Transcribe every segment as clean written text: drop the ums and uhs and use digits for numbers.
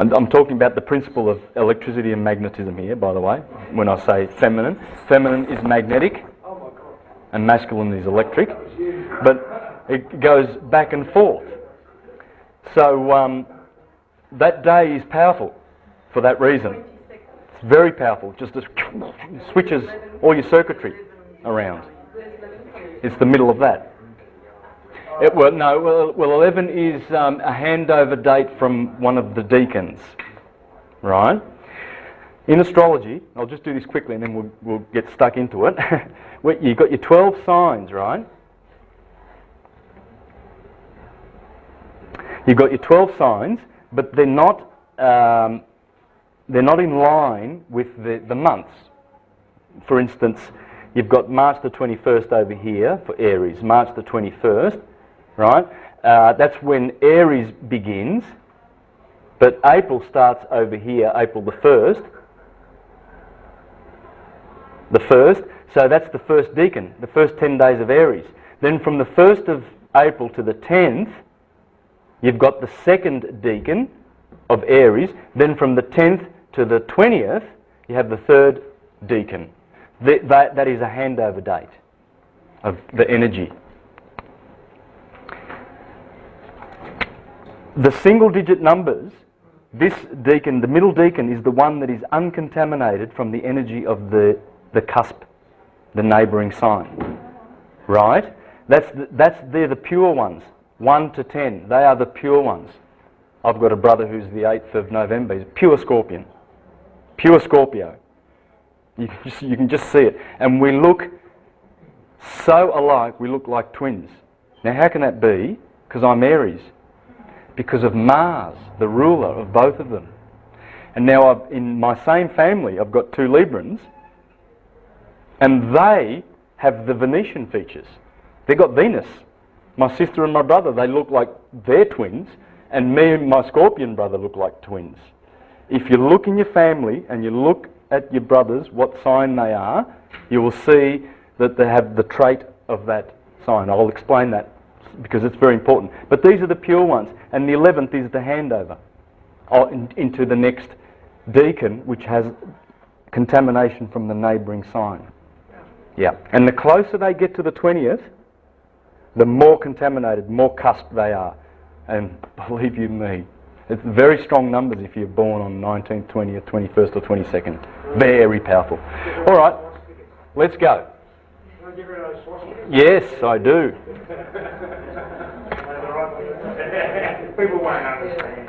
And I'm talking about the principle of electricity and magnetism here, by the way, when I say feminine. Feminine is magnetic and masculine is electric, but it goes back and forth. So that day is powerful for that reason. It's very powerful, just switches all your circuitry around. It's the middle of that. Well, 11 is a handover date from one of the deacons, right? In astrology, I'll just do this quickly and then we'll get stuck into it. You've got your 12 signs, right? You've got your 12 signs, but they're not in line with the months. For instance, you've got March the 21st over here for Aries, March the 21st. Right? That's when Aries begins, but April starts over here, April the 1st. The 1st, so that's the first decan, the first 10 days of Aries. Then from the 1st of April to the 10th, you've got the second decan of Aries. Then from the 10th to the 20th, you have the third decan. That is a handover date of the energy. The single-digit numbers, this decan, the middle decan, is the one that is uncontaminated from the energy of the cusp, the neighbouring sign. Right? They're the pure ones. 1 to 10, they are the pure ones. I've got a brother who's the 8th of November. He's pure Scorpion. Pure Scorpio. You can just see it. And we look so alike, we look like twins. Now how can that be? Because I'm Aries. Because of Mars, the ruler of both of them. And now in my same family, I've got 2 Librans, and they have the Venetian features. They've got Venus. My sister and my brother, they look like they're twins, and me and my Scorpion brother look like twins. If you look in your family and you look at your brothers, what sign they are, you will see that they have the trait of that sign. I'll explain that because it's very important. But these are the pure ones. And the 11th is the handover into the next decan, which has contamination from the neighbouring sign. Yeah. And the closer they get to the 20th, the more contaminated, more cusp they are. And believe you me, it's very strong numbers if you're born on 19th, 20th, 21st or 22nd. Very powerful. All right, let's go. Yes, I do. People won't understand.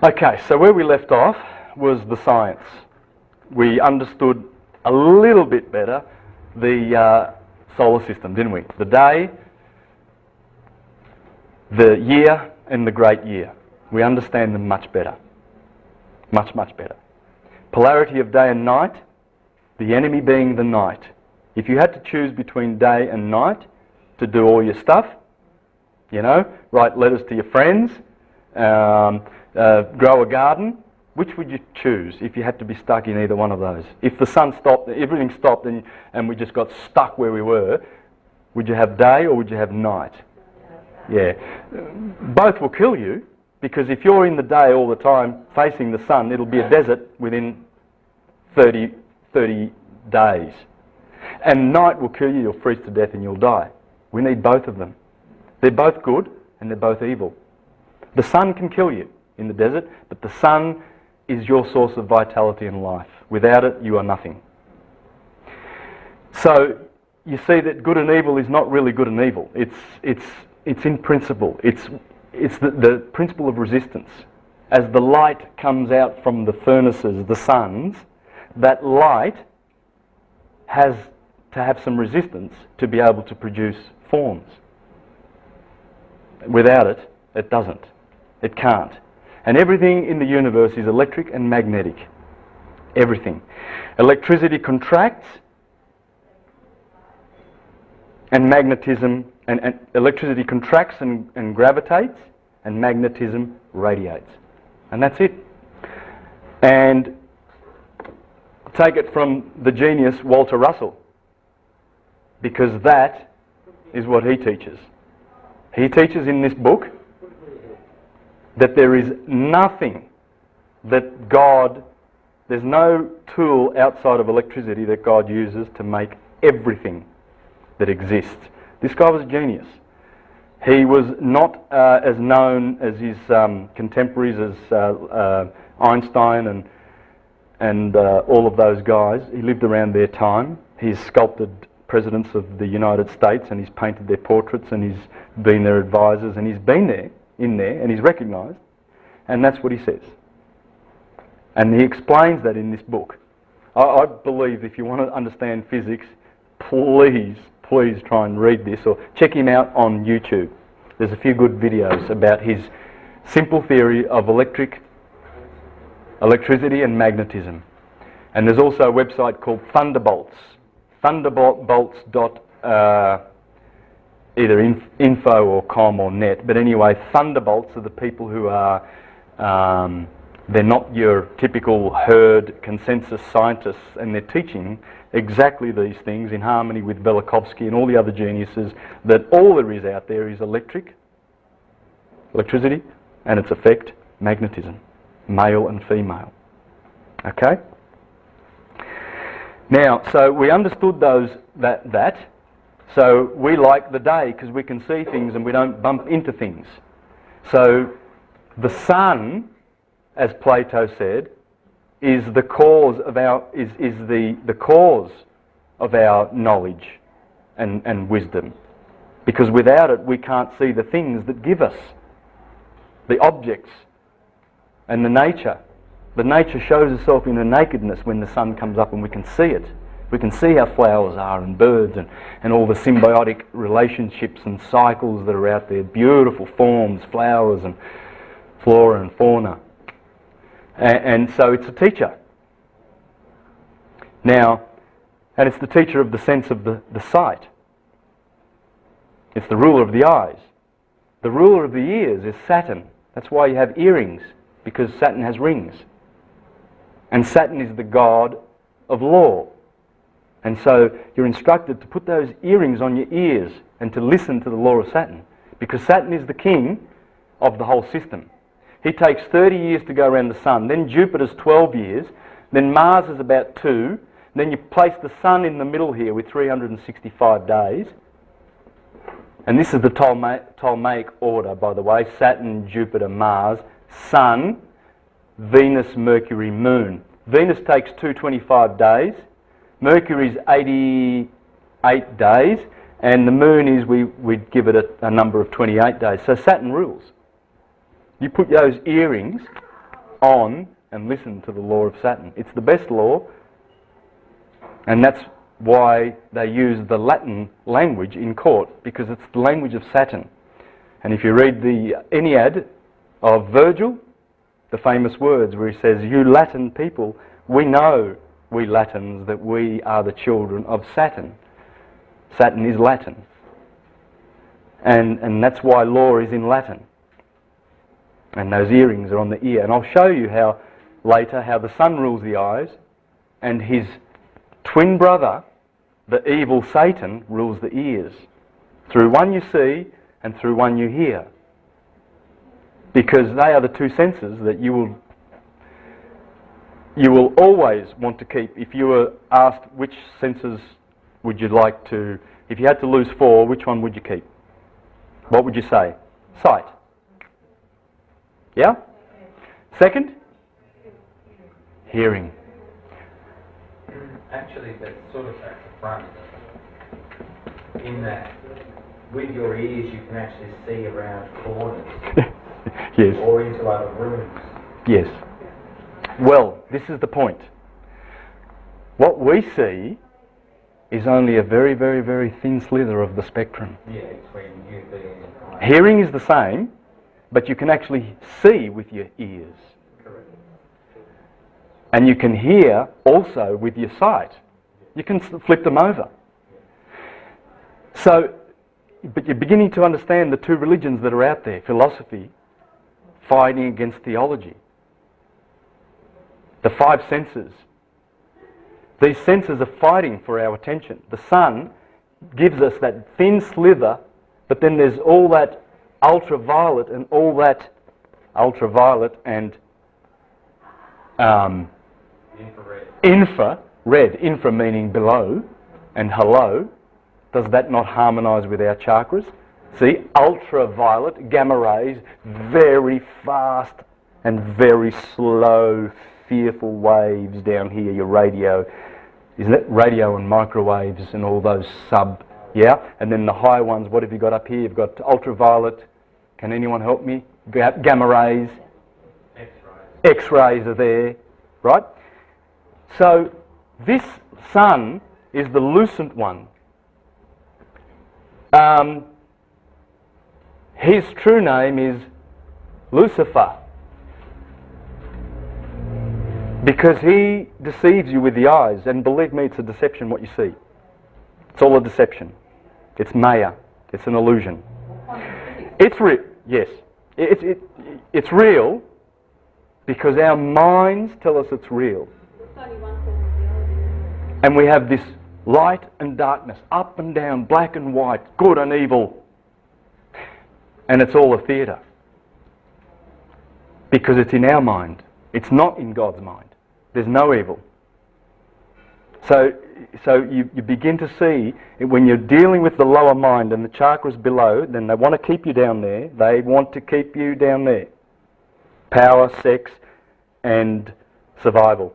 Okay, so where we left off was the science. We understood a little bit better the solar system, didn't we? The day, the year, and the great year. We understand them much better. Much, much better. Polarity of day and night, the enemy being the night. If you had to choose between day and night to do all your stuff, you know, write letters to your friends, grow a garden, which would you choose if you had to be stuck in either one of those? If the sun stopped, everything stopped and we just got stuck where we were, would you have day or would you have night? Yeah. Both will kill you, because if you're in the day all the time facing the sun, it'll be a desert within 30 days. And night will kill you, you'll freeze to death and you'll die. We need both of them. They're both good and they're both evil. The sun can kill you in the desert, but the sun is your source of vitality and life. Without it, you are nothing. So you see that good and evil is not really good and evil. It's in principle. It's the principle of resistance. As the light comes out from the furnaces, the suns, that light has to have some resistance to be able to produce forms. Without it, it doesn't. It can't. And everything in the universe is electric and magnetic. Everything. Electricity contracts and magnetism, and electricity contracts and gravitates, and magnetism radiates. And that's it. And take it from the genius Walter Russell, because that is what he teaches. He teaches in this book that there is nothing that God, there's no tool outside of electricity that God uses to make everything that exists. This guy was a genius. He was not as known as his contemporaries as Einstein and all of those guys. He lived around their time. He's sculpted presidents of the United States and he's painted their portraits and he's been their advisors and he's been there, in there, and he's recognised. And that's what he says. And he explains that in this book. I believe if you want to understand physics, please try and read this or check him out on YouTube. There's a few good videos about his simple theory of electricity and magnetism. And there's also a website called Thunderbolts. Thunderbolts. Either info or com or net. But anyway, Thunderbolts are the people who are, they're not your typical herd consensus scientists, and they're teaching exactly these things in harmony with Velikovsky and all the other geniuses, that all there is out there is electricity, and its effect, magnetism, male and female. Okay? Now, so we understood that. So we like the day because we can see things and we don't bump into things. So the sun, as Plato said, is the cause of our the cause of our knowledge and wisdom. Because without it we can't see the things that give us the objects and the nature. The nature shows itself in her nakedness when the sun comes up and we can see it. We can see how flowers are and birds and all the symbiotic relationships and cycles that are out there. Beautiful forms, flowers and flora and fauna. And so it's a teacher. Now, and it's the teacher of the sense of the sight. It's the ruler of the eyes. The ruler of the ears is Saturn. That's why you have earrings, because Saturn has rings. And Saturn is the god of law. And so you're instructed to put those earrings on your ears and to listen to the law of Saturn, because Saturn is the king of the whole system. He takes 30 years to go around the sun, then Jupiter's 12 years, then Mars is about 2, then you place the sun in the middle here with 365 days. And this is the Ptolemaic order, by the way: Saturn, Jupiter, Mars, Sun, Venus, Mercury, Moon. Venus takes 225 days. Mercury's 88 days, and the Moon is, we'd give it a number of 28 days. So Saturn rules. You put those earrings on and listen to the law of Saturn. It's the best law, and that's why they use the Latin language in court, because it's the language of Saturn. And if you read the Aeneid of Virgil, the famous words where he says, "You Latin people, we know, we Latins, that we are the children of Saturn." Saturn is Latin. And that's why law is in Latin. And those earrings are on the ear. And I'll show you how later how the sun rules the eyes, and his twin brother, the evil Satan, rules the ears. Through one you see and through one you hear. Because they are the two senses that you will always want to keep. If you were asked which senses would you like to, if you had to lose 4, which one would you keep? What would you say? Sight. Yeah? Second? Hearing. Actually, that's sort of at the front, in that with your ears you can actually see around corners. Yes. Or into other rooms. Yes. Well, this is the point. What we see is only a very, very, very thin slither of the spectrum. Yeah, between you being... Hearing is the same, but you can actually see with your ears. Correct. And you can hear also with your sight. You can flip them over. So, but you're beginning to understand the two religions that are out there, philosophy fighting against theology. The 5 senses. These senses are fighting for our attention. The sun gives us that thin slither, but then there's all that ultraviolet and all that, ultraviolet and infra meaning below, and hello, does that not harmonise with our chakras? See, ultraviolet, gamma rays, very fast and very slow, fearful waves down here, your radio, isn't it? Radio and microwaves and all those yeah? And then the high ones, what have you got up here? You've got ultraviolet, can anyone help me? Gamma rays, X-rays are there, right? So this sun is the lucent one. His true name is Lucifer, because he deceives you with the eyes, and believe me, it's a deception what you see. It's all a deception. It's Maya. It's an illusion. It's real. Yes, it's real because our minds tell us it's real, and we have this light and darkness, up and down, black and white, good and evil. And it's all a theatre. Because it's in our mind. It's not in God's mind. There's no evil. So you begin to see, when you're dealing with the lower mind and the chakras below, then they want to keep you down there. They want to keep you down there. Power, sex, and survival.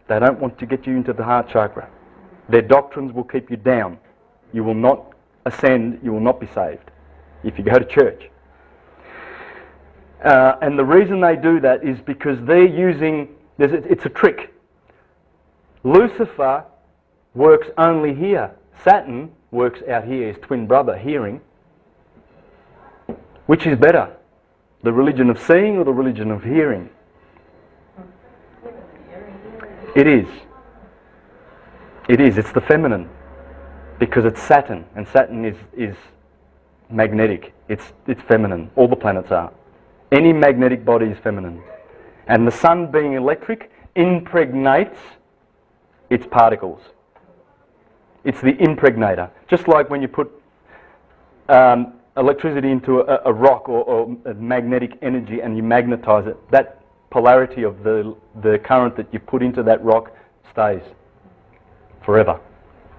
They don't want to get you into the heart chakra. Their doctrines will keep you down. You will not ascend, you will not be saved if you go to church. And the reason they do that is because they're using, it's a trick. Lucifer works only here. Saturn works out here, his twin brother, hearing. Which is better? The religion of seeing or the religion of hearing? It is. It is. It's the feminine. Because it's Saturn. And Saturn is magnetic. It's feminine. All the planets are. Any magnetic body is feminine. And the sun, being electric, impregnates its particles. It's the impregnator. Just like when you put electricity into a rock or a magnetic energy and you magnetize it, that polarity of the current that you put into that rock stays forever.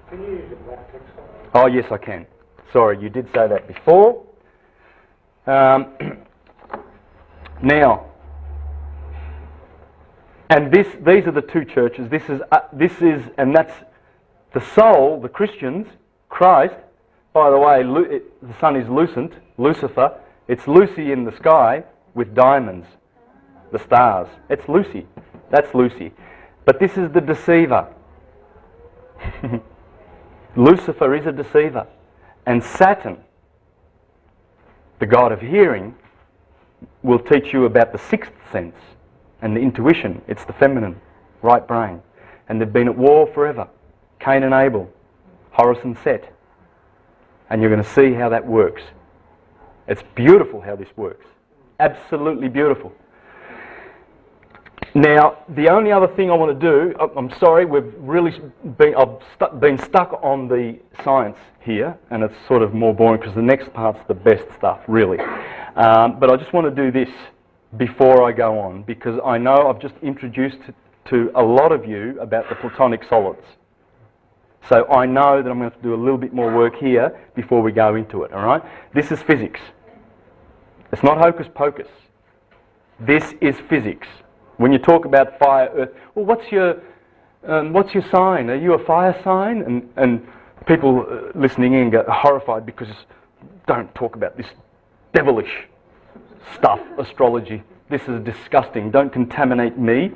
Can you use a black text? Oh yes, I can. Sorry, you did say that before. Now, and these are the two churches. This is, and that's the soul, the Christians, Christ. By the way, the sun is lucent, Lucifer. It's Lucy in the sky with diamonds, the stars. It's Lucy. That's Lucy. But this is the deceiver. Lucifer is a deceiver. And Saturn, the god of hearing, will teach you about the sixth sense and the intuition. It's the feminine, right brain. And they've been at war forever. Cain and Abel, Horus and Set. And you're going to see how that works. It's beautiful how this works. Absolutely beautiful. Now, the only other thing I want to do, I'm sorry, I've been stuck on the science here, and it's sort of more boring because the next part's the best stuff, really. But I just want to do this before I go on, because I know I've just introduced to a lot of you about the Platonic solids. So I know that I'm going to have to do a little bit more work here before we go into it, all right? This is physics. It's not hocus pocus. This is physics. When you talk about fire, earth, well, what's your sign? Are you a fire sign? And people listening in get horrified because don't talk about this devilish stuff, astrology. This is disgusting. Don't contaminate me.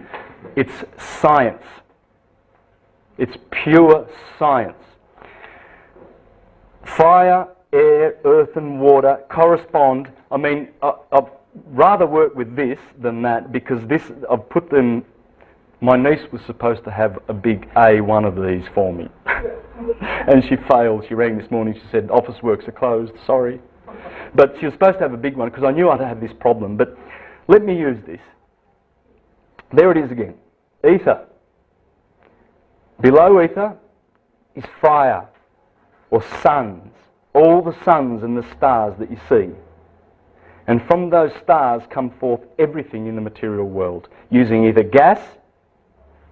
It's science. It's pure science. Fire, air, earth and water correspond. I mean, I'd rather work with this than that, because this, I've put them, my niece was supposed to have a big A1 of these for me. And she failed. She rang this morning, she said, office works are closed, sorry. But she was supposed to have a big one because I knew I'd have this problem. But let me use this. There it is again. Ether. Below ether is fire, or suns. All the suns and the stars that you see. And from those stars come forth everything in the material world, using either gas,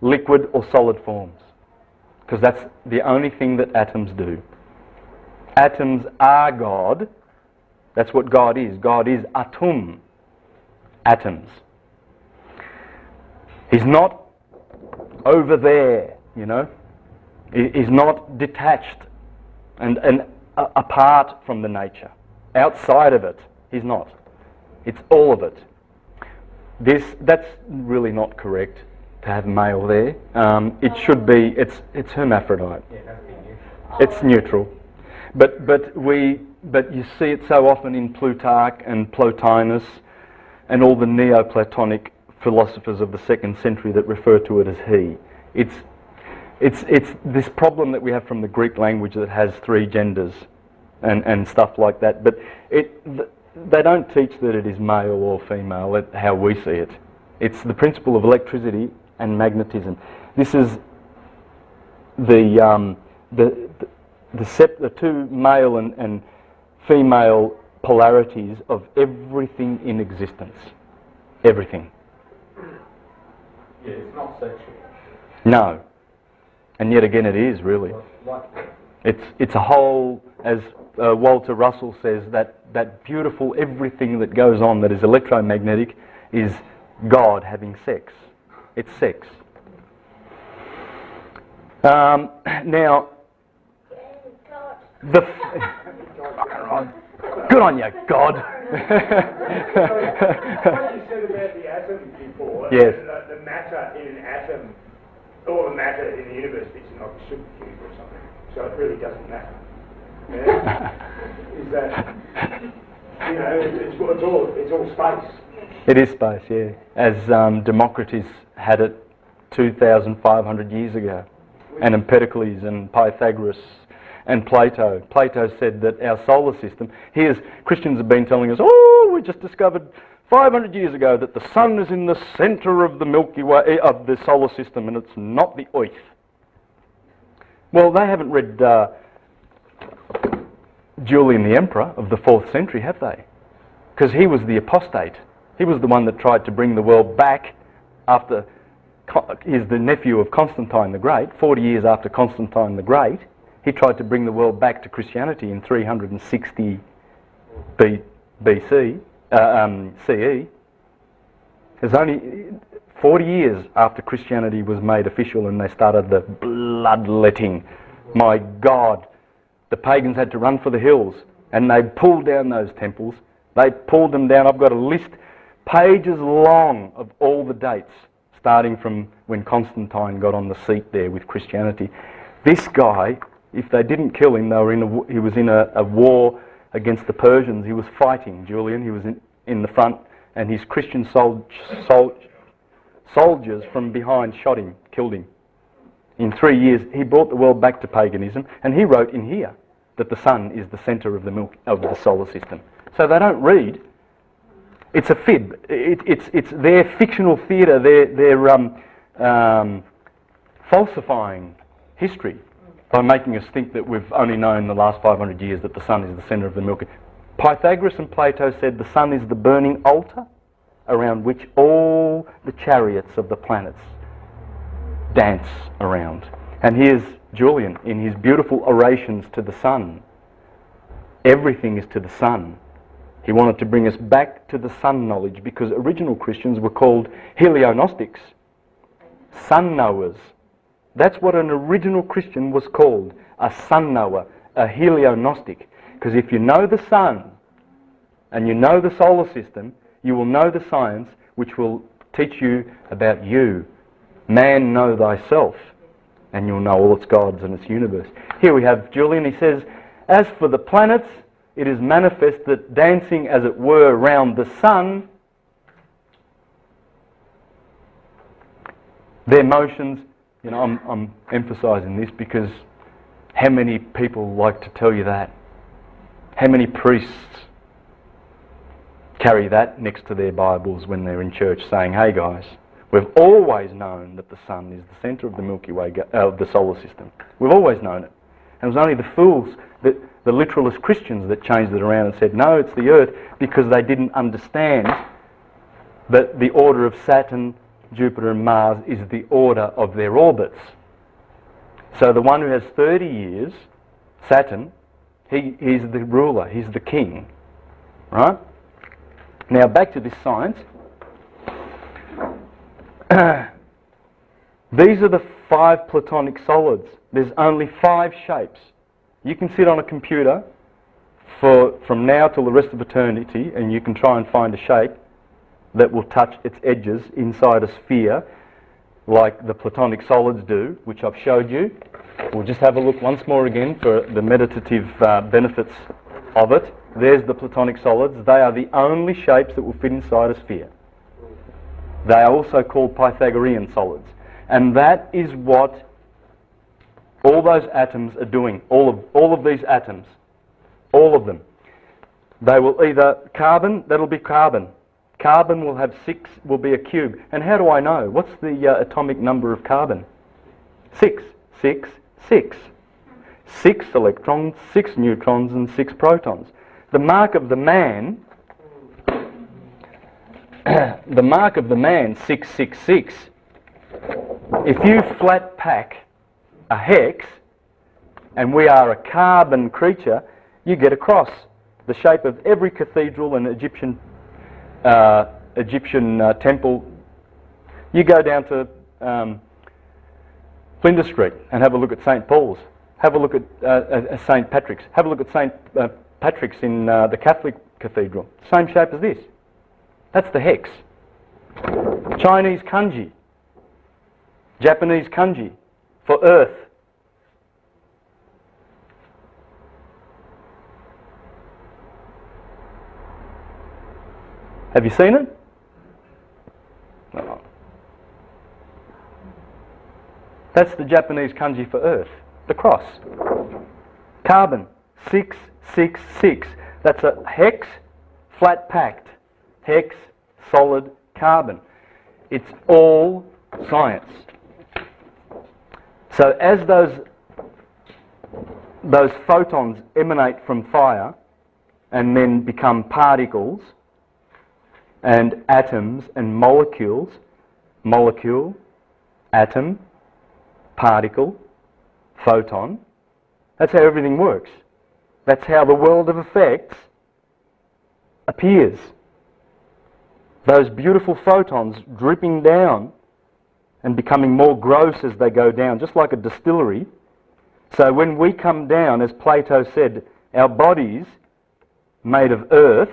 liquid or solid forms. Because that's the only thing that atoms do. Atoms are God. That's what God is. God is atum, atoms. He's not over there, you know. He's not detached and apart from the nature. Outside of it, he's not. It's all of it. That's really not correct to have male there. It should be, it's hermaphrodite. Yeah, that's big news. It's neutral. But you see it so often in Plutarch and Plotinus and all the Neoplatonic philosophers of the 2nd century that refer to it as he. It's this problem that we have from the Greek language that has 3 genders and stuff like that. But they don't teach that it is male or female, how we see it. It's the principle of electricity and magnetism. This is the 2 male and female polarities of everything in existence. Everything. Yeah, it's not sexual. No. And yet again it is, really. It's a whole, as Walter Russell says, that beautiful everything that goes on that is electromagnetic is God having sex. It's sex. Now, good on you, God. What you said about the atom before, Yes. the matter in an atom, or the matter in the universe fits in like a supercube or something, so it really doesn't matter. Yeah? Is that, you know, it's all space. It is space, yeah. As Democritus had it 2,500 years ago, and Empedocles and Pythagoras and Plato. Plato said that our solar system, Christians have been telling us, oh, we just discovered 500 years ago that the sun is in the centre of the Milky Way, of the solar system, and it's not the Earth. Well, they haven't read Julian the Emperor of the 4th century, have they? Because he was the apostate. He was the one that tried to bring the world back after, he's the nephew of Constantine the Great, 40 years after Constantine the Great. He tried to bring the world back to Christianity in 360 BC, CE. It's only 40 years after Christianity was made official and they started the bloodletting. My God, the pagans had to run for the hills and they pulled down those temples. They pulled them down. I've got a list, pages long, of all the dates, starting from when Constantine got on the seat there with Christianity. This guy, if they didn't kill him, he was in a war against the Persians. He was fighting Julian. He was in the front, and his Christian soldiers from behind shot him, killed him. In 3 years, he brought the world back to paganism, and he wrote in here that the sun is the centre of the solar system. So they don't read. It's a fib. It's their fictional theatre. They're falsifying history by making us think that we've only known the last 500 years that the sun is the centre of the Milky Way. Pythagoras and Plato said the sun is the burning altar around which all the chariots of the planets dance around. And here's Julian in his beautiful orations to the sun. Everything is to the sun. He wanted to bring us back to the sun knowledge because original Christians were called heliognostics, sun knowers. That's what an original Christian was called, a sun knower, a heliognostic. Because if you know the sun and you know the solar system, you will know the science which will teach you about you. Man, know thyself, and you'll know all its gods and its universe. Here we have Julian. He says, as for the planets, it is manifest that dancing as it were round the sun, their motions, you know, I'm emphasising this because how many people like to tell you that? How many priests carry that next to their Bibles when they're in church saying, hey guys, we've always known that the sun is the centre of the Milky Way, of the solar system. We've always known it. And it was only the fools that the literalist Christians that changed it around and said, no, it's the Earth, because they didn't understand that the order of Saturn, Jupiter and Mars is the order of their orbits. So the one who has 30 years, Saturn, he's the ruler, he's the king, right? Now back to this science. These are the 5 platonic solids. There's only 5 shapes. You can sit on a computer from now till the rest of eternity and you can try and find a shape that will touch its edges inside a sphere like the platonic solids do, which I've showed you. We'll just have a look once more again for the meditative benefits of it. There's the platonic solids. They are the only shapes that will fit inside a sphere. They are also called Pythagorean solids. And that is what all those atoms are doing. All of these atoms. All of them. They will either carbon, that'll be carbon. Carbon will have 6, will be a cube. And how do I know? What's the atomic number of carbon? 6. 6, 6. 6 electrons, 6 neutrons and 6 protons. The mark of the man, the mark of the man, 666. If you flat pack a hex, and we are a carbon creature, you get a cross. The shape of every cathedral and Egyptian temple. You go down to Flinders Street and have a look at St. Paul's. Have a look at St. Patrick's. Have a look at St. Patrick's in the Catholic cathedral. Same shape as this. That's the hex. Chinese kanji. Japanese kanji for earth. Have you seen it? No. That's the Japanese kanji for earth. The cross. Carbon. 666. That's a hex, flat packed. Hex, solid, carbon. It's all science. So as those photons emanate from fire and then become particles and atoms and molecules, molecule, atom, particle, photon, that's how everything works. That's how the world of effects appears. Those beautiful photons dripping down and becoming more gross as they go down, just like a distillery. So when we come down, as Plato said, our bodies made of earth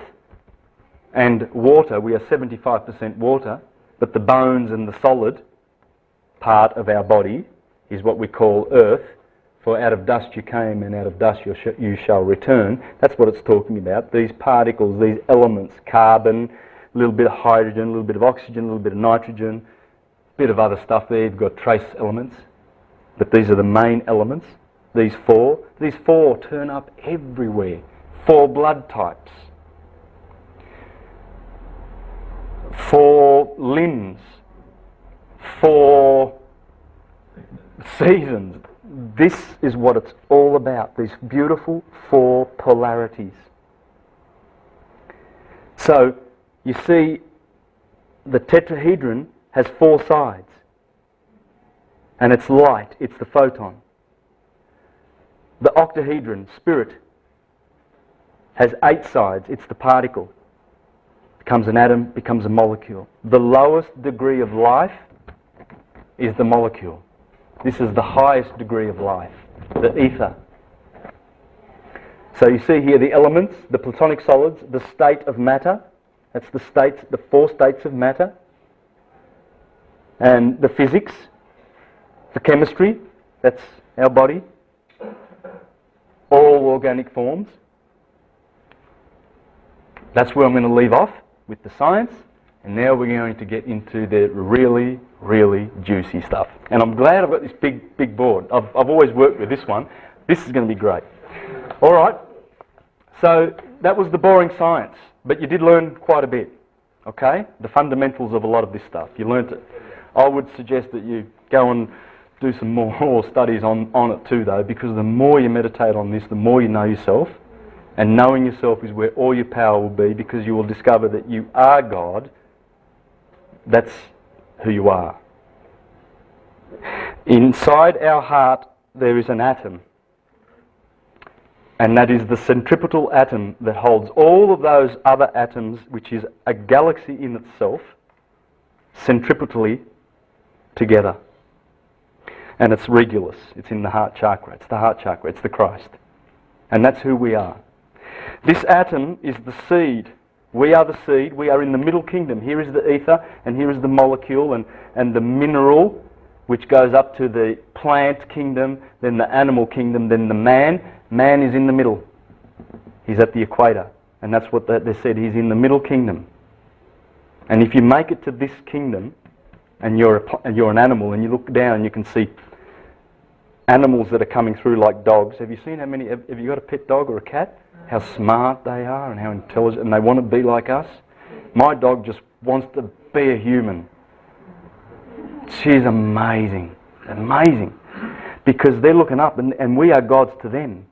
and water, we are 75% water, but the bones and the solid part of our body is what we call earth. For out of dust you came and out of dust you shall return. That's what it's talking about. These particles, these elements, carbon, a little bit of hydrogen, a little bit of oxygen, a little bit of nitrogen, a bit of other stuff there. You've got trace elements. But these are the main elements. These four turn up everywhere. 4 blood types. 4 limbs. 4 seasons. This is what it's all about, these beautiful 4 polarities. So, you see, the tetrahedron has 4 sides. And it's light, it's the photon. The octahedron, spirit, has 8 sides, it's the particle. Becomes an atom, becomes a molecule. The lowest degree of life is the molecule. This is the highest degree of life, the ether. So you see here the elements, the platonic solids, the state of matter. That's the states, the 4 states of matter. And the physics, the chemistry, that's our body. All organic forms. That's where I'm going to leave off with the science. And now we're going to get into the really, really juicy stuff. And I'm glad I've got this big board. I've always worked with this one. This is going to be great. All right. So that was the boring science. But you did learn quite a bit. Okay? The fundamentals of a lot of this stuff. You learnt it. I would suggest that you go and do some more studies on it too, though, because the more you meditate on this, the more you know yourself. And knowing yourself is where all your power will be, because you will discover that you are God. That's who you are. Inside our heart there is an atom. And that is the centripetal atom that holds all of those other atoms, which is a galaxy in itself, centripetally together. And it's Regulus. It's in the heart chakra. It's the heart chakra. It's the Christ. And that's who we are. This atom is the seed. We are the seed. We are in the middle kingdom. Here is the ether, and here is the molecule, and the mineral, which goes up to the plant kingdom, then the animal kingdom, then the man. Man is in the middle. He's at the equator. And that's what they said. He's in the middle kingdom. And if you make it to this kingdom, and you're an animal, and you look down, you can see animals that are coming through like dogs. Have you seen how many? Have you got a pet dog or a cat? How smart they are and how intelligent, and they want to be like us. My dog just wants to be a human. She's amazing, amazing, because they're looking up, and we are gods to them,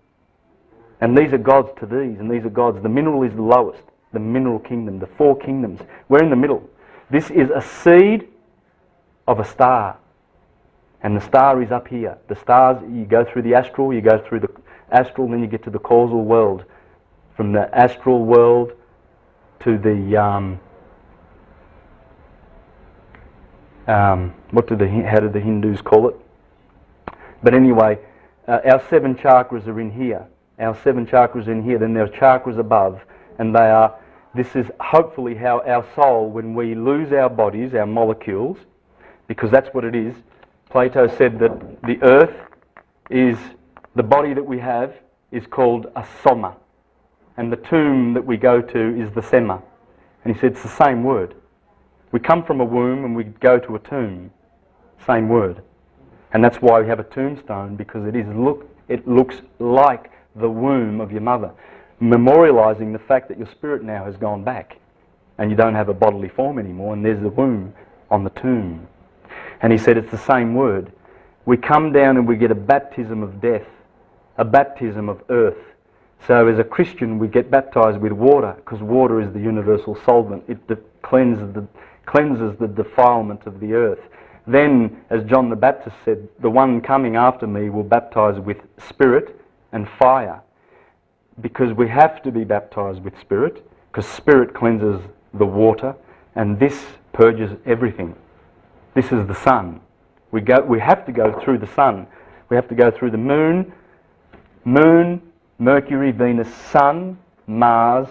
and these are gods to these, and these are gods. The mineral is the lowest, the mineral kingdom, the four kingdoms. We're in the middle. This is a seed of a star. And the star is up here. The stars, you go through the astral, you go through the astral, then you get to the causal world. From the astral world to the, how did the Hindus call it? But anyway, our 7 chakras are in here. Our 7 chakras are in here, then there are chakras above, and this is hopefully how our soul, when we lose our bodies, our molecules, because that's what it is. Plato said that the earth is, the body that we have is called a soma, and the tomb that we go to is the sema. And he said it's the same word. We come from a womb and we go to a tomb, same word. And that's why we have a tombstone, because it looks like the womb of your mother, memorialising the fact that your spirit now has gone back and you don't have a bodily form anymore, and there's the womb on the tomb. And he said it's the same word. We come down and we get a baptism of death, a baptism of earth. So as a Christian we get baptised with water, because water is the universal solvent. It cleanses the defilement of the earth. Then, as John the Baptist said, the one coming after me will baptise with spirit and fire. Because we have to be baptised with spirit, because spirit cleanses the water, and this purges everything. This is the sun. We have to go through the sun. We have to go through the moon, Mercury, Venus, Sun, Mars,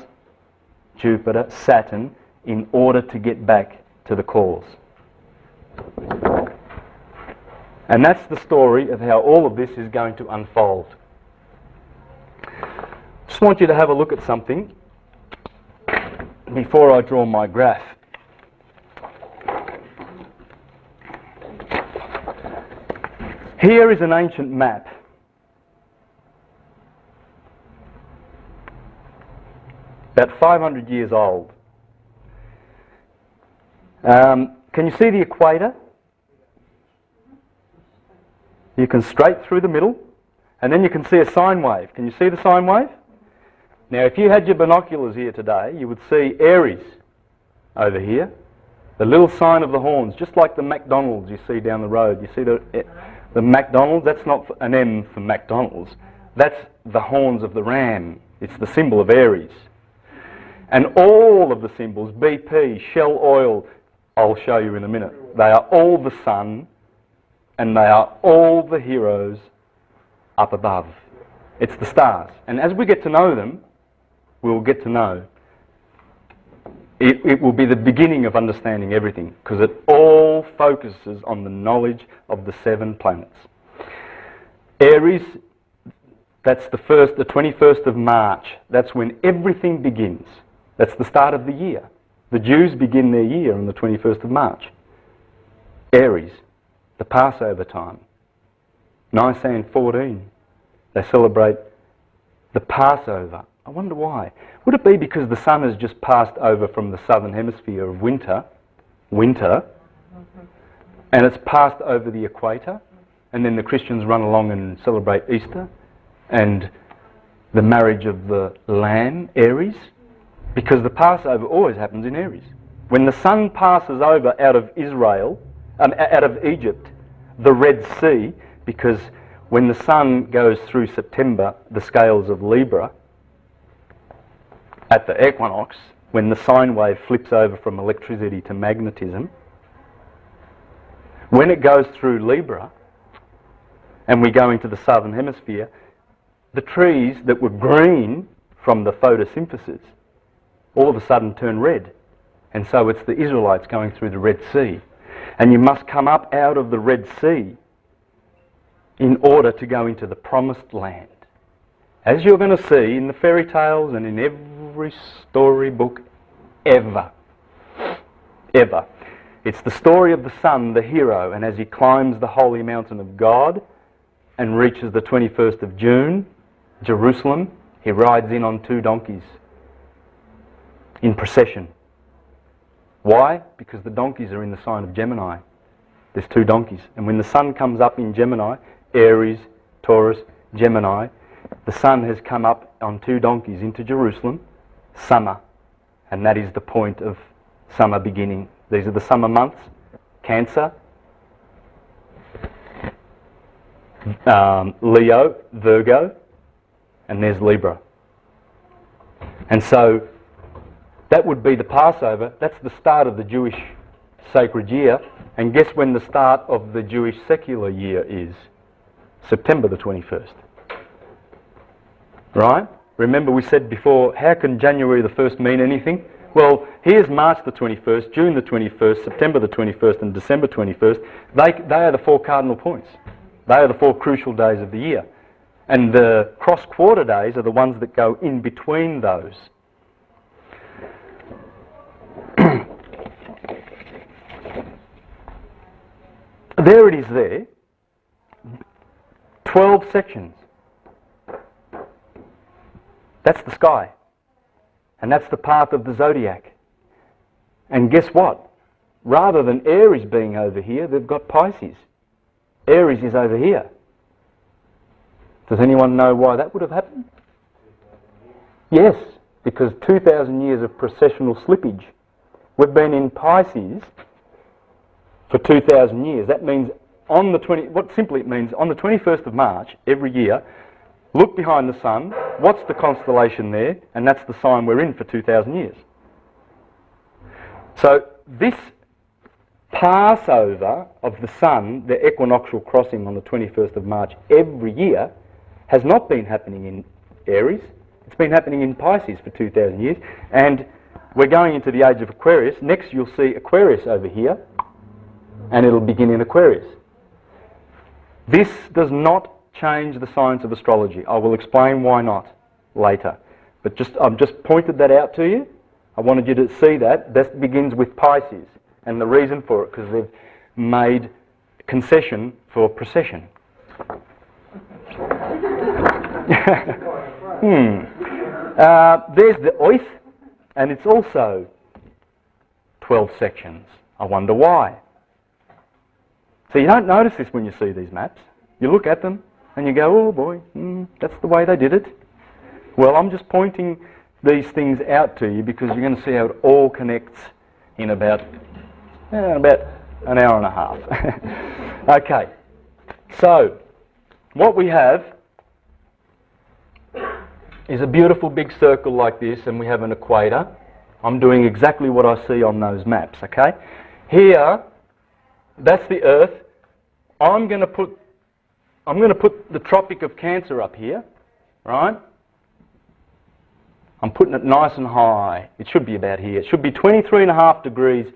Jupiter, Saturn, in order to get back to the cause. And that's the story of how all of this is going to unfold. Just want you to have a look at something before I draw my graph. Here is an ancient map. About 500 years old. Can you see the equator? You can straight through the middle, and then you can see a sine wave. Can you see the sine wave? Now, if you had your binoculars here today, you would see Aries over here. The little sign of the horns, just like the McDonald's you see down the road. You see the McDonald's? That's not an M for McDonald's. That's the horns of the ram. It's the symbol of Aries. And all of the symbols, BP, Shell Oil, I'll show you in a minute. They are all the sun, and they are all the heroes up above. It's the stars. And as we get to know them, we'll get to know. It will be the beginning of understanding everything, because it all focuses on the knowledge of the 7 planets. Aries, that's the 21st of March. That's when everything begins. That's the start of the year. The Jews begin their year on the 21st of March. Aries, the Passover time. Nisan 14, they celebrate the Passover. I wonder why. Would it be because the sun has just passed over from the southern hemisphere of winter, and it's passed over the equator, and then the Christians run along and celebrate Easter and the marriage of the Lamb, Aries, because the Passover always happens in Aries. When the sun passes over out of out of Egypt, the Red Sea, because when the sun goes through September, the scales of Libra, at the equinox, when the sine wave flips over from electricity to magnetism, when it goes through Libra and we go into the southern hemisphere, the trees that were green from the photosynthesis all of a sudden turn red. And so it's the Israelites going through the Red Sea. And you must come up out of the Red Sea in order to go into the promised land. As you're going to see in the fairy tales and in every storybook ever. Ever. It's the story of the son, the hero, and as he climbs the holy mountain of God and reaches the 21st of June, Jerusalem, he rides in on 2 donkeys in procession. Why? Because the donkeys are in the sign of Gemini. There's 2 donkeys. And when the sun comes up in Gemini, Aries, Taurus, Gemini, the sun has come up on 2 donkeys into Jerusalem, summer. And that is the point of summer beginning. These are the summer months. Cancer, Leo, Virgo, and there's Libra. And so that would be the Passover. That's the start of the Jewish sacred year. And guess when the start of the Jewish secular year is? September the 21st. Right? Remember we said before, how can January the 1st mean anything? Well, here's March the 21st, June the 21st, September the 21st and December 21st. They are the 4 cardinal points. They are the 4 crucial days of the year. And the cross-quarter days are the ones that go in between those. There it is there. 12 sections. That's the sky. And that's the path of the zodiac. And guess what? Rather than Aries being over here, they've got Pisces. Aries is over here. Does anyone know why that would have happened? Yes, because 2,000 years of processional slippage. We've been in Pisces for 2,000 years. That means what simply it means, on the 21st of March every year, look behind the sun, what's the constellation there? And that's the sign we're in for 2,000 years. So this Passover of the sun, the equinoctial crossing on the 21st of March every year, has not been happening in Aries. It's been happening in Pisces for 2,000 years. And we're going into the age of Aquarius. Next you'll see Aquarius over here, and it'll begin in Aquarius. This does not change the science of astrology. I will explain why not later. But I've just pointed that out to you. I wanted you to see that. This begins with Pisces. And the reason for it, because they've made concession for procession. There's the oath, and it's also 12 sections. I wonder why. So you don't notice this when you see these maps. You look at them and you go, oh boy, that's the way they did it. Well, I'm just pointing these things out to you because you're going to see how it all connects in about an hour and a half. Okay, so what we have is a beautiful big circle like this, and we have an equator. I'm doing exactly what I see on those maps, okay? Here, that's the Earth. I'm going to put the Tropic of Cancer up here, right? I'm putting it nice and high. It should be about here. It should be 23.5 degrees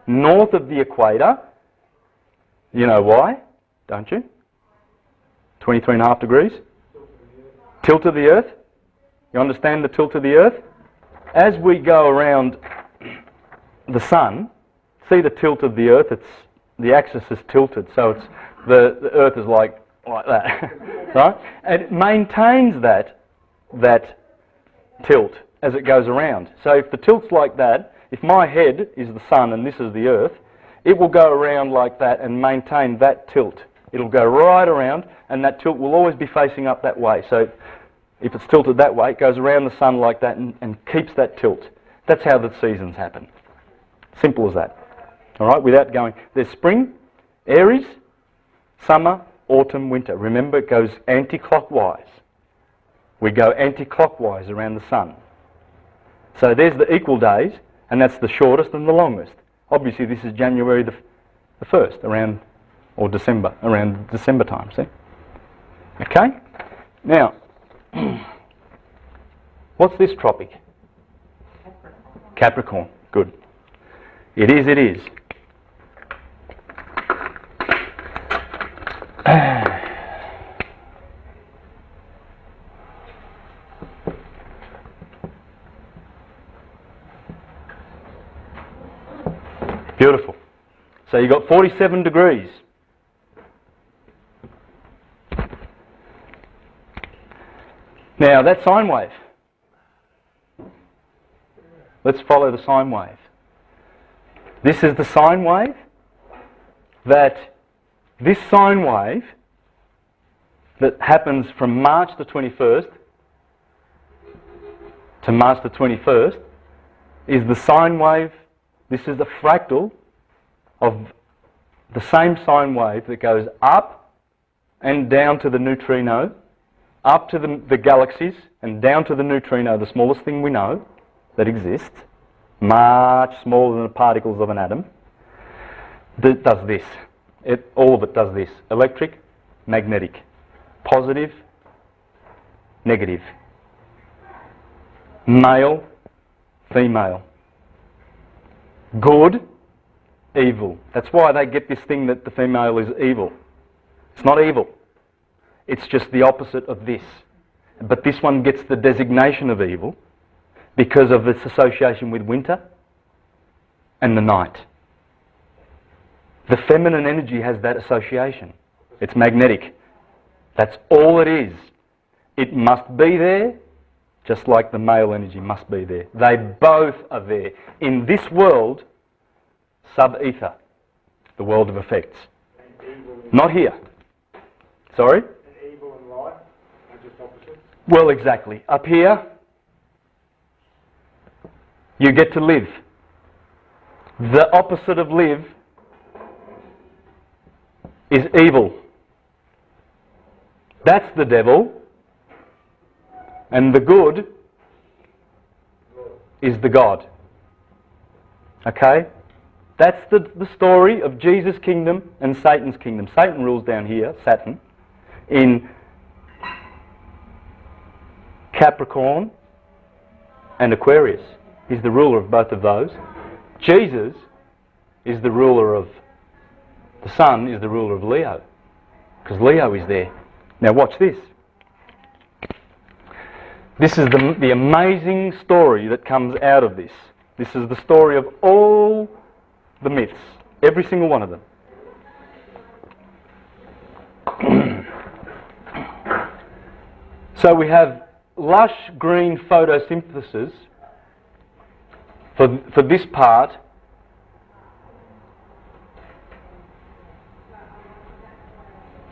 north of the equator. You know why, don't you? 23.5 degrees. Tilt of the Earth. You understand the tilt of the Earth? As we go around the Sun, see the tilt of the Earth? The axis is tilted, so it's the Earth is like that, right? And it maintains that tilt as it goes around. So if the tilt's like that, if my head is the Sun and this is the Earth, it will go around like that and maintain that tilt it'll go right around, and that tilt will always be facing up that way. So if it's tilted that way, it goes around the sun like that and keeps that tilt. That's how the seasons happen. Simple as that. All right, without going. There's spring, Aries, summer, autumn, winter. Remember, it goes anti-clockwise. We go anti-clockwise around the sun. So there's the equal days, and that's the shortest and the longest. Obviously, this is January the 1st, around, or December, around December time, see? Okay? Now, what's this tropic? Capricorn. Good. It is, it is. Beautiful. So you got 47 degrees. Now that sine wave. Let's follow the sine wave. This is the sine wave. This sine wave that happens from March the 21st to March the 21st is the sine wave. This is the fractal of the same sine wave that goes up and down to the neutrino, up to the galaxies and down to the neutrino, the smallest thing we know that exists, much smaller than the particles of an atom, that does this. All of it does this. Electric, magnetic, positive, negative, male, female, good, evil. That's why they get this thing that the female is evil. It's not evil. It's just the opposite of this. But this one gets the designation of evil because of its association with winter and the night. The feminine energy has that association. It's magnetic. That's all it is. It must be there, just like the male energy must be there. They both are there. In this world, sub-ether, the world of effects. Not here. Sorry? And evil and light are just opposites? Well, exactly. Up here, you get to live. The opposite of live is evil. That's the devil. And the good is the God. Okay? That's the story of Jesus' kingdom and Satan's kingdom. Satan rules down here, Saturn, in Capricorn and Aquarius. He's the ruler of both of those. Jesus is the ruler of, the sun is the ruler of Leo, because Leo is there. Now watch this. This is the amazing story that comes out of this. This is the story of all the myths, every single one of them. So we have lush green photosynthesis for this part.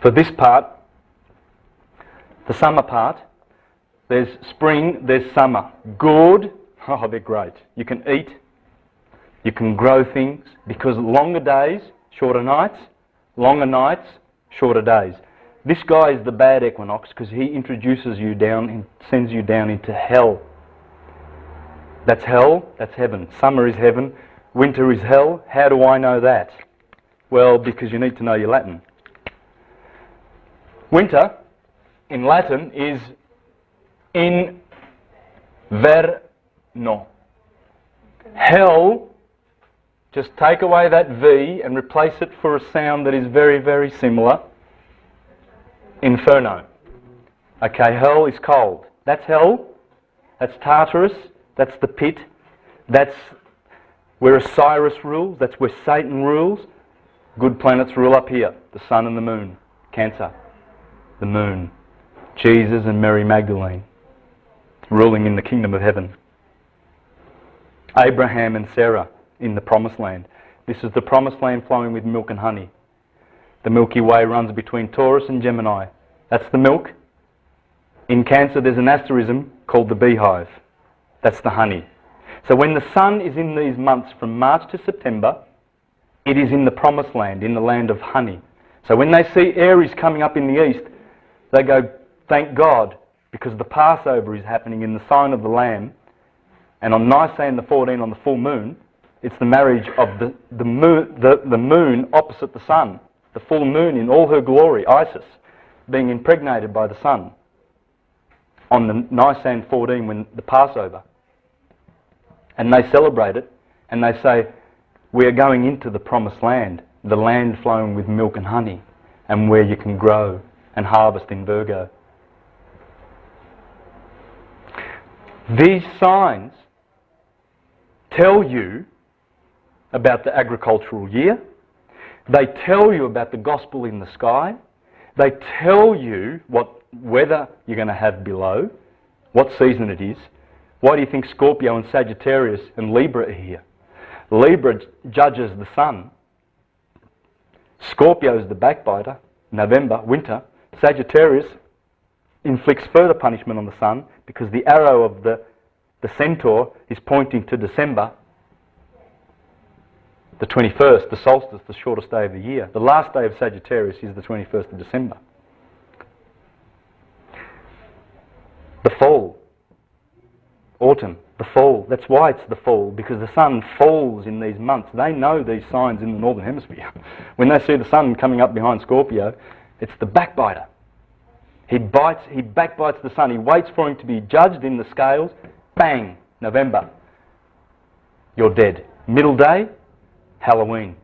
For this part, the summer part, there's spring, there's summer. Good. Oh, they're great. You can eat, you can grow things, because longer days, shorter nights, longer nights, shorter days. This guy is the bad equinox because he introduces you down and sends you down into hell. That's hell, that's heaven. Summer is heaven, winter is hell. How do I know that? Well, because you need to know your Latin. Winter, in Latin, is inverno. Hell, just take away that V and replace it for a sound that is very, very similar. Inferno. Okay, hell is cold. That's hell. That's Tartarus. That's the pit. That's where Osiris rules. That's where Satan rules. Good planets rule up here. The sun and the moon. Cancer. The moon. Jesus and Mary Magdalene. Ruling in the kingdom of heaven. Abraham and Sarah in the promised land. This is the promised land flowing with milk and honey. The Milky Way runs between Taurus and Gemini. That's the milk. In Cancer there's an asterism called the beehive. That's the honey. So when the sun is in these months from March to September, it is in the promised land, in the land of honey. So when they see Aries coming up in the east, they go, thank God, because the Passover is happening in the sign of the Lamb. And on Nisan the 14, on the full moon, it's the marriage of the moon opposite the sun. The full moon in all her glory, Isis, being impregnated by the sun on the Nisan 14 when the Passover. And they celebrate it and they say, we are going into the promised land, the land flowing with milk and honey, and where you can grow and harvest in Virgo. These signs tell you about the agricultural year. They tell you about the gospel in the sky. They tell you what weather you're going to have below, what season it is. Why do you think Scorpio and Sagittarius and Libra are here? Libra judges the sun. Scorpio is the backbiter, November, winter. Sagittarius inflicts further punishment on the sun because the arrow of the centaur is pointing to December, the 21st, the solstice, the shortest day of the year. The last day of Sagittarius is the 21st of December. The fall, autumn, the fall. That's why it's the fall, because the sun falls in these months. They know these signs in the Northern Hemisphere. When they see the sun coming up behind Scorpio, it's the backbiter. He backbites the sun. He waits for him to be judged in the scales. Bang, November. You're dead. Middle day, Halloween.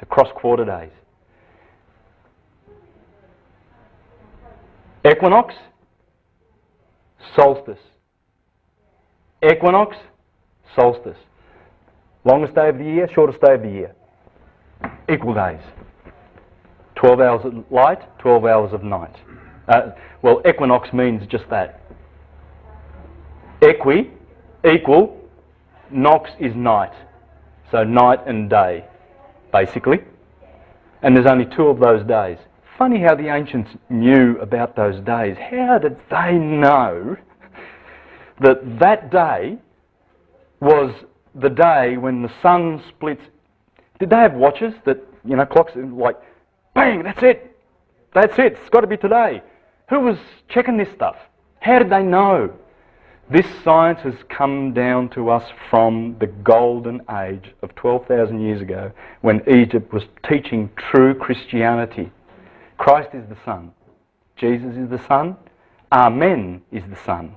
The cross-quarter days. Equinox, solstice. Equinox, solstice. Longest day of the year, shortest day of the year. Equal days. 12 hours of light, 12 hours of night. Well, equinox means just that. Equi, equal, nox is night. So night and day, basically. And there's only 2 of those days. Funny how the ancients knew about those days. How did they know that that day was the day when the sun splits? Did they have watches that, clocks like, bang, that's it. That's it. It's got to be today. Who was checking this stuff? How did they know? This science has come down to us from the golden age of 12,000 years ago when Egypt was teaching true Christianity. Christ is the sun. Jesus is the sun. Amen is the sun.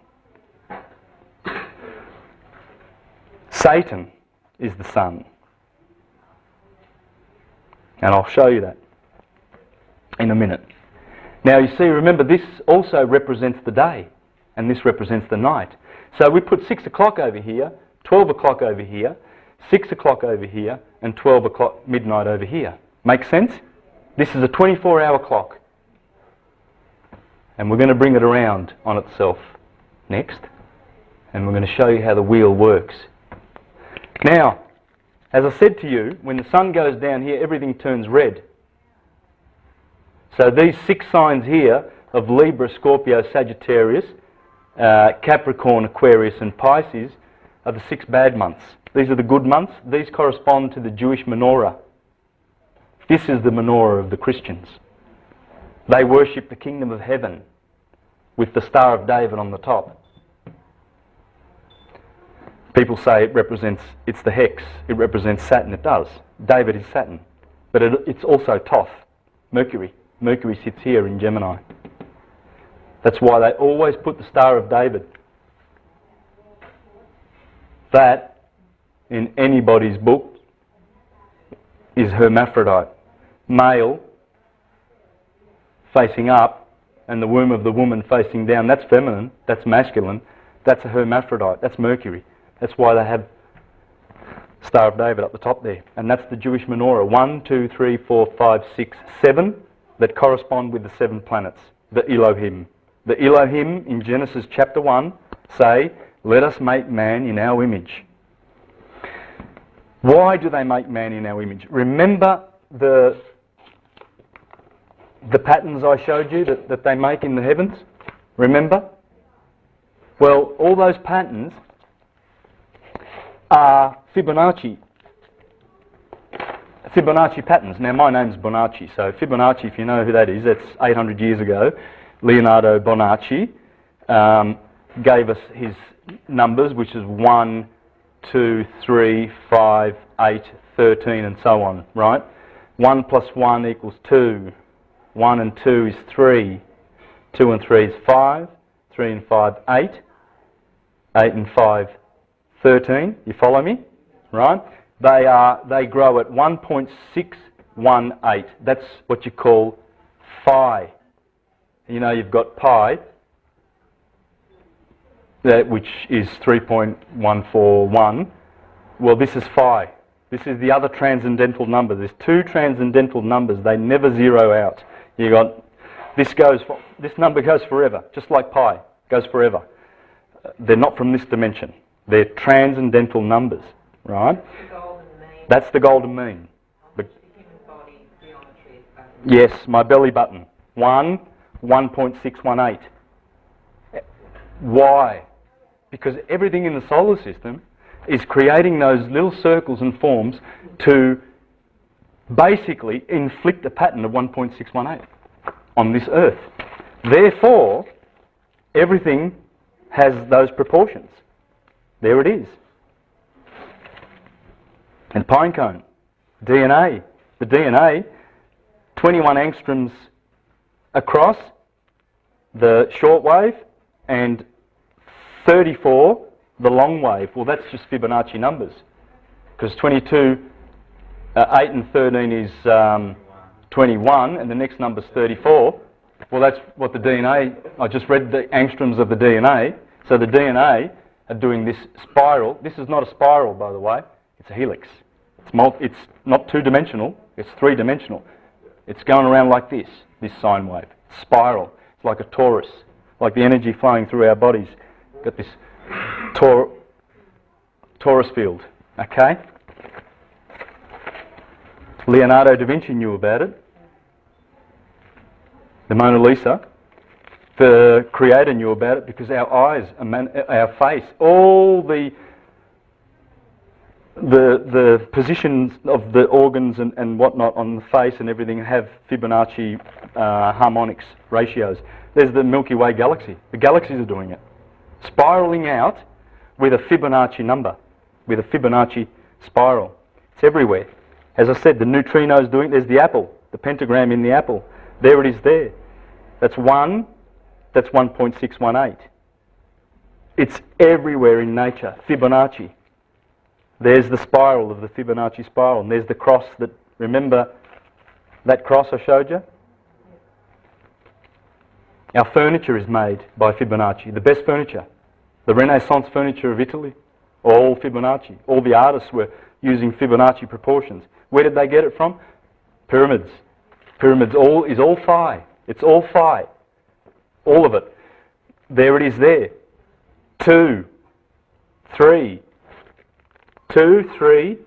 Satan is the sun. And I'll show you that in a minute. Now you see, remember, this also represents the day and this represents the night. So we put 6 o'clock over here, 12 o'clock over here, 6 o'clock over here, and 12 o'clock midnight over here. Make sense? This is a 24-hour clock. And we're going to bring it around on itself next. And we're going to show you how the wheel works. Now, as I said to you, when the sun goes down here, everything turns red. So these 6 signs here of Libra, Scorpio, Sagittarius, Capricorn, Aquarius and Pisces are the 6 bad months. These are the good months. These correspond to the Jewish menorah. This is the menorah of the Christians. They worship the kingdom of heaven with the Star of David on the top. People say it's the hex. It represents Saturn. It does. David is Saturn. But it's also Thoth, Mercury. Mercury sits here in Gemini. That's why they always put the Star of David. That, in anybody's book, is hermaphrodite. Male facing up and the womb of the woman facing down. That's feminine, that's masculine, that's a hermaphrodite, that's Mercury. That's why they have Star of David up the top there. And that's the Jewish menorah. 1, 2, 3, 4, 5, 6, 7 that correspond with the 7 planets, the Elohim. The Elohim in Genesis chapter 1 say, let us make man in our image. Why do they make man in our image? Remember the the patterns I showed you that they make in the heavens? Remember? Well, all those patterns are Fibonacci patterns. Now, my name's Bonacci, so Fibonacci, if you know who that is, that's 800 years ago. Leonardo Bonacci gave us his numbers, which is 1, 2, 3, 5, 8, 13, and so on, right? 1 plus 1 equals 2. 1 and 2 is 3. 2 and 3 is 5. 3 and 5, 8. 8 and 5, 13. You follow me? Right? They grow at 1.618. That's what you call phi. You know, you've got pi, which is 3.141. Well, this is phi. This is the other transcendental number. There's two transcendental numbers. They never zero out. You got this number goes forever, just like pi goes forever. They're not from this dimension. They're transcendental numbers, right? The golden mean. That's the golden mean. The human body geometry is based. Yes, my belly button. 1.618. Why? Because everything in the solar system is creating those little circles and forms to basically inflict a pattern of 1.618 on this Earth. Therefore, everything has those proportions. There it is. And pinecone, DNA. The DNA, 21 angstroms across the short wave and 34 the long wave. Well, that's just Fibonacci numbers, because 22, 8 and 13 is 21, and the next number's 34. Well, that's what the DNA, I just read the angstroms of the DNA. So the DNA are doing this spiral. This is not a spiral, by the way. It's a helix. It's not two-dimensional. It's three-dimensional. It's going around like this sine wave. It's spiral. It's like a torus, like the energy flowing through our bodies. Got this torus field, okay? Leonardo da Vinci knew about it. The Mona Lisa. The Creator knew about it because our eyes, our face, all the positions of the organs and whatnot on the face and everything have Fibonacci harmonics ratios. There's the Milky Way galaxy. The galaxies are doing it. Spiraling out with a Fibonacci number, with a Fibonacci spiral. It's everywhere. As I said, the neutrinos doing it. There's the apple, the pentagram in the apple. There it is there. That's 1.618. It's everywhere in nature. Fibonacci. There's the spiral of the Fibonacci spiral. And there's the cross that, remember that cross I showed you? Our furniture is made by Fibonacci. The best furniture. The Renaissance furniture of Italy, all Fibonacci. All the artists were using Fibonacci proportions. Where did they get it from? Pyramids. Pyramids is all phi. It's all phi. All of it. There it is there. 2, 3, 2, 3,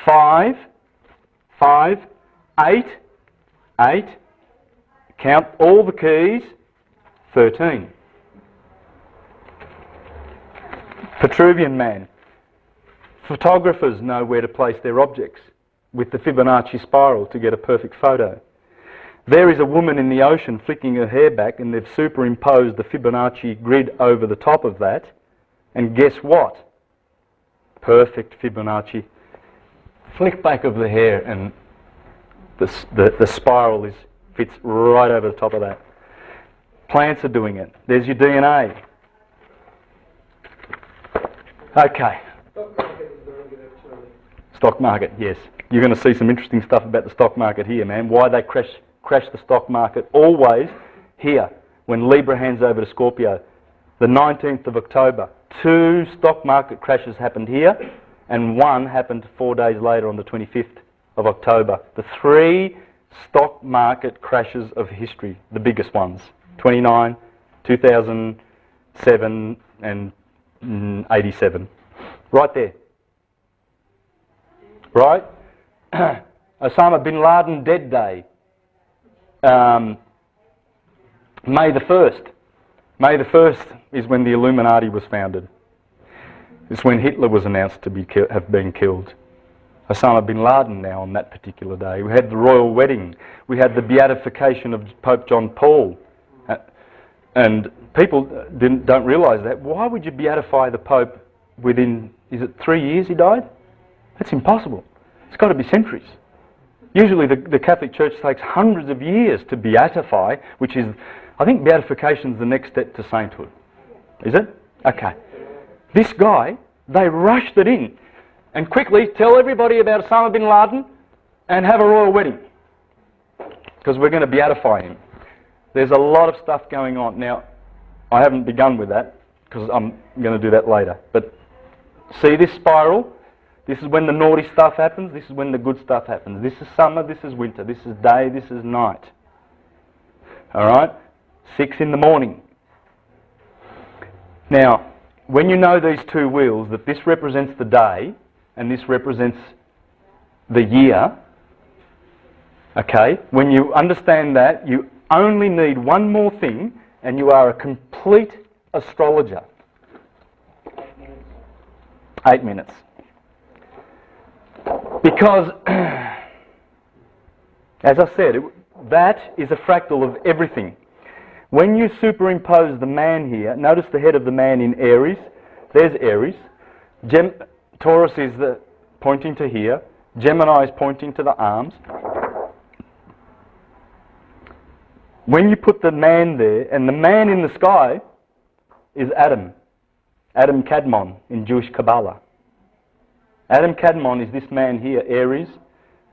5, 5, 8, 8. Count all the keys, 13. Petruvian Man. Photographers know where to place their objects with the Fibonacci spiral to get a perfect photo. There is a woman in the ocean flicking her hair back, and they've superimposed the Fibonacci grid over the top of that. And guess what? Perfect Fibonacci. Flick back of the hair, and the spiral fits right over the top of that. Plants are doing it. There's your DNA. Okay. Stock market, yes. You're going to see some interesting stuff about the stock market here, man. Why they crash the stock market always here when Libra hands over to Scorpio. The 19th of October, 2 stock market crashes happened here, and one happened 4 days later on the 25th of October. The 3 stock market crashes of history, the biggest ones. 29, 2007 and 87. Right there. Right? Osama bin Laden dead day. May the 1st. May the 1st is when the Illuminati was founded. It's when Hitler was announced to have been killed. Osama bin Laden now on that particular day. We had the royal wedding. We had the beatification of Pope John Paul. And people don't realise that. Why would you beatify the Pope within, is it 3 years he died? That's impossible. It's got to be centuries. Usually the Catholic Church takes hundreds of years to beatify, which is, I think beatification is the next step to sainthood. Is it? Okay. This guy, they rushed it in. And quickly tell everybody about Osama bin Laden and have a royal wedding. Because we're going to beatify him. There's a lot of stuff going on. Now, I haven't begun with that, because I'm going to do that later. But see this spiral? This is when the naughty stuff happens, this is when the good stuff happens. This is summer, this is winter, this is day, this is night. Alright? 6 in the morning. Now, when you know these two wheels, that this represents the day, and this represents the year, okay, when you understand that, you only need one more thing, and you are a complete astrologer. 8 minutes. Because, as I said, that is a fractal of everything. When you superimpose the man here, notice the head of the man in Aries. There's Aries. Taurus is pointing to here. Gemini is pointing to the arms. When you put the man there, and the man in the sky is Adam. Adam Kadmon in Jewish Kabbalah. Adam Kadmon is this man here, Aries,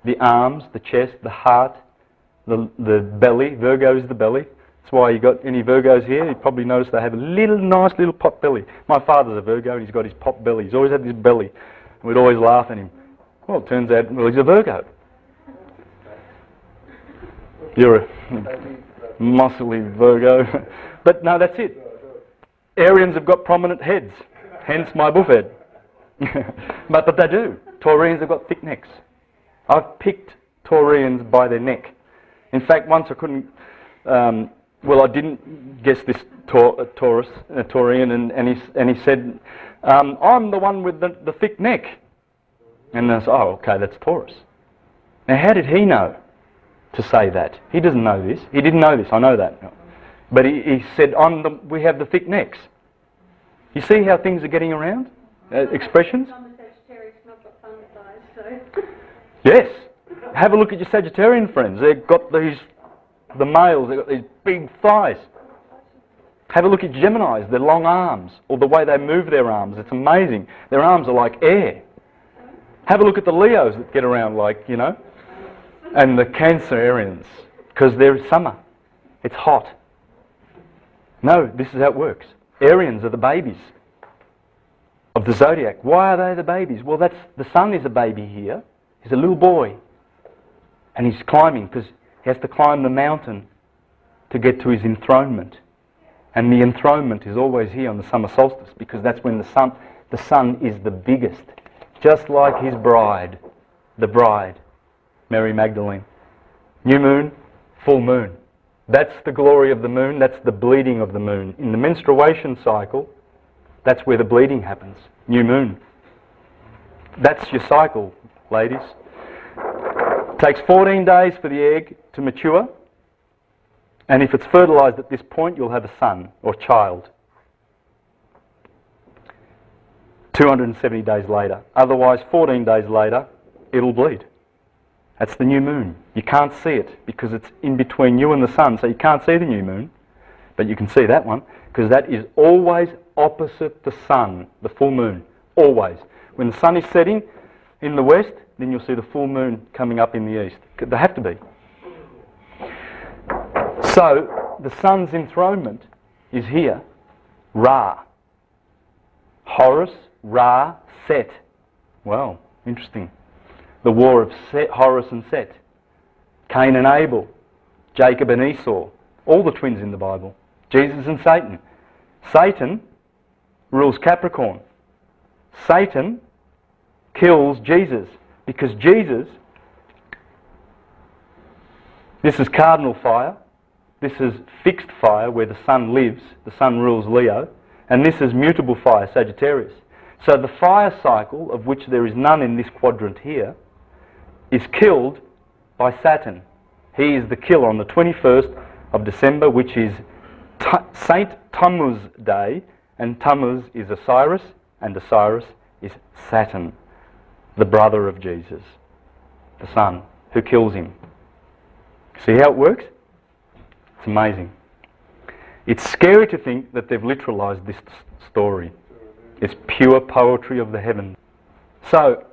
the arms, the chest, the heart, the belly. Virgo is the belly. That's why you got any Virgos here, you probably noticed they have a nice little pot belly. My father's a Virgo and he's got his pot belly. He's always had this belly. And we'd always laugh at him. Well, it turns out, well, he's a Virgo. You're a muscly Virgo. But no, that's it. Arians have got prominent heads, hence my buffhead. but they do. Taurians have got thick necks. I've picked Taurians by their neck. In fact, once I couldn't, I didn't guess this Taurian, and he said, I'm the one with the thick neck. And I said, oh, okay, that's Taurus. Now, how did he know to say that? He doesn't know this. He didn't know this, I know that. But he said, we have the thick necks. You see how things are getting around? Expressions? I'm a Sagittarius, not got fun size, so. Yes. Have a look at your Sagittarian friends. They've got the males, they've got these big thighs. Have a look at Geminis, their long arms, or the way they move their arms. It's amazing. Their arms are like air. Have a look at the Leos that get around like, and the Cancerians, because they're summer. It's hot. No, this is how it works. Arians are the babies of the zodiac. Why are they the babies? Well, the sun is a baby here. He's a little boy. And he's climbing because he has to climb the mountain to get to his enthronement. And the enthronement is always here on the summer solstice because that's when the sun is the biggest. Just like his bride, the bride, Mary Magdalene. New moon, full moon. That's the glory of the moon, that's the bleeding of the moon. In the menstruation cycle, that's where the bleeding happens. New moon. That's your cycle, ladies. It takes 14 days for the egg to mature. And if it's fertilized at this point, you'll have a son or child. 270 days later. Otherwise, 14 days later, it'll bleed. That's the new moon. You can't see it because it's in between you and the sun, so you can't see the new moon. But you can see that one because that is always opposite the sun, the full moon. Always. When the sun is setting in the west, then you'll see the full moon coming up in the east. They have to be. So, the sun's enthronement is here. Ra. Horus, Ra, Set. Well, interesting. The war of Horus and Set. Cain and Abel. Jacob and Esau. All the twins in the Bible. Jesus and Satan. Satan rules Capricorn. Satan kills Jesus because Jesus This is cardinal fire. This is fixed fire, where the sun lives. The sun rules Leo. And this is mutable fire, Sagittarius. So the fire cycle, of which there is none in this quadrant here, is killed by Saturn. He is the killer on the 21st of December, which is Saint Tammuz Day, and Tammuz is Osiris, and Osiris is Saturn, the brother of Jesus, the son, who kills him. See how it works? It's amazing. It's scary to think that they've literalized this story. It's pure poetry of the heavens. So,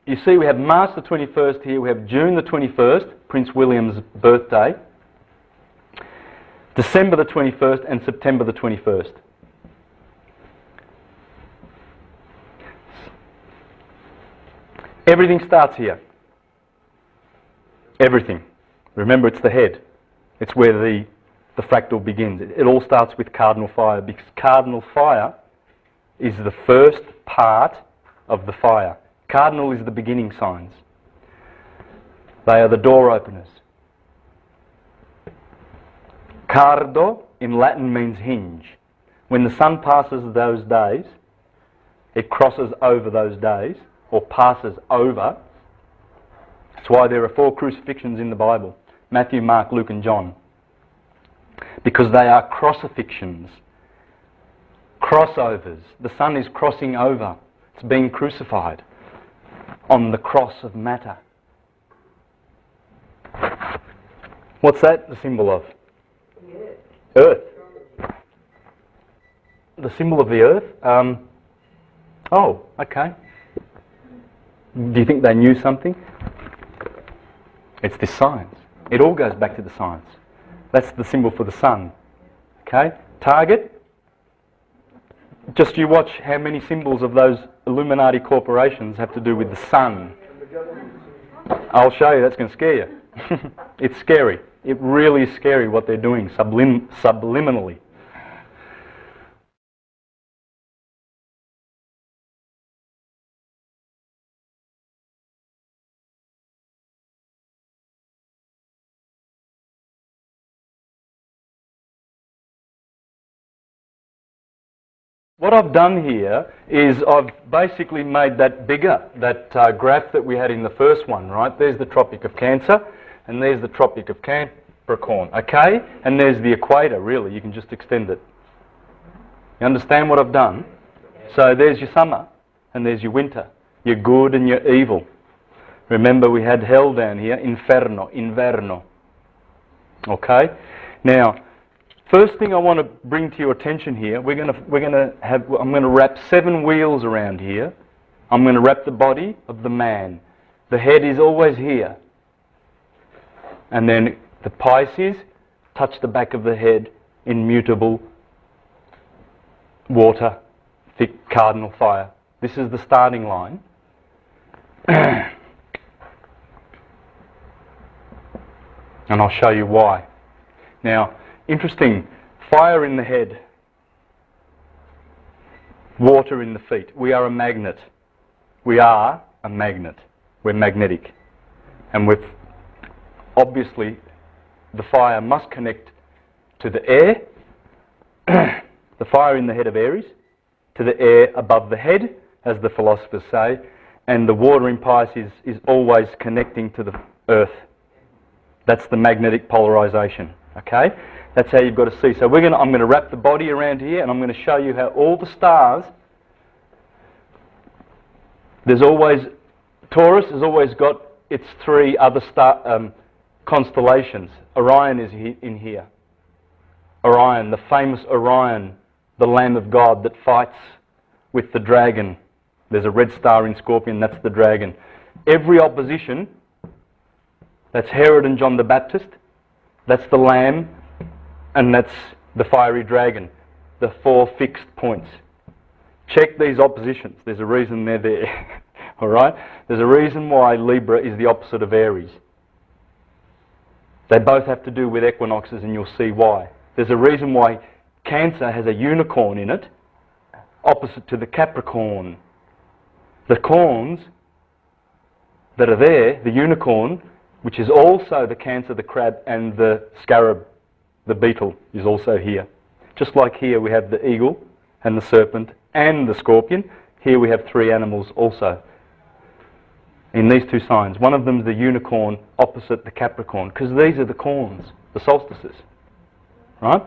you see we have March the 21st here, we have June the 21st, Prince William's birthday, December the 21st and September the 21st. Everything starts here. Everything. Remember, it's the head. It's where the fractal begins. It all starts with cardinal fire, because cardinal fire is the first part of the fire. Cardinal is the beginning signs. They are the door openers. Cardo in Latin means hinge. When the sun passes those days, it crosses over those days, or passes over. That's why there are 4 crucifixions in the Bible: Matthew, Mark, Luke and John. Because they are crossifixions. Crossovers. The sun is crossing over. It's being crucified on the cross of matter. What's that the symbol of? Earth. The symbol of the earth? Oh, okay. Do you think they knew something? It's this science. It all goes back to the science. That's the symbol for the sun. Okay? Target. Just you watch how many symbols of those Illuminati corporations have to do with the sun. I'll show you, that's going to scare you. It's scary. It really is scary what they're doing subliminally. What I've done here is I've basically made that bigger, that graph that we had in the first one, right? There's the Tropic of Cancer, and there's the Tropic of Capricorn, okay? And there's the equator, really. You can just extend it. You understand what I've done? So there's your summer, and there's your winter. Your good and your evil. Remember, we had hell down here, inverno. Okay? Now, first thing I want to bring to your attention here, I'm going to wrap 7 wheels around here. I'm going to wrap the body of the man. The head is always here. And then the Pisces touch the back of the head in mutable water, thick cardinal fire. This is the starting line. And I'll show you why. Now, interesting, fire in the head, water in the feet. We are a magnet. We are a magnet. We're magnetic. And we've obviously, the fire must connect to the air, the fire in the head of Aries, to the air above the head, as the philosophers say, and the water in Pisces is always connecting to the earth. That's the magnetic polarization. Okay? That's how you've got to see. So I'm going to wrap the body around here, and I'm going to show you how all the stars, Taurus has always got its 3 other constellations. Orion is in here. Orion, the famous Orion, the Lamb of God that fights with the dragon. There's a red star in Scorpion, that's the dragon. Every opposition, that's Herod and John the Baptist, that's the Lamb, and that's the fiery dragon. The 4 fixed points. Check these oppositions. There's a reason they're there. Alright? There's a reason why Libra is the opposite of Aries. They both have to do with equinoxes, and you'll see why. There's a reason why Cancer has a unicorn in it, opposite to the Capricorn. The corns that are there, the unicorn, which is also the Cancer, the crab, and the scarab, the beetle, is also here. Just like here we have the eagle and the serpent and the scorpion, here we have three animals also in these two signs. One of them is the unicorn opposite the Capricorn, because these are the corns, the solstices. Right?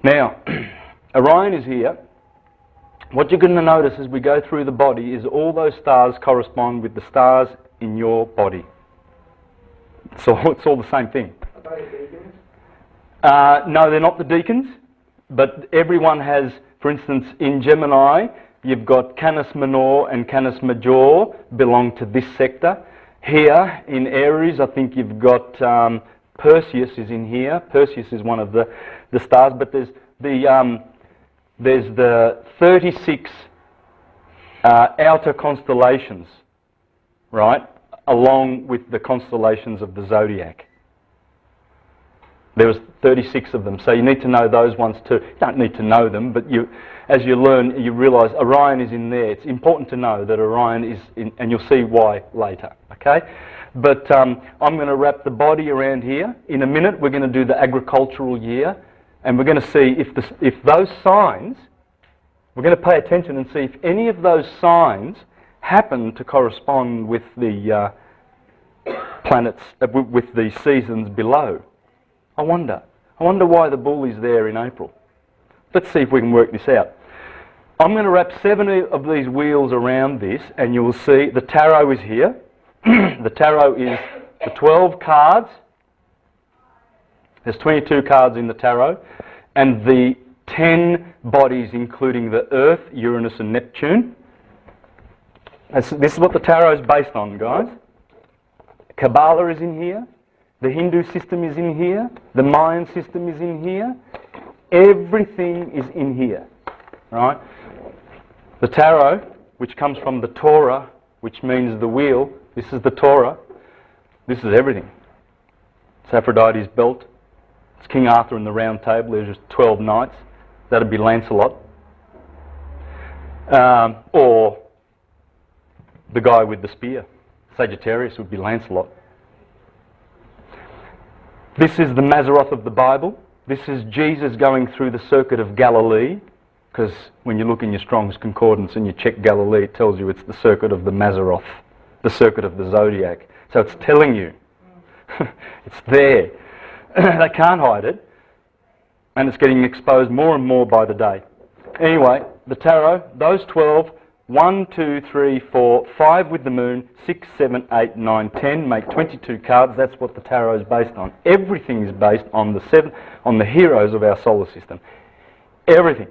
Now, Orion is here. What you're going to notice as we go through the body is all those stars correspond with the stars in your body. So it's all the same thing. Are they deacons? No, they're not the deacons, but everyone has, for instance, in Gemini, you've got Canis Minor and Canis Major belong to this sector. Here in Aries, I think you've got Perseus is in here. Perseus is one of the stars, but there's the 36 outer constellations, right, along with the constellations of the zodiac. There was 36 of them, so you need to know those ones too. You don't need to know them, but as you learn, you realise Orion is in there. It's important to know that Orion is in, and you'll see why later, okay? But I'm going to wrap the body around here. In a minute, we're going to do the agricultural year, and we're going to see if those signs, we're going to pay attention and see if any of those signs happen to correspond with the planets, with the seasons below. I wonder why the bull is there in April. Let's see if we can work this out. I'm going to wrap 7 of these wheels around this, and you will see the tarot is here. The tarot is the 12 cards. There's 22 cards in the tarot, and the 10 bodies, including the Earth, Uranus and Neptune. This is what the tarot is based on, guys. Kabbalah is in here. The Hindu system is in here. The Mayan system is in here. Everything is in here, right? The tarot, which comes from the Torah, which means the wheel. This is the Torah. This is everything. It's Aphrodite's belt. It's King Arthur and the Round Table. There's just 12 knights. That'd be Lancelot. Or the guy with the spear. Sagittarius would be Lancelot. This is the Mazzaroth of the Bible. This is Jesus going through the circuit of Galilee, because when you look in your Strong's Concordance and you check Galilee, it tells you it's the circuit of the Mazzaroth, the circuit of the zodiac. So it's telling you. It's there. They can't hide it. And it's getting exposed more and more by the day. Anyway, the tarot, those 12, 1, 2, 3, 4, 5 with the moon, 6, 7, 8, 9, 10, make 22 cards. That's what the tarot is based on. Everything is based on the heroes of our solar system. Everything.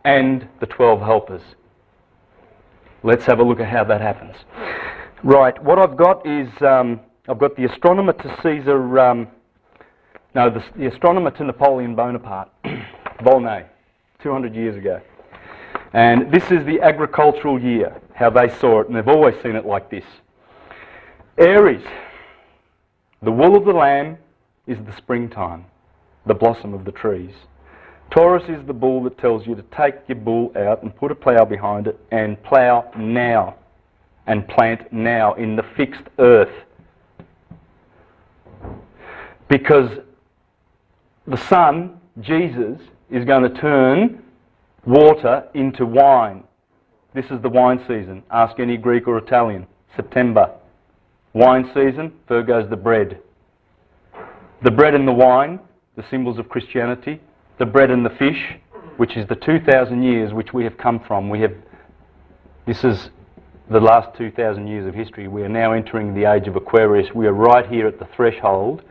And the 12 helpers. Let's have a look at how that happens. Right, what I've got is, I've got the astronomer to Caesar, the astronomer to Napoleon Bonaparte, Volney, 200 years ago. And this is the agricultural year, how they saw it, and they've always seen it like this. Aries, the wool of the lamb is the springtime, the blossom of the trees. Taurus is the bull that tells you to take your bull out and put a plough behind it and plough now and plant now in the fixed earth. Because the sun, Jesus, is going to turn water into wine. This is the wine season. Ask any Greek or Italian. September. Wine season, Virgo's the bread. The bread and the wine, the symbols of Christianity. The bread and the fish, which is the 2,000 years which we have come from. This is the last 2,000 years of history. We are now entering the age of Aquarius. We are right here at the threshold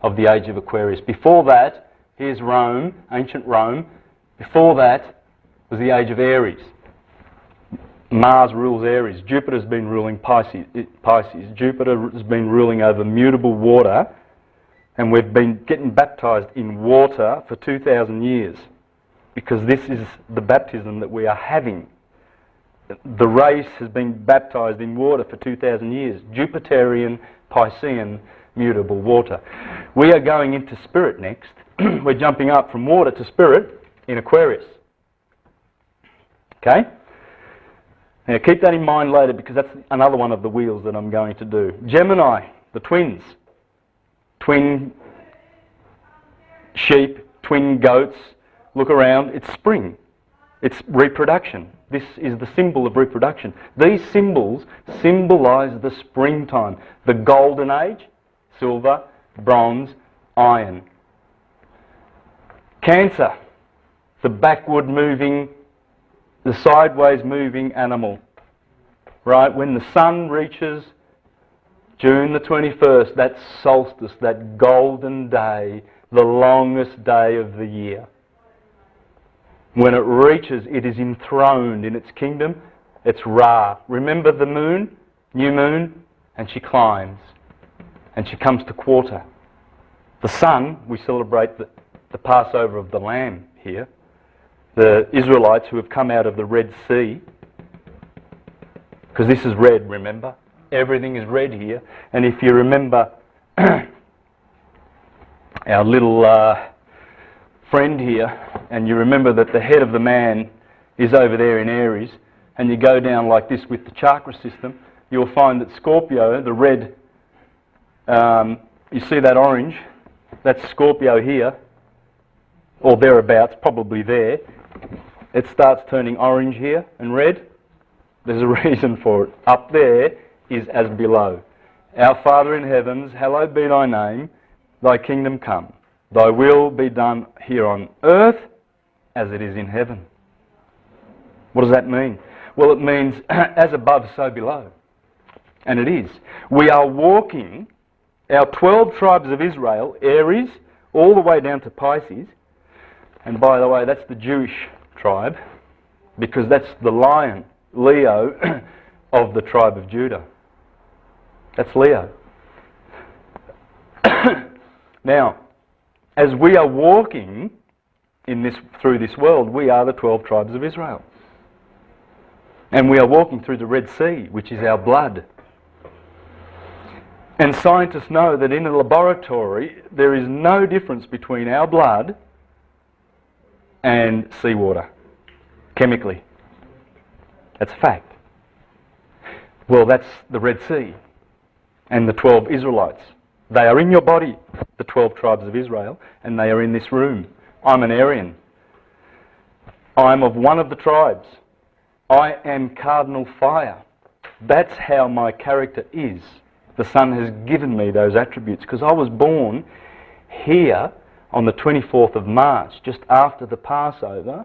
of the age of Aquarius. Before that, here's Rome, ancient Rome. Before that was the age of Aries. Mars rules Aries. Jupiter's been ruling Pisces. Jupiter has been ruling over mutable water, and we've been getting baptized in water for 2,000 years, because this is the baptism that we are having. The race has been baptized in water for 2,000 years. Jupiterian, Piscean, mutable water. We are going into spirit next. We're jumping up from water to spirit in Aquarius. Okay? Now keep that in mind later, because that's another one of the wheels that I'm going to do. Gemini, the twins. Twin sheep, twin goats. Look around, it's spring. It's reproduction. This is the symbol of reproduction. These symbols symbolise the springtime. The golden age, silver, bronze, iron. Cancer, the backward moving, the sideways moving animal. Right, when the sun reaches June the 21st, that solstice, that golden day, the longest day of the year. When it reaches, it is enthroned in its kingdom. It's Ra. Remember the moon, new moon, and she climbs. And she comes to quarter. The sun, we celebrate the Passover of the Lamb here. The Israelites who have come out of the Red Sea, because this is red, remember? Everything is red here. And if you remember our little friend here, and you remember that the head of the man is over there in Aries, and you go down like this with the chakra system, you'll find that Scorpio, the red, you see that orange? That's Scorpio here, or thereabouts, probably there. It starts turning orange here and red. There's a reason for it. Up there is as below. Our Father in heavens, hallowed be thy name, thy kingdom come. Thy will be done here on earth as it is in heaven. What does that mean? Well, it means as above, so below. And it is. We are walking, our 12 tribes of Israel, Aries, all the way down to Pisces. And by the way, that's the Jewish tribe, because that's the lion, Leo, of the tribe of Judah. That's Leo. Now, as we are walking through this world, we are the 12 tribes of Israel. And we are walking through the Red Sea, which is our blood. And scientists know that in a laboratory, there is no difference between our blood and seawater, chemically. That's a fact. Well, that's the Red Sea and the 12 Israelites. They are in your body, the 12 tribes of Israel, and they are in this room. I'm an Aryan. I'm of one of the tribes. I am cardinal fire. That's how my character is. The Son has given me those attributes, because I was born here on the 24th of March, just after the Passover,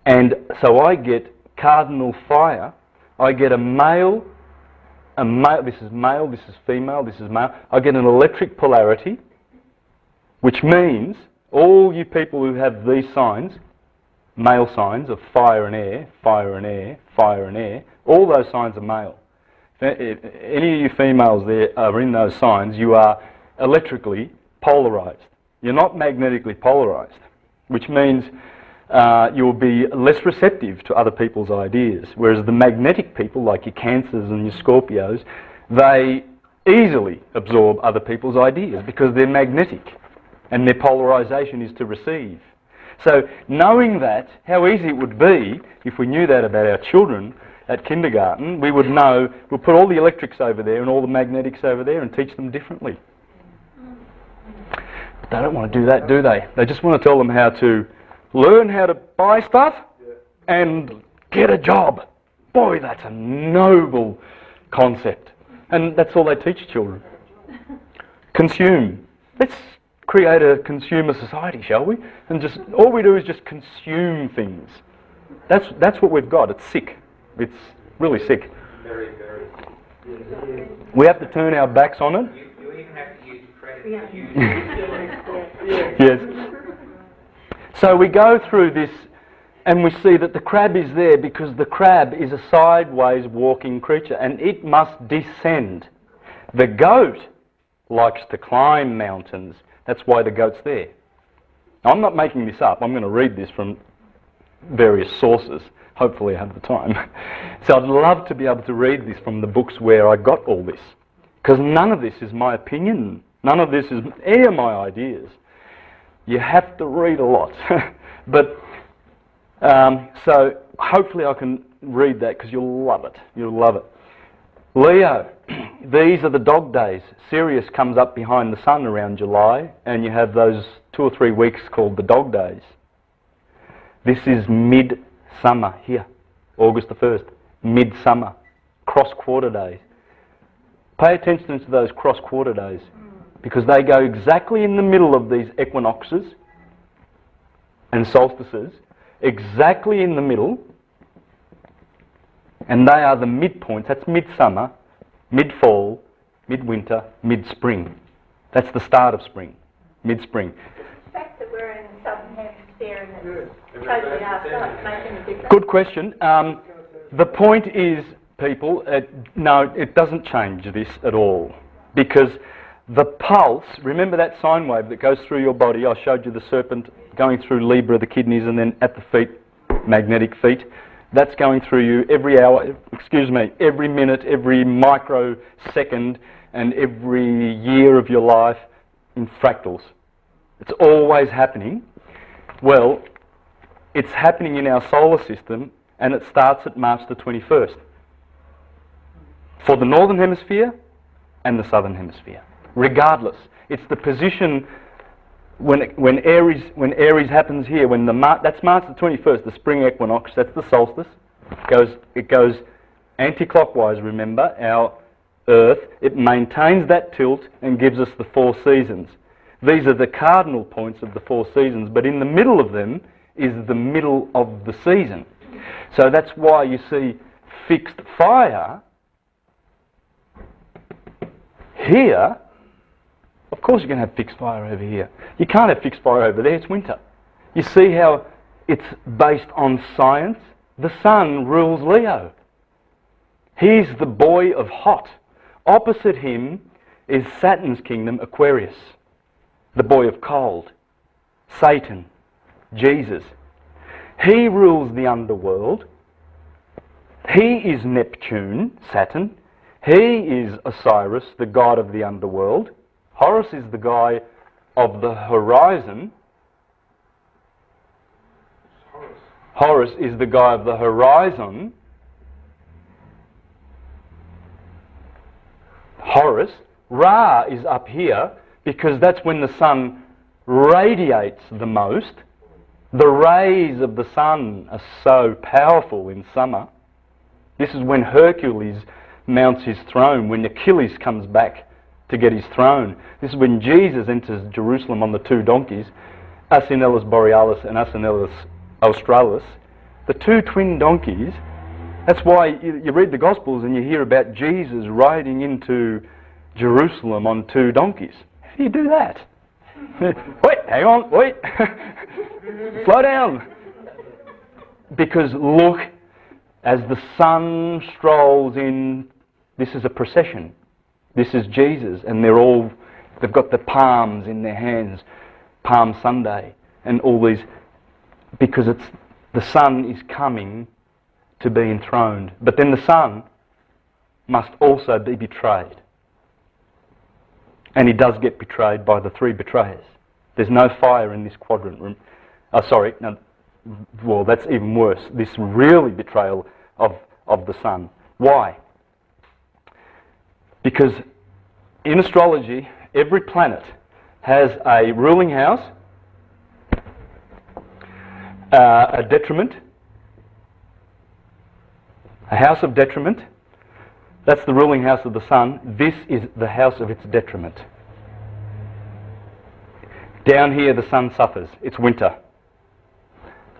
and so I get cardinal fire. I get a male, this is male, this is female, this is male. I get an electric polarity, which means all you people who have these signs, male signs of fire and air, fire and air, fire and air, all those signs are male. If any of you females there are in those signs, you are electrically polarised. You're not magnetically polarised, which means you'll be less receptive to other people's ideas. Whereas the magnetic people, like your Cancers and your Scorpios, they easily absorb other people's ideas because they're magnetic and their polarisation is to receive. So knowing that, how easy it would be if we knew that about our children at kindergarten, we would know, we'll put all the electrics over there and all the magnetics over there and teach them differently. But they don't want to do that, do they? They just want to tell them how to learn how to buy stuff and get a job. Boy, that's a noble concept. And that's all they teach children. Consume. Let's create a consumer society, shall we? And just all we do is just consume things. That's what we've got. It's sick. It's really sick. Very, very. We have to turn our backs on it. You even have to use credit Yeah. to use it. Yes. So we go through this and we see that the crab is there because the crab is a sideways walking creature and it must descend. The goat likes to climb mountains. That's why the goat's there. Now, I'm not making this up. I'm going to read this from various sources. Hopefully I have the time. So I'd love to be able to read this from the books where I got all this. Because none of this is my opinion. None of this is any of my ideas. You have to read a lot. But so hopefully I can read that because you'll love it. You'll love it. Leo, these are the dog days. Sirius comes up behind the sun around July, and you have those 2 or 3 weeks called the dog days. This is midsummer here, August the 1st. Midsummer, cross-quarter days. Pay attention to those cross-quarter days because they go exactly in the middle of these equinoxes and solstices, exactly in the middle, and they are the midpoints. That's midsummer, mid-fall, midwinter, mid-spring. That's the start of spring, mid-spring. The fact that we're in the southern hemisphere and it's totally outside making a difference. Good question. The point is, people, no, it doesn't change this at all because the pulse, remember that sine wave that goes through your body? I showed you the serpent going through Libra, the kidneys, and then at the feet, magnetic feet. That's going through you every hour, every minute, every microsecond, and every year of your life in fractals. It's always happening. Well, it's happening in our solar system, and it starts at March the 21st. For the northern hemisphere and the southern hemisphere. Regardless, it's the position when Aries happens here. That's March the 21st, the spring equinox. That's the solstice. It goes anti-clockwise. Remember, our Earth. It maintains that tilt and gives us the 4 seasons. These are the cardinal points of the 4 seasons, but in the middle of them is the middle of the season. So that's why you see fixed fire here. Of course you're going to have fixed fire over here. You can't have fixed fire over there, it's winter. You see how it's based on science? The sun rules Leo. He's the boy of hot. Opposite him is Saturn's kingdom, Aquarius. The boy of cold. Satan. Jesus. He rules the underworld. He is Neptune, Saturn. He is Osiris, the god of the underworld. Horus is the guy of the horizon. Horus is the guy of the horizon. Horus. Ra is up here because that's when the sun radiates the most. The rays of the sun are so powerful in summer. This is when Hercules mounts his throne, when Achilles comes back to get his throne. This is when Jesus enters Jerusalem on the 2 donkeys, Asinellus Borealis and Asinellus Australis. The 2 twin donkeys. That's why you read the Gospels and you hear about Jesus riding into Jerusalem on 2 donkeys. How do you do that? Wait, hang on, wait. Slow down. Because look, as the sun strolls in, this is a procession. This is Jesus, and they've got the palms in their hands, Palm Sunday, and all these, because the sun is coming to be enthroned. But then the sun must also be betrayed. And he does get betrayed by the 3 betrayers. There's no fire in this quadrant room. Well, that's even worse. This really betrayal of the sun. Why? Because in astrology, every planet has a ruling house, a detriment, a house of detriment. That's the ruling house of the sun. This is the house of its detriment. Down here the sun suffers. It's winter.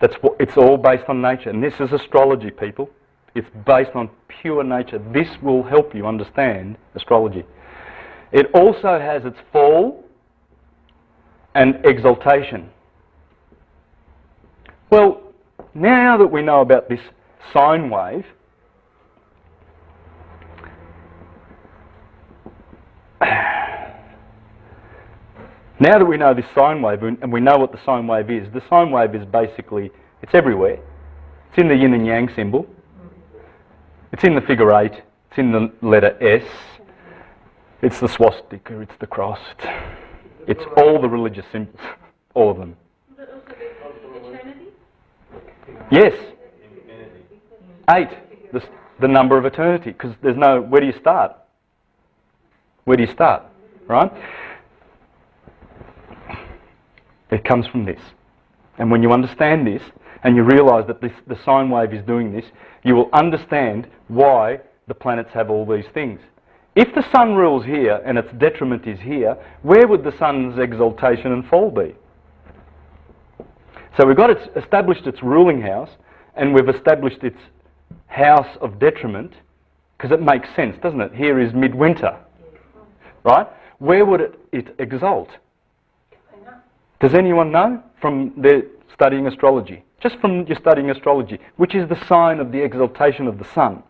It's all based on nature. And this is astrology, people. It's based on pure nature. This will help you understand astrology. It also has its fall and exaltation. Well, now that we know about this sine wave, now that we know this sine wave, and we know what the sine wave is, the sine wave is basically, it's everywhere. It's in the yin and yang symbol. It's in the figure 8. It's in the letter S. It's the swastika. It's the cross. It's all the religious symbols. All of them. Does it also be eternity? Yes. 8, the number of eternity, because there's no, where do you start? Where do you start, right? It comes from this. And when you understand this, and you realise that the sine wave is doing this, you will understand why the planets have all these things. If the sun rules here and its detriment is here, where would the sun's exaltation and fall be? So we've got established its ruling house, and we've established its house of detriment, because it makes sense, doesn't it? Here is midwinter, right? Where would it exalt? Does anyone know from their studying astrology? Just from your studying astrology, which is the sign of the exaltation of the sun?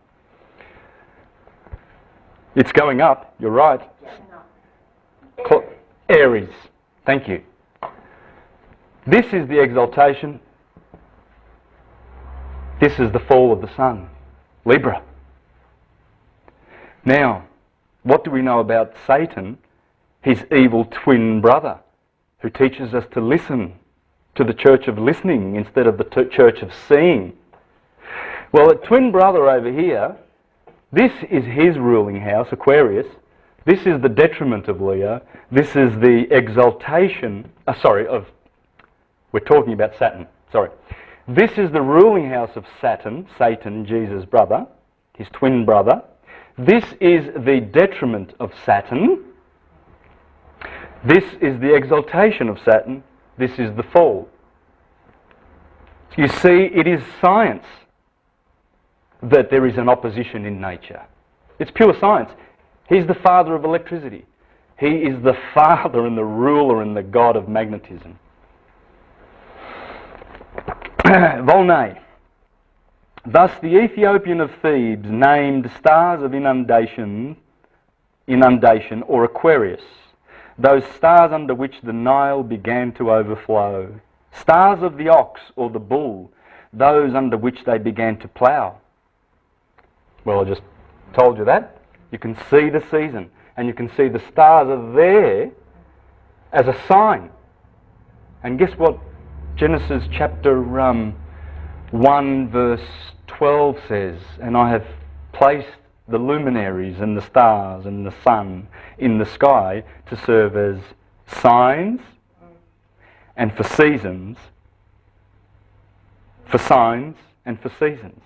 It's going up, you're right. Aries, thank you. This is the exaltation. This is the fall of the sun, Libra. Now, what do we know about Satan, his evil twin brother, who teaches us to listen to the church of listening instead of the church of seeing? Well, a twin brother over here, this is his ruling house, Aquarius. This is the detriment of Leo. This is the exaltation, we're talking about Saturn, sorry. This is the ruling house of Saturn, Satan, Jesus' brother, his twin brother. This is the detriment of Saturn. This is the exaltation of Saturn. This is the fall. You see, it is science that there is an opposition in nature. It's pure science. He's the father of electricity. He is the father and the ruler and the god of magnetism. Volney. Thus the Ethiopian of Thebes named stars of inundation or Aquarius, those stars under which the Nile began to overflow. Stars of the ox or the bull, those under which they began to plough. Well, I just told you that. You can see the season, and you can see the stars are there as a sign. And guess what Genesis chapter 1 verse 12 says? And I have placed the luminaries and the stars and the sun in the sky to serve as signs and for seasons, for signs and for seasons.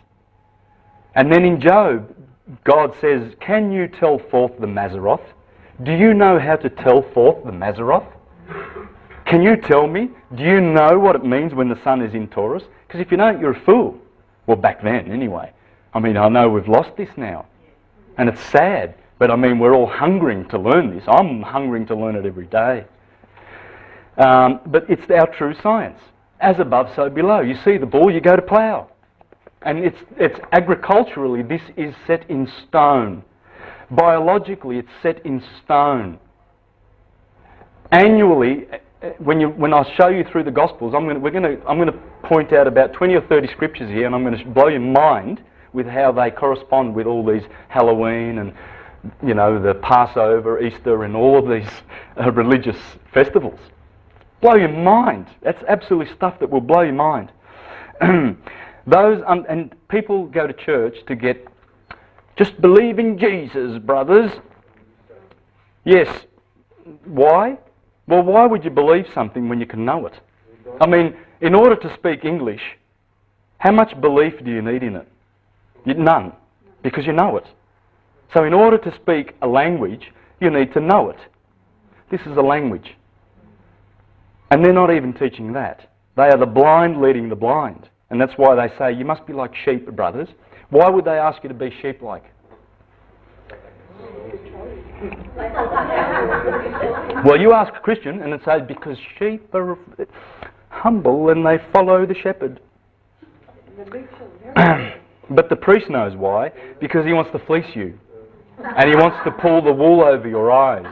And then in Job, God says, can you tell forth the Mazzaroth? Do you know how to tell forth the Mazzaroth? Can you tell me? Do you know what it means when the sun is in Taurus? Because if you don't, you're a fool. Well, back then, anyway. I mean, I know we've lost this now. And it's sad. But I mean, we're all hungering to learn this. I'm hungering to learn it every day. But it's our true science. As above, so below. You see the ball, you go to plough. And it's agriculturally, this is set in stone. Biologically, it's set in stone. Annually, when I show you through the Gospels, I'm going to point out about 20 or 30 scriptures here, and I'm going to blow your mind with how they correspond with all these Halloween and, you know, the Passover, Easter, and all of these religious festivals. Blow your mind. That's absolutely stuff that will blow your mind. And people go to church to get, just believe in Jesus, brothers. Yes. Why? Well, why would you believe something when you can know it? I mean, in order to speak English, how much belief do you need in it? None, because you know it. So in order to speak a language, you need to know it. This is a language. And they're not even teaching that. They are the blind leading the blind. And that's why they say, you must be like sheep, brothers. Why would they ask you to be sheep-like? Well, you ask a Christian and it says, because sheep are humble and they follow the shepherd. But the priest knows why. Because he wants to fleece you. And he wants to pull the wool over your eyes.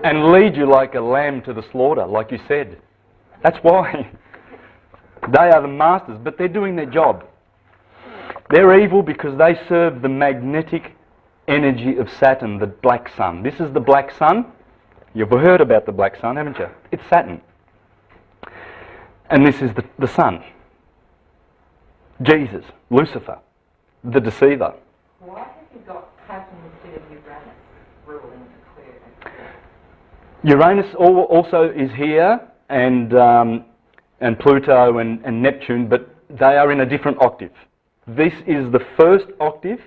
And lead you like a lamb to the slaughter, like you said. That's why. They are the masters, but they're doing their job. They're evil because they serve the magnetic energy of Saturn, the black sun. This is the black sun. You've heard about the black sun, haven't you? It's Saturn. And this is the sun. Jesus, Lucifer. the deceiver. Why have you got Saturn instead of Uranus ruling Uranus also is here, and Pluto and Neptune, but they are in a different octave. This is the first octave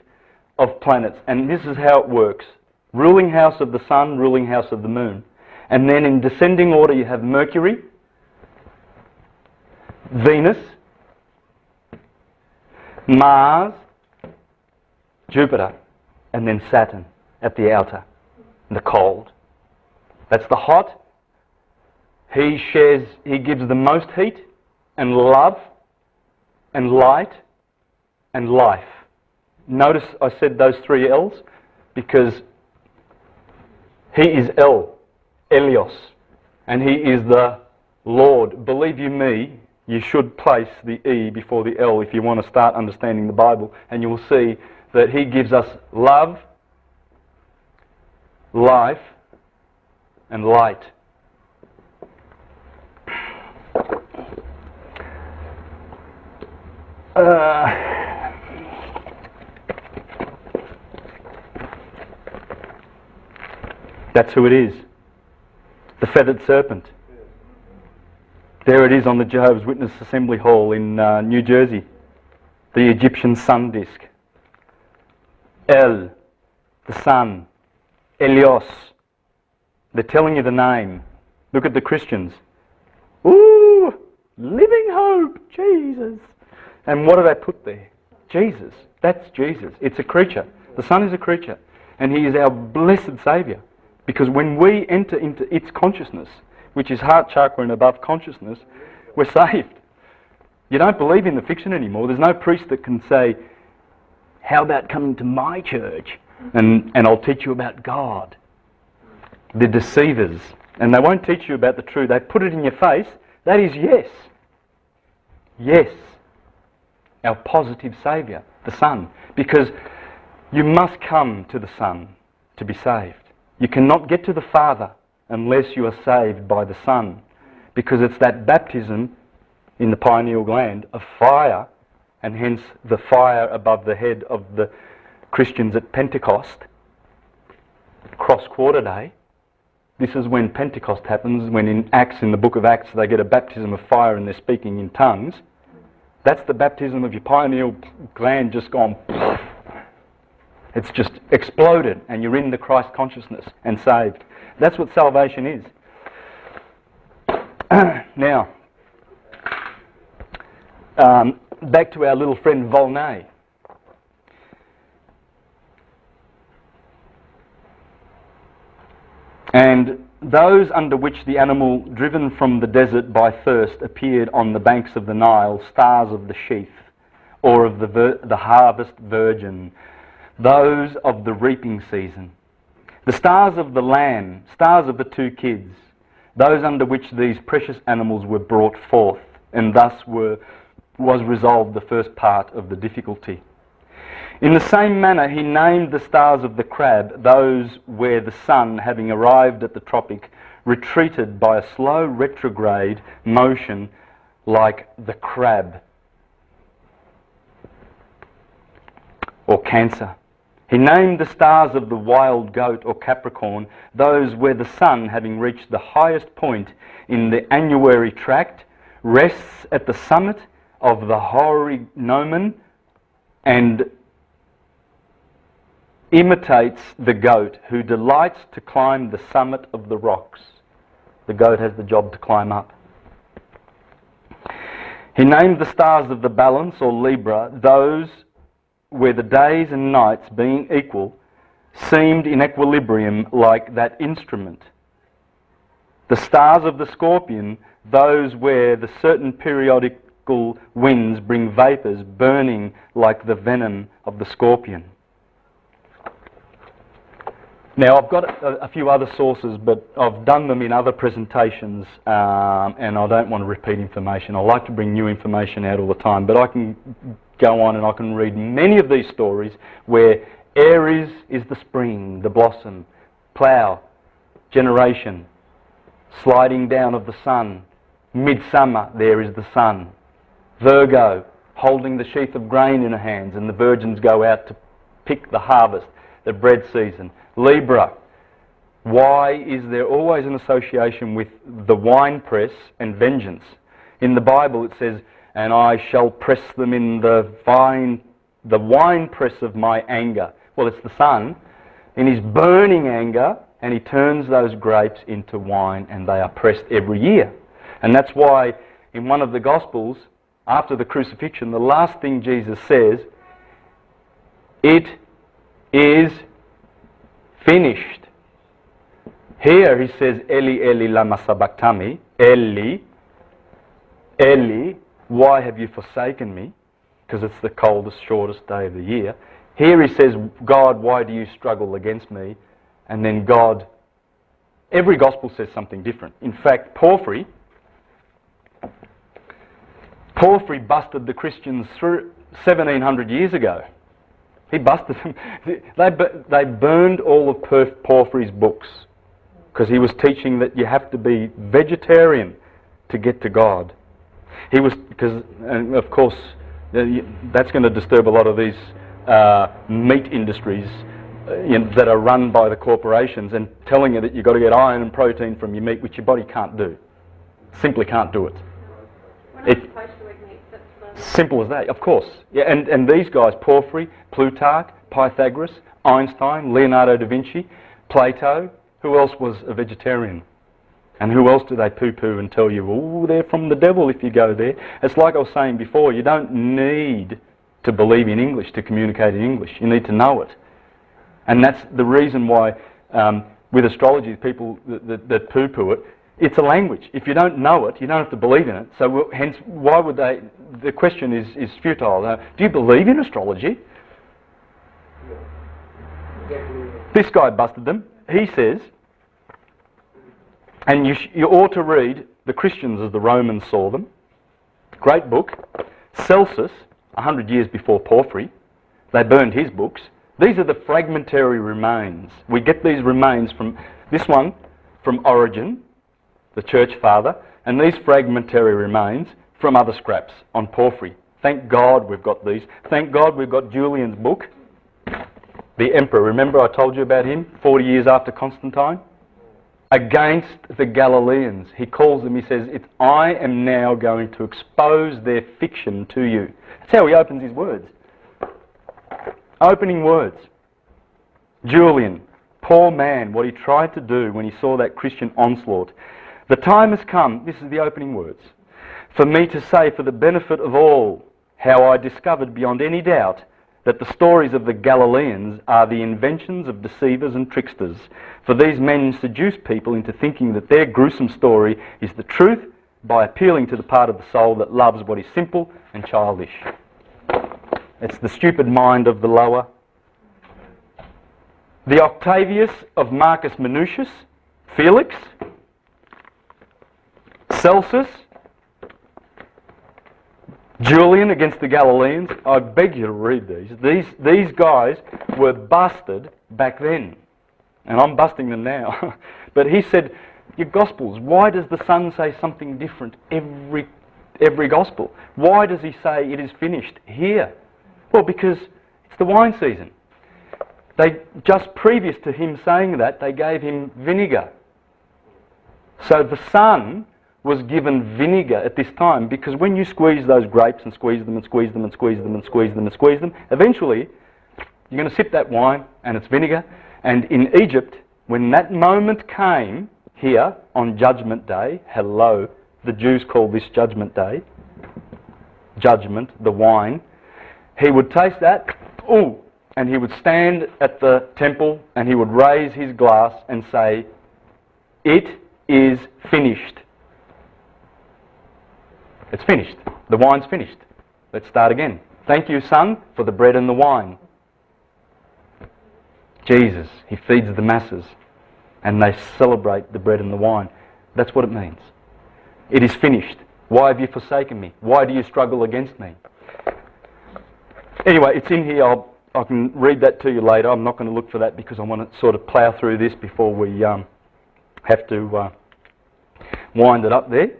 of planets, and this is how it works. Ruling house of the Sun, ruling house of the Moon. And then in descending order you have Mercury, Venus, Mars, Jupiter, and then Saturn at the outer, the cold. That's the hot. He gives the most heat and love and light and life. Notice I said those three L's because he is Elios, and he is the Lord. Believe you me, you should place the E before the L if you want to start understanding the Bible, and you will see that he gives us love, life, and light. That's who it is. The feathered serpent. There it is on the Jehovah's Witness Assembly Hall in New Jersey. The Egyptian sun disk. El, the sun. Elios. They're telling you the name. Look at the Christians. Ooh, living hope, Jesus. And what do they put there? Jesus. That's Jesus. It's a creature. The sun is a creature. And he is our blessed Saviour. Because when we enter into its consciousness, which is heart chakra and above consciousness, we're saved. You don't believe in the fiction anymore. There's no priest that can say, how about coming to my church and I'll teach you about God. They're deceivers. And they won't teach you about the truth. They put it in your face. That is yes. Yes. Our positive Saviour, the Son. Because you must come to the Son to be saved. You cannot get to the Father unless you are saved by the Son. Because it's that baptism in the pineal gland of fire, and hence the fire above the head of the Christians at Pentecost, cross quarter day. This is when Pentecost happens, when in the book of Acts, they get a baptism of fire and they're speaking in tongues. That's the baptism of your pineal gland just gone. It's just exploded and you're in the Christ consciousness and saved. That's what salvation is. Now, back to our little friend Volney. And those under which the animal driven from the desert by thirst appeared on the banks of the Nile, stars of the sheaf, or of the harvest virgin, those of the reaping season, the stars of the lamb, stars of the two kids, those under which these precious animals were brought forth, and thus was resolved the first part of the difficulty. In the same manner he named the stars of the crab, those where the sun, having arrived at the tropic, retreated by a slow retrograde motion like the crab or Cancer. He named the stars of the wild goat or Capricorn, those where the sun, having reached the highest point in the annuary tract, rests at the summit of the hoary gnomon and imitates the goat, who delights to climb the summit of the rocks. The goat has the job to climb up. He named the stars of the balance or Libra, those where the days and nights, being equal, seemed in equilibrium like that instrument. The stars of the Scorpion, those where the certain periodical winds bring vapours burning like the venom of the scorpion. Now, I've got a few other sources, but I've done them in other presentations, and I don't want to repeat information. I like to bring new information out all the time, but I can go on and I can read many of these stories where Aries is the spring, the blossom, plough, generation, sliding down of the sun, midsummer, there is the sun, Virgo, holding the sheath of grain in her hands, and the virgins go out to pick the harvest, the bread season. Libra. Why is there always an association with the winepress and vengeance? In the Bible it says, and I shall press them in the winepress of my anger. Well, it's the Son in his burning anger, and he turns those grapes into wine, and they are pressed every year. And that's why in one of the Gospels, after the crucifixion, the last thing Jesus says, it is finished. Here he says, Eli, Eli, lama sabachthani. Eli, Eli, why have you forsaken me? Because it's the coldest, shortest day of the year. Here he says, God, why do you struggle against me? And then God, every Gospel says something different. In fact, Porphyry busted the Christians through 1700 years ago. He busted them. They burned all of Porphyry's books because he was teaching that you have to be vegetarian to get to God. He was, because, and of course, that's going to disturb a lot of these meat industries that are run by the corporations, and telling you that you've got to get iron and protein from your meat, which your body can't do. Simply can't do it. Simple as that, of course. Yeah, and these guys, Porphyry, Plutarch, Pythagoras, Einstein, Leonardo da Vinci, Plato, who else was a vegetarian? And who else do they poo-poo and tell you, oh, they're from the devil if you go there? It's like I was saying before, you don't need to believe in English to communicate in English. You need to know it. And that's the reason why with astrology, people that poo-poo it, it's a language. If you don't know it, you don't have to believe in it. So hence, why would they? The question is futile. Do you believe in astrology? This guy busted them. He says, and you ought to read The Christians as the Romans Saw Them. Great book. Celsus, 100 years before Porphyry, they burned his books. These are the fragmentary remains. We get these remains from this one, from Origen, the church father, and these fragmentary remains from other scraps on Porphyry. Thank God we've got these. Thank God we've got Julian's book, the emperor. Remember I told you about him 40 years after Constantine? Against the Galileans. He calls them, he says, I am now going to expose their fiction to you. That's how he opens his words. Opening words. Julian, poor man, what he tried to do when he saw that Christian onslaught. The time has come, this is the opening words, for me to say for the benefit of all how I discovered beyond any doubt that the stories of the Galileans are the inventions of deceivers and tricksters. For these men seduce people into thinking that their gruesome story is the truth by appealing to the part of the soul that loves what is simple and childish. It's the stupid mind of the lower. The Octavius of Marcus Minucius, Felix, Celsus, Julian against the Galileans. I beg you to read these. These guys were busted back then. And I'm busting them now. But he said, your Gospels, why does the Son say something different every Gospel? Why does he say it is finished here? Well, because it's the wine season. Just previous to him saying that, they gave him vinegar. So the Son was given vinegar at this time, because when you squeeze those grapes and squeeze them and squeeze them and squeeze them and squeeze them and squeeze them, eventually you're going to sip that wine and it's vinegar. And in Egypt, when that moment came here on Judgment Day, hello, the Jews call this Judgment Day, judgment, the wine, he would taste that, ooh, and he would stand at the temple and he would raise his glass and say, it is finished. It's finished. The wine's finished. Let's start again. Thank you, Son, for the bread and the wine. Jesus, he feeds the masses and they celebrate the bread and the wine. That's what it means. It is finished. Why have you forsaken me? Why do you struggle against me? Anyway, it's in here. I can read that to you later. I'm not going to look for that because I want to sort of plough through this before we have to wind it up there.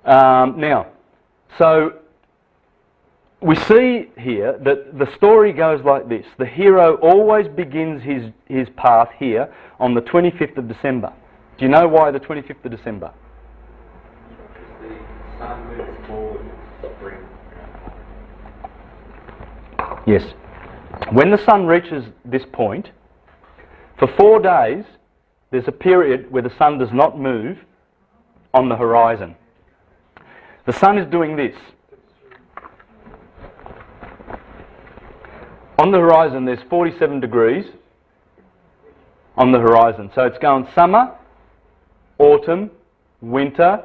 Now, so we see here that the story goes like this. The hero always begins his path here on the 25th of December. Do you know why the 25th of December? The sun moves forward in spring. Yes. When the sun reaches this point, for 4 days, there's a period where the sun does not move on the horizon. The sun is doing this. On the horizon, there's 47 degrees on the horizon. So it's going summer, autumn, winter,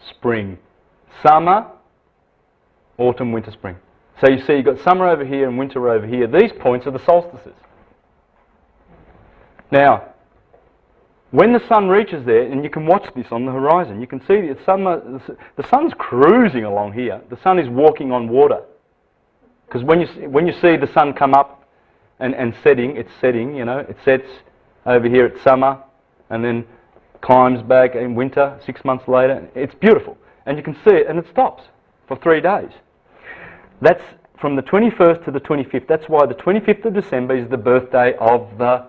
spring. Summer, autumn, winter, spring. So you see you've got summer over here and winter over here. These points are the solstices. Now, when the sun reaches there, and you can watch this on the horizon, you can see the sun's cruising along here. The sun is walking on water. Because when you see the sun come up and setting, it's setting, you know, it sets over here at summer and then climbs back in winter 6 months later. It's beautiful. And you can see it, and it stops for 3 days. That's from the 21st to the 25th. That's why the 25th of December is the birthday of the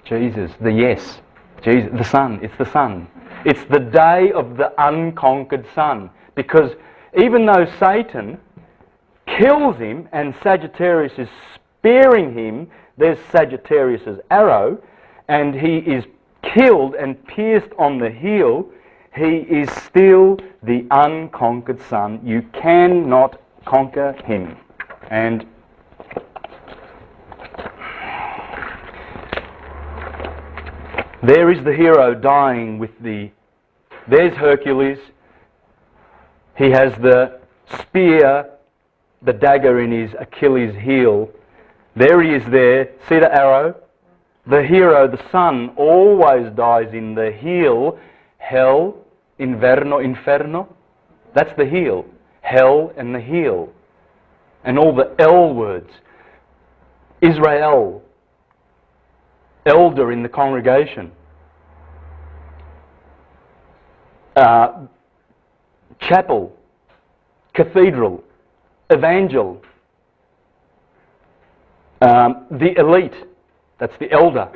Jesus, Jesus, the sun. It's the sun. It's the day of the unconquered sun. Because even though Satan kills him and Sagittarius is sparing him, there's Sagittarius's arrow, and he is killed and pierced on the heel, he is still the unconquered sun. You cannot conquer him. And there is the hero dying with there's Hercules. He has the spear, the dagger in his Achilles heel. There he is there. See the arrow? The hero, the sun, always dies in the heel. Hell, inferno. That's the heel. Hell and the heel. And all the L words. Israel. Elder in the congregation. Chapel. Cathedral. Evangel. The elite. That's the elder.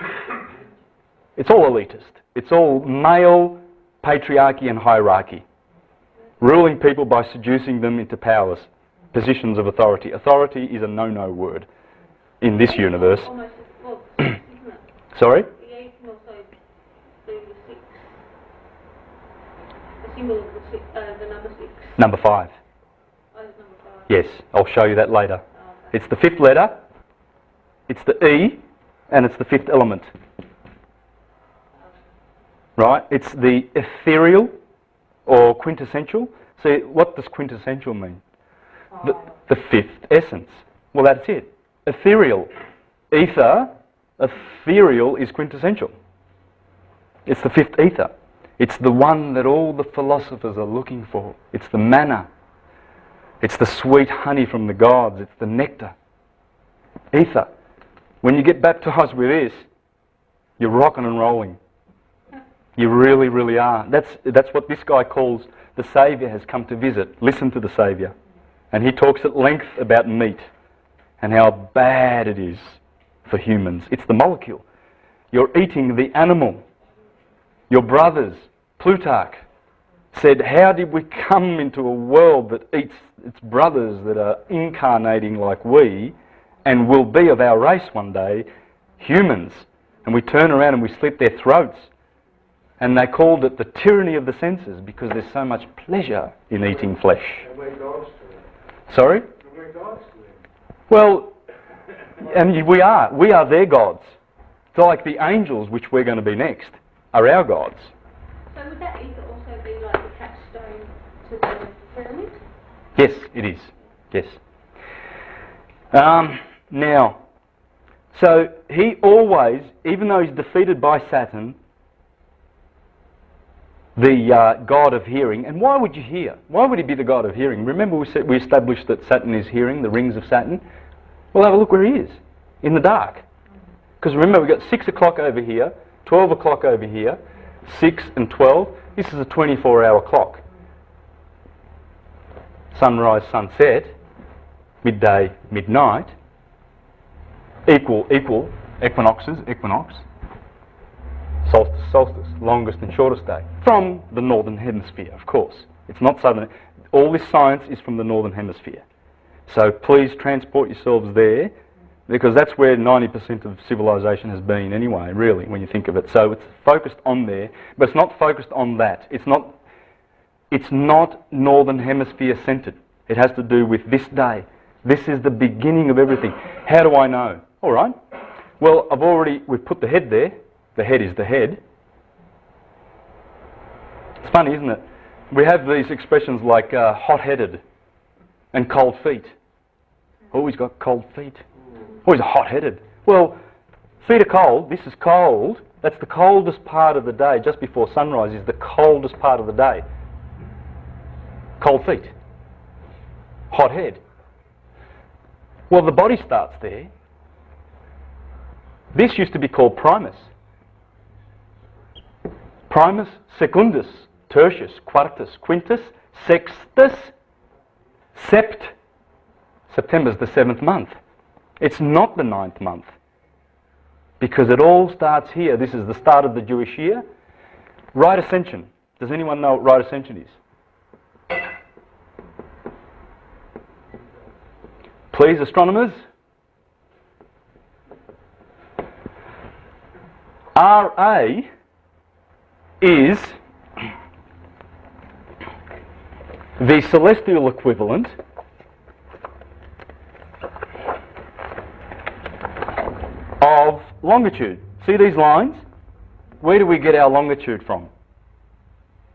It's all elitist. It's all male patriarchy and hierarchy. Ruling people by seducing them into powers, positions of authority. Authority is a no-no word in this universe. Almost as well, isn't it? Sorry? The 8 can also do the 6. The symbol of the number 6. Number 5. Oh, it's number 5. Yes, I'll show you that later. Oh, okay. It's the 5th letter, it's the E, and it's the 5th element. Right? It's the ethereal or quintessential. See, what does quintessential mean? The 5th essence. Well, that's it. Ethereal. Ether, ethereal is quintessential. It's the 5th ether. It's the one that all the philosophers are looking for. It's the manna. It's the sweet honey from the gods. It's the nectar. Ether. When you get baptized with this, you're rocking and rolling. You really, really are. That's what this guy calls the Saviour has come to visit. Listen to the Saviour. And he talks at length about meat and how bad it is for humans. It's the molecule. You're eating the animal. Your brothers, Plutarch, said, how did we come into a world that eats its brothers that are incarnating like we and will be of our race one day, humans, and we turn around and we slit their throats. And they called it the tyranny of the senses because there's so much pleasure in eating flesh. And we're gods to them. Sorry? And we're gods to them. Well, and we are their gods. It's like the angels, which we're going to be next, are our gods. So would that either also be like the capstone to the pyramid? Yes, it is. Yes. Now, so he always, even though he's defeated by Saturn, the god of hearing, and why would you hear? Why would he be the god of hearing? Remember we established that Saturn is hearing, the rings of Saturn? Well, have a look where he is, in the dark. Because remember, we've got 6 o'clock over here, 12 o'clock over here, 6 and 12. This is a 24-hour clock. sunrise, sunset, midday, midnight, equal, equinoxes, equinox, solstice, solstice, longest and shortest day, from the northern hemisphere, of course. It's not southern. All this science is from the northern hemisphere. So please transport yourselves there, because that's where 90% of civilization has been anyway, really, when you think of it. So it's focused on there, but it's not focused on that. It's not northern hemisphere centred. It has to do with this day. This is the beginning of everything. How do I know? All right. Well, we've put the head there. The head is the head. It's funny, isn't it? We have these expressions like hot-headed and cold feet. Oh, he's got cold feet. Oh, he's hot-headed. Well, feet are cold. This is cold. That's the coldest part of the day. Just before sunrise is the coldest part of the day. Cold feet. Hot head. Well, the body starts there. This used to be called primus. Primus, secundus, tertius, quartus, quintus, sextus, sept. September's the 7th month. It's not the 9th month, because it all starts here. This is the start of the Jewish year. Right ascension. Does anyone know what right ascension is? Please, astronomers. RA is the celestial equivalent of longitude. See these lines? Where do we get our longitude from?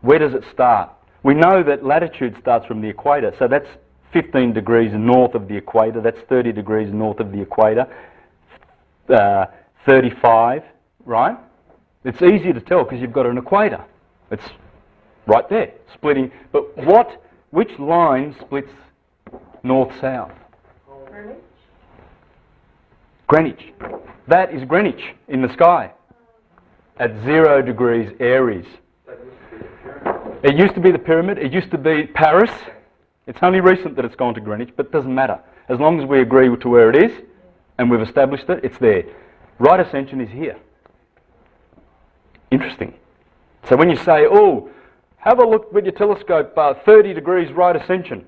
Where does it start? We know that latitude starts from the equator, so that's 15 degrees north of the equator, that's 30 degrees north of the equator, 35, right? It's easy to tell because you've got an equator. It's right there, splitting. But which line splits north-south? Greenwich. Greenwich. That is Greenwich in the sky at 0 degrees Aries. It used to be the pyramid. It used to be Paris. It's only recent that it's gone to Greenwich, but it doesn't matter. As long as we agree to where it is and we've established it, it's there. Right ascension is here. Interesting. So when you say, oh, have a look with your telescope, 30 degrees right ascension.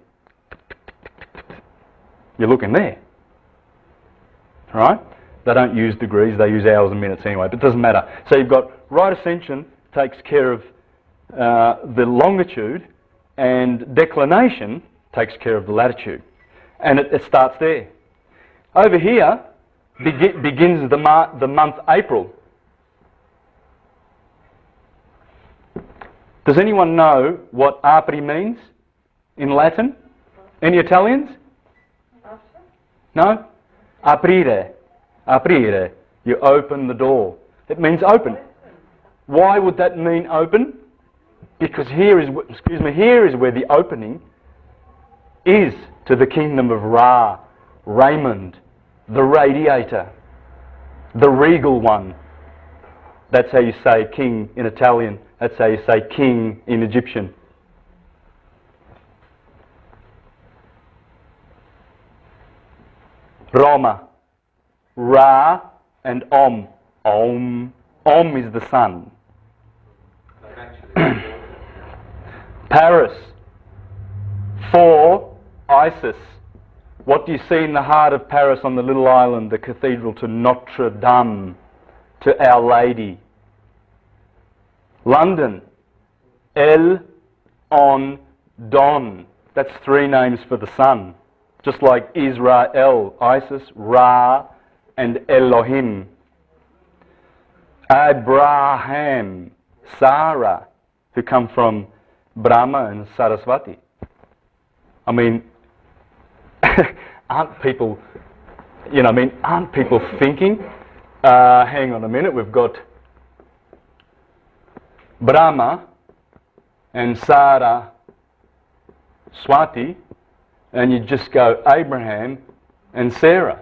You're looking there. Right? They don't use degrees, they use hours and minutes anyway, but it doesn't matter. So you've got right ascension takes care of the longitude, and declination takes care of the latitude. And it starts there. Over here begins the month April. Does anyone know what Apri means in Latin? Any Italians? No? Aprire. Aprire. You open the door. It means open. Why would that mean open? Because here is where the opening is to the kingdom of Ra, Raymond, the radiator, the regal one. That's how you say king in Italian. That's how you say king in Egyptian. Roma. Ra and Om. Om. Om is the sun. Paris. For Isis. What do you see in the heart of Paris on the little island, the cathedral to Notre Dame, to Our Lady? London. El, On, Don. That's 3 names for the sun. Just like Israel, Isis, Ra, and Elohim. Abraham, Sarah, who come from Brahma and Saraswati. I mean, aren't people thinking, hang on a minute, we've got Brahma and Sarah Swati, and you just go Abraham and Sarah.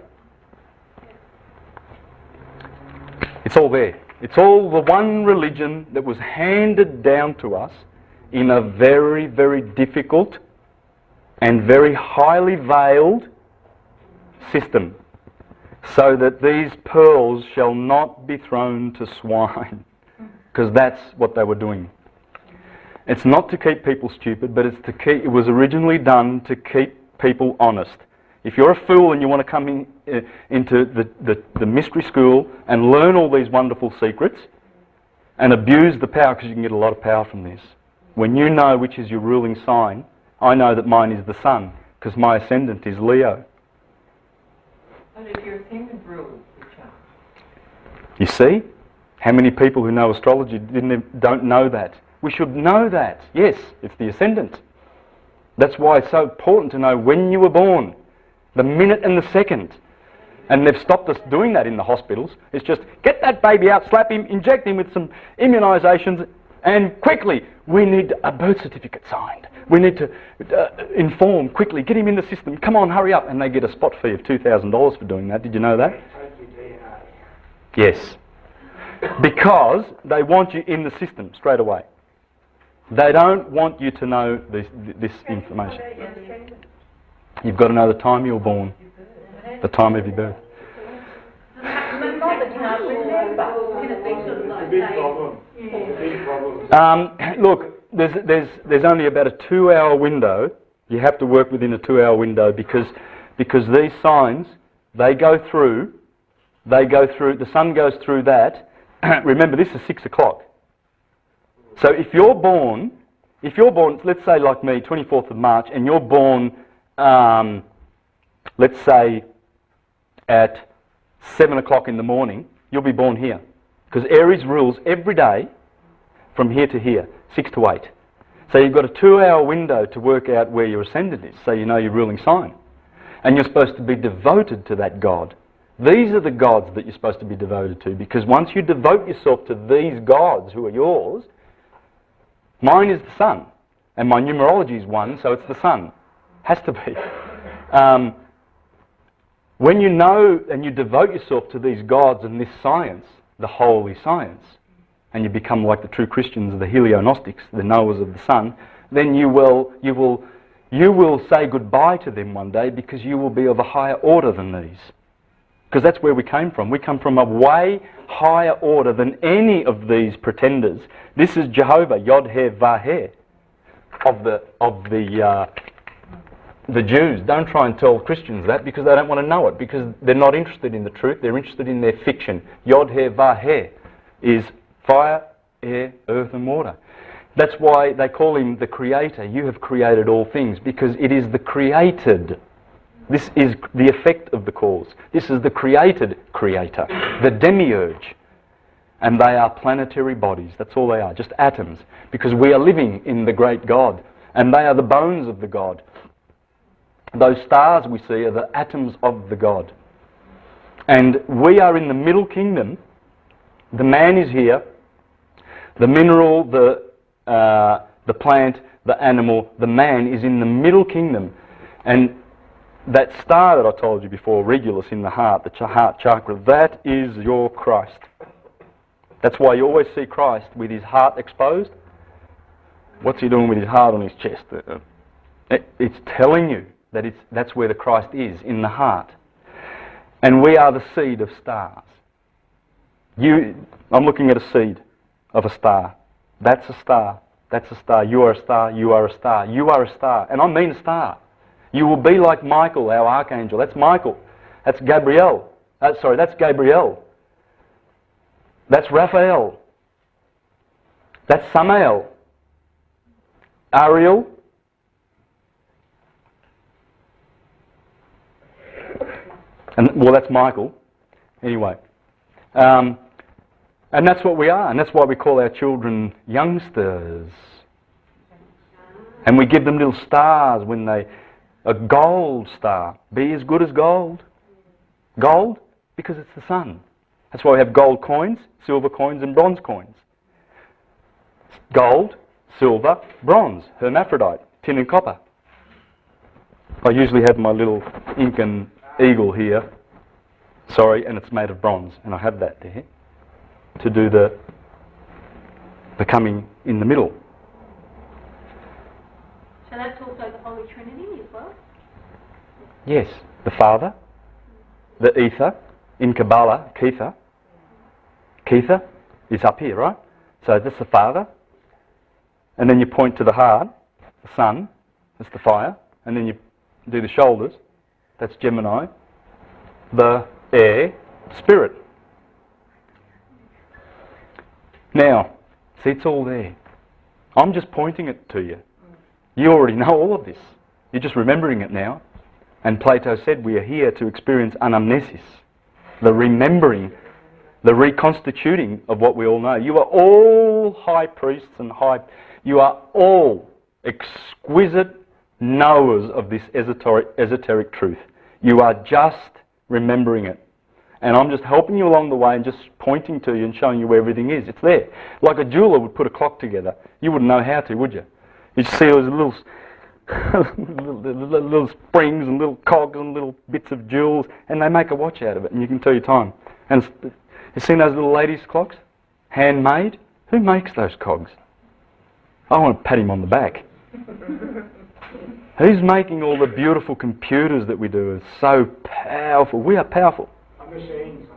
It's all there. It's all the one religion that was handed down to us in a very, very difficult and very highly veiled system, so that these pearls shall not be thrown to swine, because that's what they were doing. It's not to keep people stupid, but it's to keep. It was originally done to keep people honest. If you're a fool and you want to come into the mystery school and learn all these wonderful secrets and abuse the power, because you can get a lot of power from this. When you know which is your ruling sign, I know that mine is the sun, because my ascendant is Leo. But if your ascendant rules the chart. You see? How many people who know astrology don't know that? We should know that. Yes, it's the ascendant. That's why it's so important to know when you were born, the minute and the second. And they've stopped us doing that in the hospitals. It's just, get that baby out, slap him, inject him with some immunisations, and quickly, we need a birth certificate signed. We need to inform quickly, get him in the system, come on, hurry up. And they get a spot fee of $2,000 for doing that. Did you know that? Yes. Because they want you in the system straight away. They don't want you to know this information. You've got to know the time you were born, the time of your birth. It's a big problem. It's a big problem. Look, there's only about a 2-hour window. You have to work within a 2-hour window because these signs, they go through, the sun goes through that. Remember, this is 6 o'clock. So if you're born, let's say like me, 24th of March, and you're born, let's say at 7 o'clock in the morning, you'll be born here. Because Aries rules every day from here to here, 6 to 8. So you've got a 2-hour window to work out where your ascendant is, so you know your ruling sign. And you're supposed to be devoted to that God. These are the gods that you're supposed to be devoted to, because once you devote yourself to these gods who are yours, mine is the sun, and my numerology is 1, so it's the sun. Has to be. When you know and you devote yourself to these gods and this science, the holy science, and you become like the true Christians, the Helio-Gnostics, the knowers of the sun, then you will say goodbye to them one day, because you will be of a higher order than these. Because that's where we came from. We come from a way higher order than any of these pretenders. This is Jehovah, Yod-Heh-Vah-Heh, of the Jews. Don't try and tell Christians that, because they don't want to know it, because they're not interested in the truth, they're interested in their fiction. Yod-Heh-Vah-Heh is fire, air, earth and water. That's why they call him the creator. You have created all things, because it is the created. This is the effect of the cause. This is the created creator, the demiurge. And they are planetary bodies. That's all they are, just atoms. Because we are living in the great God. And they are the bones of the God. Those stars we see are the atoms of the God. And we are in the middle kingdom. The man is here. The mineral, the plant, the animal, the man is in the middle kingdom. And that star that I told you before, Regulus in the heart, the heart chakra, that is your Christ. That's why you always see Christ with his heart exposed. What's he doing with his heart on his chest? It's telling you that that's where the Christ is, in the heart. And we are the seed of stars. I'm looking at a seed of a star. That's a star. That's a star. You are a star. You are a star. You are a star. And I mean a star. You will be like Michael, our archangel. That's Michael. That's Gabriel. That's Gabriel. That's Raphael. That's Samael. Ariel. Well, that's Michael. Anyway. And that's what we are. And that's why we call our children youngsters. And we give them little stars when they... A gold star. Be as good as gold. Gold? Because it's the sun. That's why we have gold coins, silver coins and bronze coins. Gold, silver, bronze, hermaphrodite, tin and copper. I usually have my little Incan eagle here. Sorry, and it's made of bronze. And I have that there to do the coming in the middle. So that's also the Holy Trinity as well? Yes, the Father, the ether, in Kabbalah, Kether. Kether is up here, right? So that's the Father. And then you point to the heart, the Sun, that's the fire. And then you do the shoulders, that's Gemini. The air, Spirit. Now, see, it's all there. I'm just pointing it to you. You already know all of this. You're just remembering it now. And Plato said we are here to experience anamnesis, the remembering, the reconstituting of what we all know. You are all high priests and you are all exquisite knowers of this esoteric truth. You are just remembering it. And I'm just helping you along the way and just pointing to you and showing you where everything is. It's there. Like a jeweller would put a clock together. You wouldn't know how to, would you? You'd see those little little springs and little cogs and little bits of jewels, and they make a watch out of it, and you can tell your time. And you've seen those little ladies' clocks? Handmade? Who makes those cogs? I want to pat him on the back. Who's making all the beautiful computers that we do? It's so powerful. We are powerful. Machines, I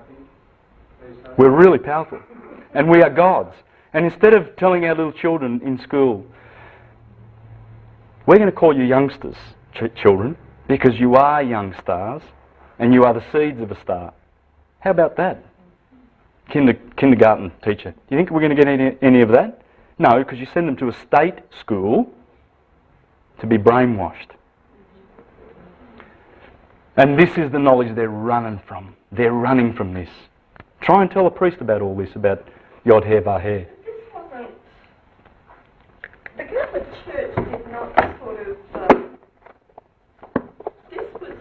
think. We're really powerful. And we are gods. And instead of telling our little children in school, we're going to call you youngsters, children, because you are young stars and you are the seeds of a star. How about that? Kindergarten teacher. Do you think we're going to get any of that? No, because you send them to a state school to be brainwashed. And this is the knowledge they're running from. They're running from this. Try and tell a priest about all this, about Yod He Vah He. This wasn't... The Catholic Church did not sort of... this was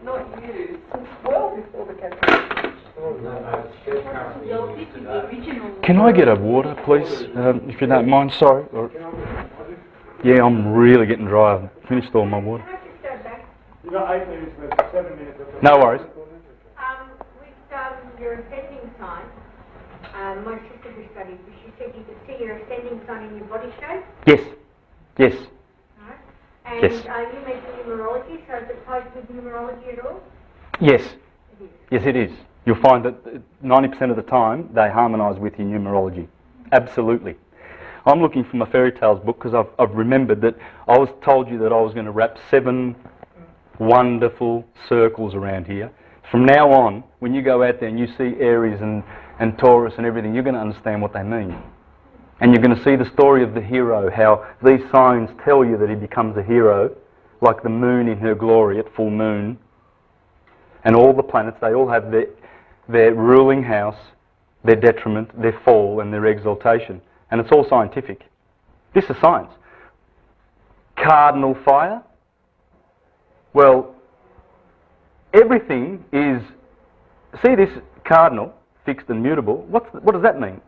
not used since well before the Catholic Church. Can I get a water, please, if you don't mind? Sorry. Yeah, I'm really getting dry. I've finished all my water. Can I just go back? You've got 8 minutes left, 7 minutes left. No worries. With your ascending sign, my sister who studied, she said you could see your ascending sign in your body shape. Yes. Yes. Right? And Yes. you mentioned numerology, so is it tied with numerology at all? Yes. It is. Yes, it is. You'll find that 90% of the time they harmonise with your numerology. Absolutely. I'm looking for my fairy tales book because I've remembered that I was told you that I was going to wrap 7 wonderful circles around here. From now on, when you go out there and you see Aries and Taurus and everything, you're going to understand what they mean. And you're going to see the story of the hero, how these signs tell you that he becomes a hero, like the moon in her glory at full moon. And all the planets, they all have their ruling house, their detriment, their fall and their exaltation. And it's all scientific. This is science. Cardinal fire. Well, everything is... See this cardinal, fixed and mutable. What does that mean?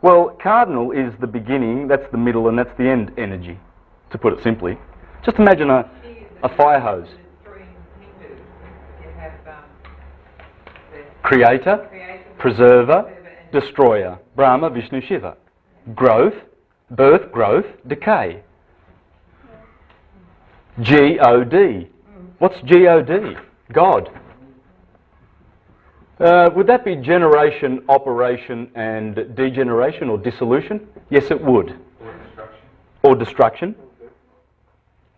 Well, cardinal is the beginning, that's the middle, and that's the end energy, to put it simply. Just imagine a fire hose. Creator, preserver, destroyer. Brahma, Vishnu, Shiva. Growth, birth, growth, decay. G-O-D. What's G-O-D? God. Would that be generation, operation, and degeneration or dissolution? Yes, it would. Or destruction. Or destruction.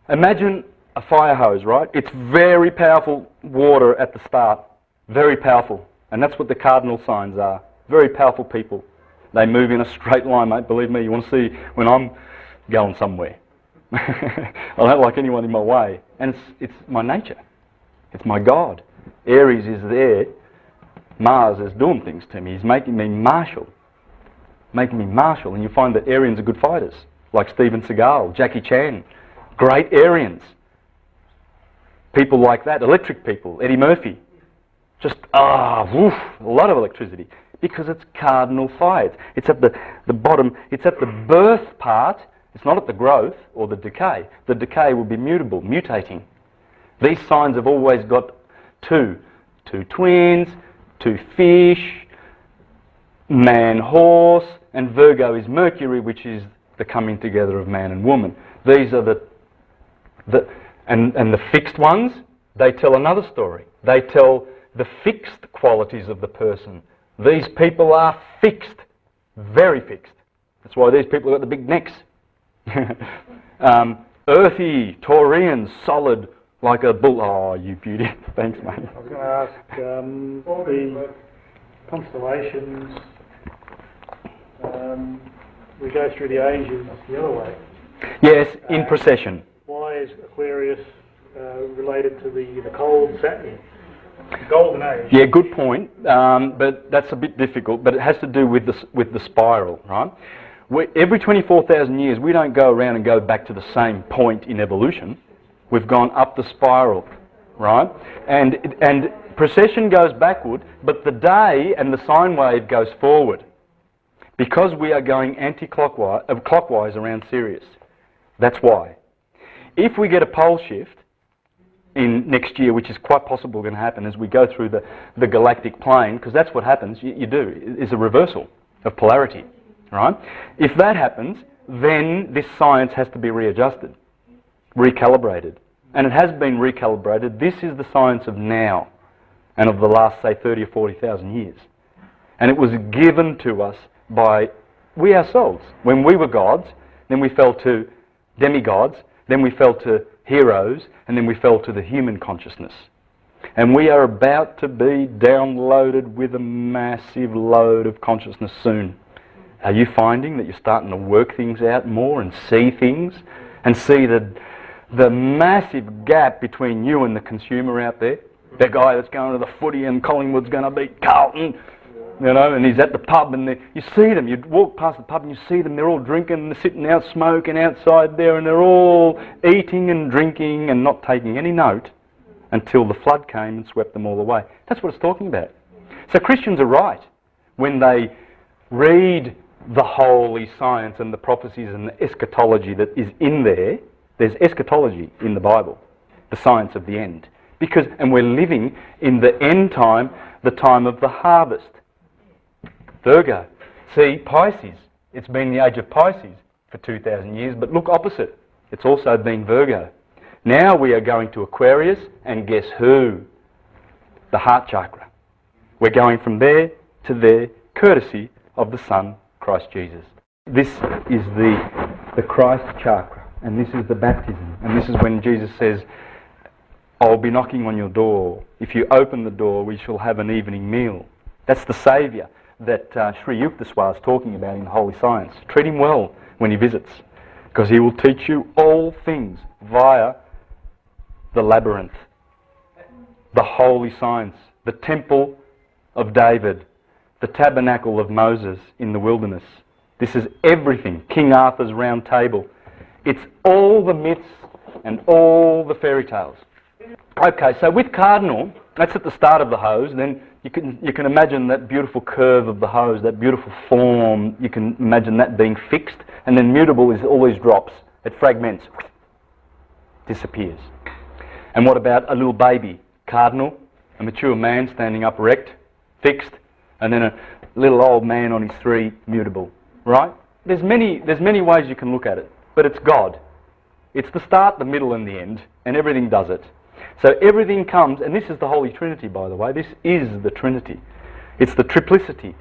Imagine a fire hose, right? It's very powerful water at the start. Very powerful. And that's what the cardinal signs are. Very powerful people. They move in a straight line, mate. Believe me, you want to see when I'm going somewhere. I don't like anyone in my way. And it's my nature. It's my God. Aries is there. Mars is doing things to me. He's making me martial. Making me martial. And you find that Arians are good fighters. Like Steven Seagal, Jackie Chan. Great Arians. People like that. Electric people. Eddie Murphy. Just, woof, a lot of electricity. Because it's cardinal fire. It's at the bottom. It's at the birth part. It's not at the growth or the decay. The decay will be mutable, mutating. These signs have always got two twins, 2 fish, man, horse, and Virgo is Mercury, which is the coming together of man and woman. These are the fixed ones, They tell another story. They tell the fixed qualities of the person. These people are fixed, very fixed. That's why these people have got the big necks. Earthy, Taurian, solid, like a bull. Oh, you beauty. Thanks, mate. I was going to ask, the constellations, we go through the ages the other way. Yes, in procession. Why is Aquarius related to the cold Saturn? Golden age. Yeah, good point. But that's a bit difficult. But it has to do with the spiral, right? Every 24,000 years, we don't go around and go back to the same point in evolution. We've gone up the spiral, right? And precession goes backward, but the day and the sine wave goes forward, because we are going clockwise around Sirius. That's why. If we get a pole shift in next year, which is quite possible going to happen as we go through the galactic plane, because that's what happens, you do, is a reversal of polarity, right? If that happens, then this science has to be readjusted, recalibrated. And it has been recalibrated. This is the science of now and of the last, say, 30 or 40,000 years. And it was given to us by we ourselves. When we were gods, then we fell to demigods, then we fell to heroes, and then we fell to the human consciousness. And we are about to be downloaded with a massive load of consciousness soon. Are you finding that you're starting to work things out more and see things and see the massive gap between you and the consumer out there? The guy that's going to the footy and Collingwood's going to beat Carlton, you know, and he's at the pub and you see them, you walk past the pub and you see them, they're all drinking and they're sitting out smoking outside there and they're all eating and drinking and not taking any note until the flood came and swept them all away. That's what it's talking about. So Christians are right when they read the holy science and the prophecies and the eschatology that is in there. There's eschatology in the Bible, the science of the end. And we're living in the end time, the time of the harvest. Virgo. See, Pisces. It's been the age of Pisces for 2,000 years, but look opposite. It's also been Virgo. Now we are going to Aquarius, and guess who? The heart chakra. We're going from there to there, courtesy of the Son, Christ Jesus. This is the Christ chakra, and this is the baptism, and this is when Jesus says, I'll be knocking on your door. If you open the door, we shall have an evening meal. That's the Saviour that Sri Yukteswar is talking about in Holy Science. Treat him well when he visits, because he will teach you all things via the labyrinth, the holy science, the temple of David, the tabernacle of Moses in the wilderness. This is everything. King Arthur's round table. It's all the myths and all the fairy tales. Okay, so with cardinal, that's at the start of the hose. Then you can imagine that beautiful curve of the hose, that beautiful form. You can imagine that being fixed, and then mutable is all these drops. It fragments, disappears. And what about a little baby? Cardinal, a mature man standing up erect, fixed, and then a little old man on his three, mutable. Right? There's many ways you can look at it, but it's God. It's the start, the middle, and the end, and everything does it. So everything comes, and this is the Holy Trinity, by the way. This is the Trinity. It's the triplicity.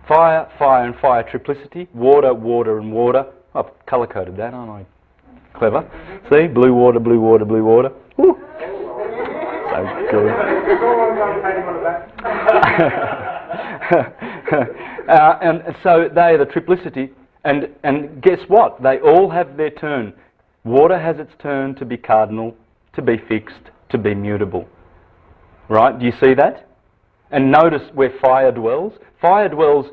Fire, fire, and fire triplicity. Water, water, and water. I've colour-coded that, aren't I? Clever. See? Blue water, blue water, blue water. Woo. So good. And so they are the triplicity. And guess what? They all have their turn. Water has its turn to be cardinal, to be fixed, to be mutable. Right? Do you see that? And notice where fire dwells. Fire dwells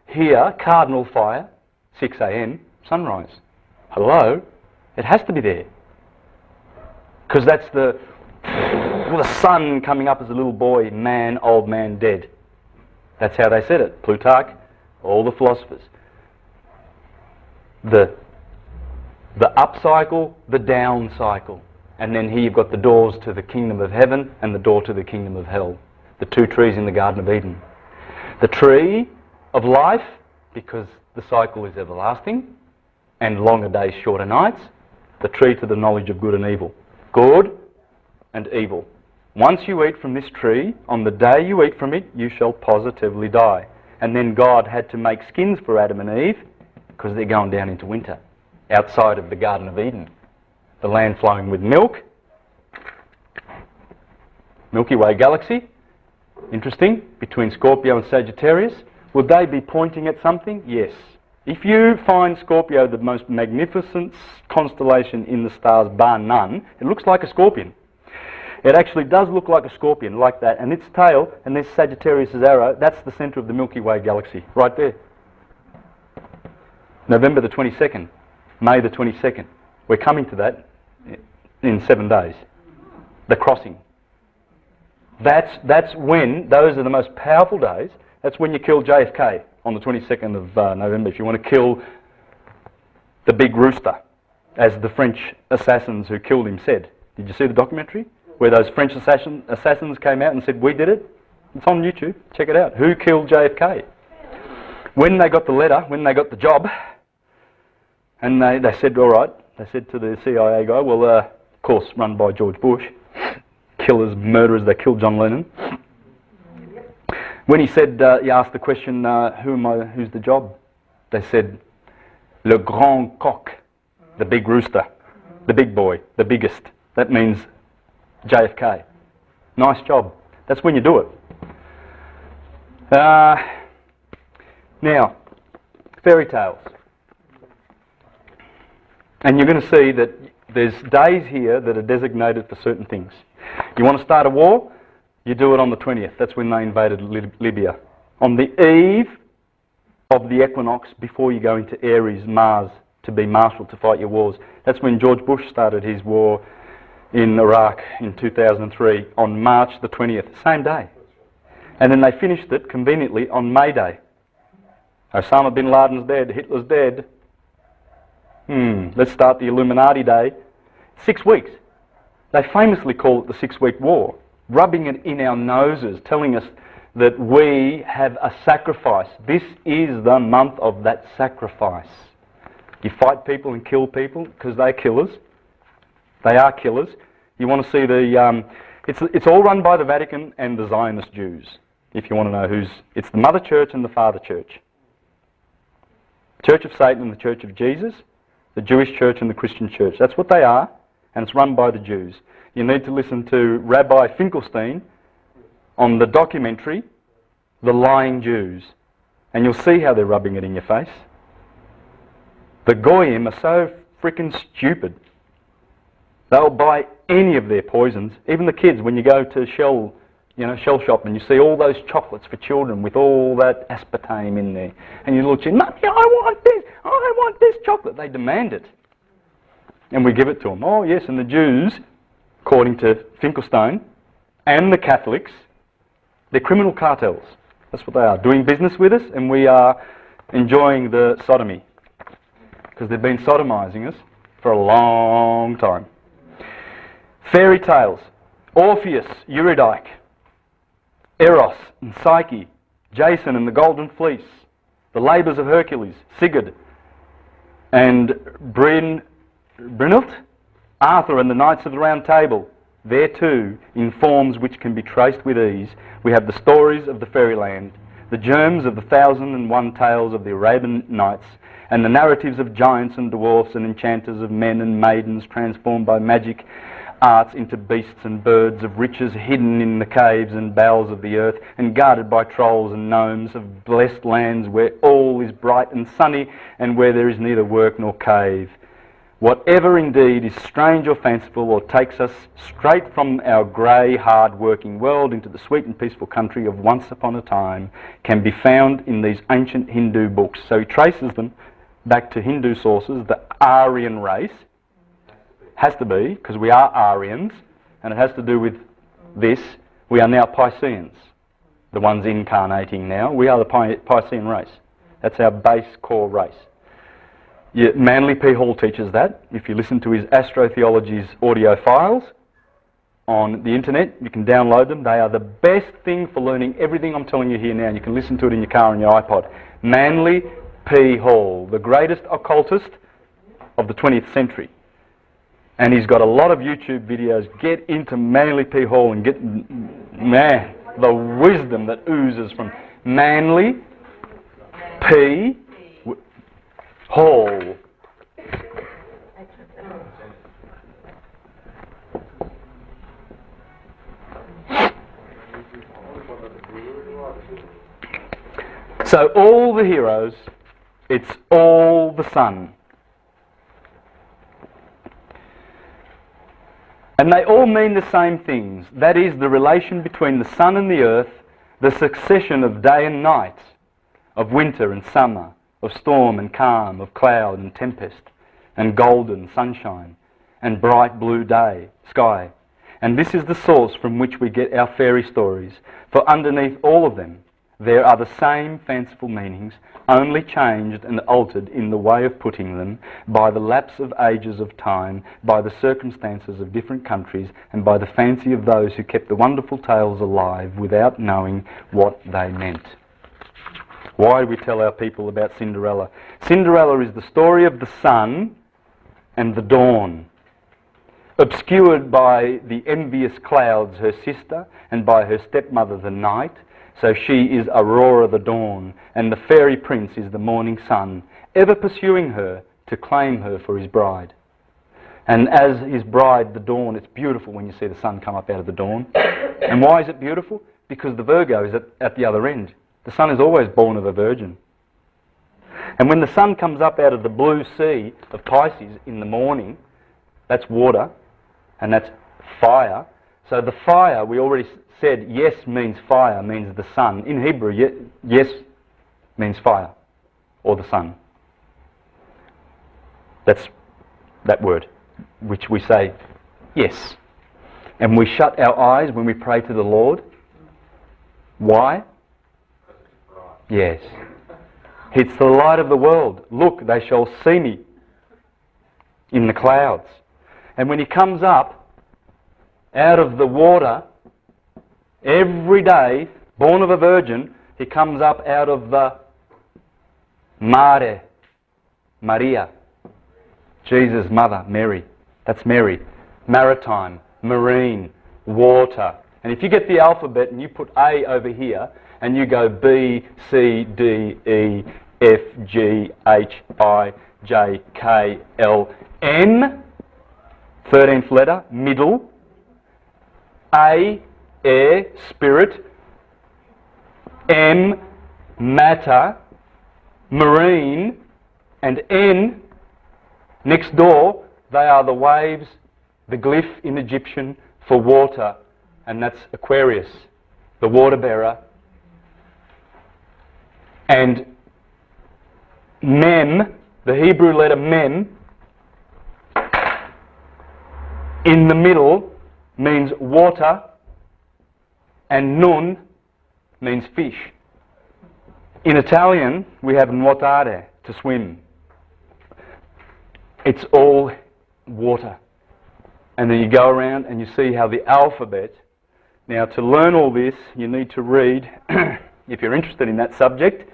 here, cardinal fire, 6 a.m, sunrise. Hello? It has to be there. Because that's the sun coming up as a little boy, man, old man, dead. That's how they said it. Plutarch, all the philosophers. The up cycle, the down cycle. And then here you've got the doors to the kingdom of heaven and the door to the kingdom of hell. The two trees in the Garden of Eden. The tree of life, because the cycle is everlasting, and longer days, shorter nights. The tree to the knowledge of good and evil. Good and evil. once you eat from this tree, on the day you eat from it, you shall positively die. And then God had to make skins for Adam and Eve because they're going down into winter outside of the Garden of Eden. The land flowing with milk. Milky Way galaxy. Interesting. Between Scorpio and Sagittarius. Would they be pointing at something? Yes. If you find Scorpio the most magnificent constellation in the stars, bar none, it looks like a scorpion. It actually does look like a scorpion, like that. And its tail, and there's Sagittarius' arrow, that's the centre of the Milky Way galaxy, right there. November the 22nd, May the 22nd. We're coming to that in 7 days. The crossing. That's when, those are the most powerful days. That's when you kill JFK on the 22nd of November. If you want to kill the big rooster, as the French assassins who killed him said. Did you see the documentary? Where those French assassins came out and said, we did it. It's on YouTube. Check it out. Who killed JFK? When they got the letter, when they got the job, and they said, all right, they said to the CIA guy, well, of course, run by George Bush, killers, murderers, they killed John Lennon. When he said, he asked the question, who's the job? They said, le grand coq, the big rooster, the big boy, the biggest. That means JFK. Nice job. That's when you do it. Now, fairy tales. And you're going to see that there's days here that are designated for certain things. You want to start a war? You do it on the 20th. That's when they invaded Libya. On the eve of the equinox, before you go into Aries, Mars, to be marshal to fight your wars. That's when George Bush started his war in Iraq in 2003 on March the 20th, same day. And then they finished it conveniently on May Day. Osama bin Laden's dead, Hitler's dead. Let's start the Illuminati Day. 6 weeks. They famously call it the 6-week war, rubbing it in our noses, telling us that we have a sacrifice. This is the month of that sacrifice. You fight people and kill people because they're killers. They are killers. You want to see the... it's all run by the Vatican and the Zionist Jews, if you want to know who's... It's the Mother Church and the Father Church. Church of Satan and the Church of Jesus, the Jewish Church and the Christian Church. That's what they are, and it's run by the Jews. You need to listen to Rabbi Finkelstein on the documentary, The Lying Jews, and you'll see how they're rubbing it in your face. The Goyim are so freaking stupid. They'll buy any of their poisons. Even the kids, when you go to Shell shop and you see all those chocolates for children with all that aspartame in there, and you look at, Mummy, I want this chocolate. They demand it. And we give it to them. Oh yes, and the Jews, according to Finkelstein, and the Catholics, they're criminal cartels. That's what they are, doing business with us, and we are enjoying the sodomy. Because they've been sodomizing us for a long time. Fairy tales. Orpheus, Eurydice, Eros and Psyche, Jason and the Golden Fleece, the labours of Hercules, Sigurd, and Brynhild, Arthur and the Knights of the Round Table. There too, in forms which can be traced with ease, we have the stories of the fairyland, the germs of the 1001 tales of the Arabian Nights, and the narratives of giants and dwarfs and enchanters, of men and maidens transformed by magic arts into beasts and birds, of riches hidden in the caves and bowels of the earth, and guarded by trolls and gnomes, of blessed lands where all is bright and sunny, and where there is neither work nor cave. Whatever indeed is strange or fanciful, or takes us straight from our grey, hard-working world into the sweet and peaceful country of once upon a time, can be found in these ancient Hindu books. So he traces them back to Hindu sources. The Aryan race has to be, because we are Aryans, and it has to do with this. We are now Pisceans, the ones incarnating now. We are the Piscean race. That's our base core race. Manly P. Hall teaches that. If you listen to his Astrotheology's audio files on the internet, you can download them. They are the best thing for learning everything I'm telling you here now. You can listen to it in your car and your iPod. Manly P. Hall, the greatest occultist of the 20th century. And he's got a lot of YouTube videos. Get into Manly P. Hall and get, man, the wisdom that oozes from Manly P. Hall. So all the heroes, it's all the sun. And they all mean the same things. That is, the relation between the sun and the earth, the succession of day and night, of winter and summer, of storm and calm, of cloud and tempest, and golden sunshine, and bright blue day, sky. And this is the source from which we get our fairy stories. For underneath all of them, there are the same fanciful meanings, only changed and altered in the way of putting them by the lapse of ages of time, by the circumstances of different countries, and by the fancy of those who kept the wonderful tales alive without knowing what they meant. Why do we tell our people about Cinderella? Cinderella is the story of the sun and the dawn, obscured by the envious clouds, her sister, and by her stepmother, the night. So she is Aurora the dawn, and the fairy prince is the morning sun, ever pursuing her to claim her for his bride. And as his bride, the dawn, it's beautiful when you see the sun come up out of the dawn. And why is it beautiful? Because the Virgo is at the other end. The sun is always born of a virgin. And when the sun comes up out of the blue sea of Pisces in the morning, that's water, and that's fire. So the fire, we already said, yes means fire, means the sun. In Hebrew, yes means fire, or the sun. That's that word, which we say, yes. And we shut our eyes when we pray to the Lord. Why? Yes. It's the light of the world. Look, they shall see me in the clouds. And when he comes up out of the water, every day, born of a virgin, he comes up out of the Mare, Maria, Jesus' mother, Mary. That's Mary. Maritime, marine, water. And if you get the alphabet and you put A over here, and you go B, C, D, E, F, G, H, I, J, K, L, N, 13th letter, middle, A, air, spirit, M, matter, marine, and N, next door, they are the waves, the glyph in Egyptian for water, and that's Aquarius, the water bearer. And Mem, the Hebrew letter Mem, in the middle means water, and Nun means fish. In Italian, we have nuotare, to swim. It's all water. And then you go around and you see how the alphabet. Now, to learn all this, you need to read, if you're interested in that subject,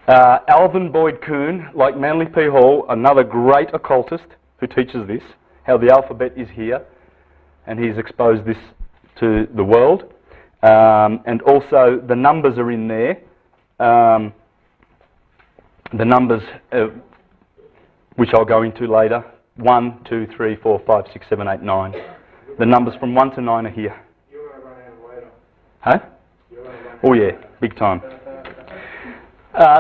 Alvin Boyd Kuhn, like Manly P. Hall, another great occultist who teaches this, how the alphabet is here, and he's exposed this to the world. And also the numbers are in there. The numbers, which I'll go into later, 1, 2, 3, 4, 5, 6, 7, 8, 9. The numbers from 1 to 9 are here. You're going to run out of later. Huh? You're going to run Oh yeah, big time.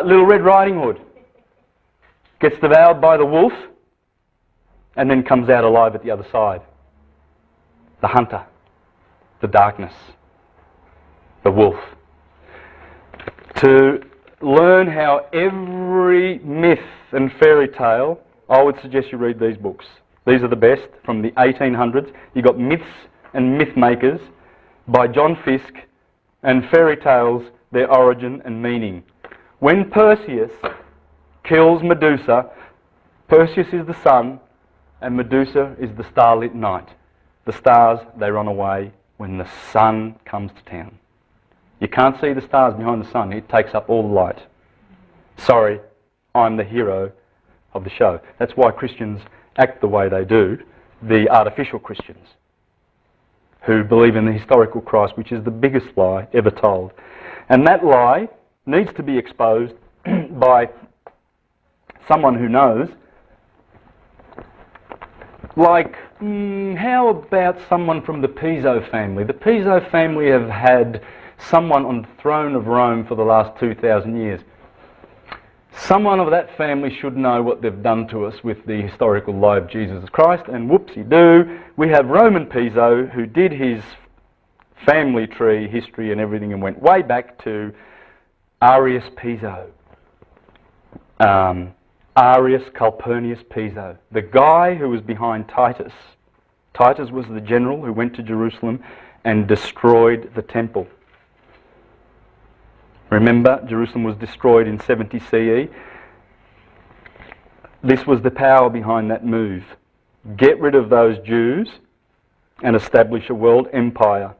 Little Red Riding Hood gets devoured by the wolf and then comes out alive at the other side. The hunter, the darkness, the wolf. To learn how every myth and fairy tale, I would suggest you read these books. These are the best from the 1800s. You've got Myths and Myth Makers by John Fiske, and fairy tales, their origin and meaning. When Perseus kills Medusa, Perseus is the sun and Medusa is the starlit night. The stars, they run away when the sun comes to town. You can't see the stars behind the sun. It takes up all the light. Sorry, I'm the hero of the show. That's why Christians act the way they do, the artificial Christians who believe in the historical Christ, which is the biggest lie ever told. And that lie needs to be exposed by someone who knows. Like, how about someone from the Piso family? The Piso family have had someone on the throne of Rome for the last 2,000 years. Someone of that family should know what they've done to us with the historical lie of Jesus Christ, and whoopsie-doo, we have Roman Piso who did his family tree history and everything and went way back to Arius Piso. Arius Calpurnius Piso, the guy who was behind Titus. Titus was the general who went to Jerusalem and destroyed the temple. Remember, Jerusalem was destroyed in 70 CE. This was the power behind that move. Get rid of those Jews and establish a world empire.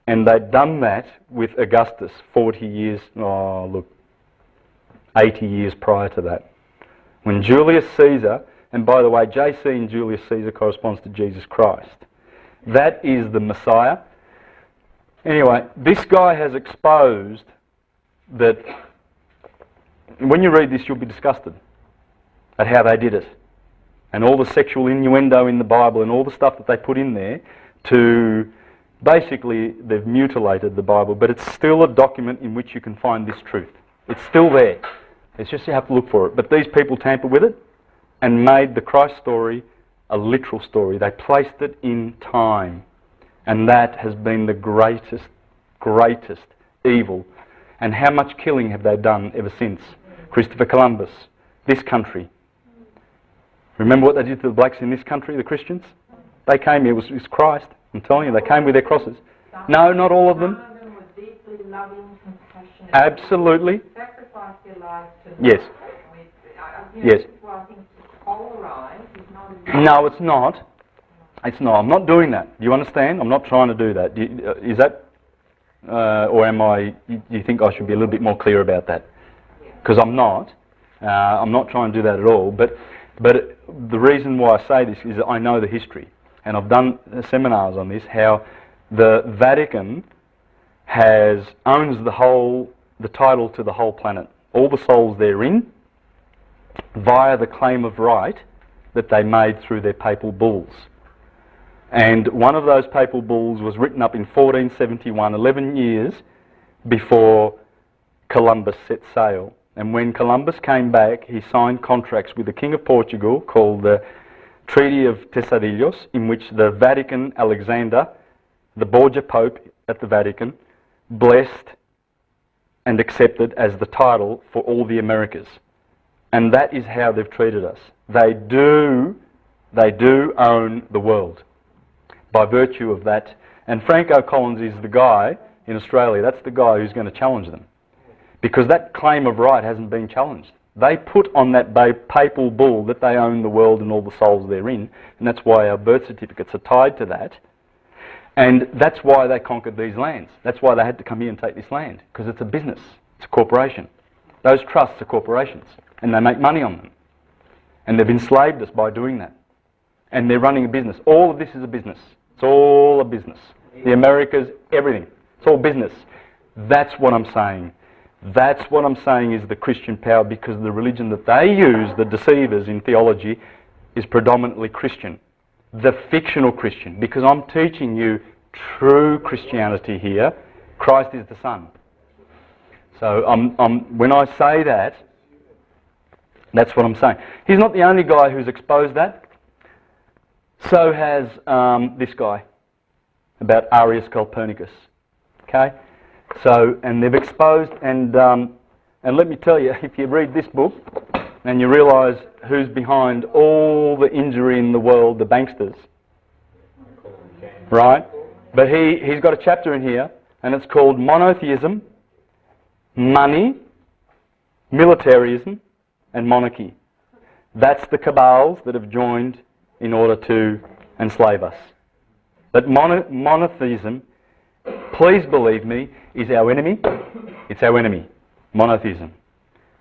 And they'd done that with Augustus 40 years, 80 years prior to that. When Julius Caesar, and by the way, JC in Julius Caesar corresponds to Jesus Christ. That is the Messiah. Anyway, this guy has exposed that when you read this, you'll be disgusted at how they did it. And all the sexual innuendo in the Bible and all the stuff that they put in there to basically, they've mutilated the Bible, but it's still a document in which you can find this truth. It's still there. It's just you have to look for it. But these people tampered with it and made the Christ story a literal story. They placed it in time. And that has been the greatest evil. And how much killing have they done ever since? Christopher Columbus, this country. Remember what they did to the blacks in this country, the Christians? They came here, it was Christ. I'm telling you, they came with their crosses. No, not all of them. Some of them were deeply loving, compassionate. Absolutely. Sacrificed their lives to Yes. Yes. Well, I think polarised is not No, it's not. It's not. I'm not doing that. Do you understand? I'm not trying to do that. Is that, or am I? Do you think I should be a little bit more clear about that? Because I'm not. I'm not trying to do that at all. But the reason why I say this is that I know the history, and I've done seminars on this. How the Vatican owns the title to the whole planet, all the souls therein, via the claim of right that they made through their papal bulls. And one of those papal bulls was written up in 1471, 11 years before Columbus set sail. And when Columbus came back, he signed contracts with the King of Portugal called the Treaty of Tordesillas, in which the Vatican, Alexander, the Borgia Pope at the Vatican, blessed and accepted as the title for all the Americas. And that is how they've treated us. They do own the world by virtue of that. And Franco Collins is the guy in Australia, that's the guy who's going to challenge them. Because that claim of right hasn't been challenged. They put on that papal bull that they own the world and all the souls therein, and that's why our birth certificates are tied to that. And that's why they conquered these lands. That's why they had to come here and take this land, because it's a business, it's a corporation. Those trusts are corporations, and they make money on them. And they've enslaved us by doing that. And they're running a business. All of this is a business. It's all a business. The Americas, everything. It's all business. That's what I'm saying. That's what I'm saying is the Christian power, because the religion that they use, the deceivers in theology, is predominantly Christian. The fictional Christian. Because I'm teaching you true Christianity here. Christ is the Son. So when I say that, that's what I'm saying. He's not the only guy who's exposed that. So has this guy about Arius Copernicus. Okay? So, and they've exposed, and let me tell you, if you read this book and you realise who's behind all the injury in the world, the banksters, right? But he's got a chapter in here, and it's called Monotheism, Money, Militarism, and Monarchy. That's the cabals that have joined in order to enslave us. But monotheism, please believe me, is our enemy. It's our enemy, monotheism.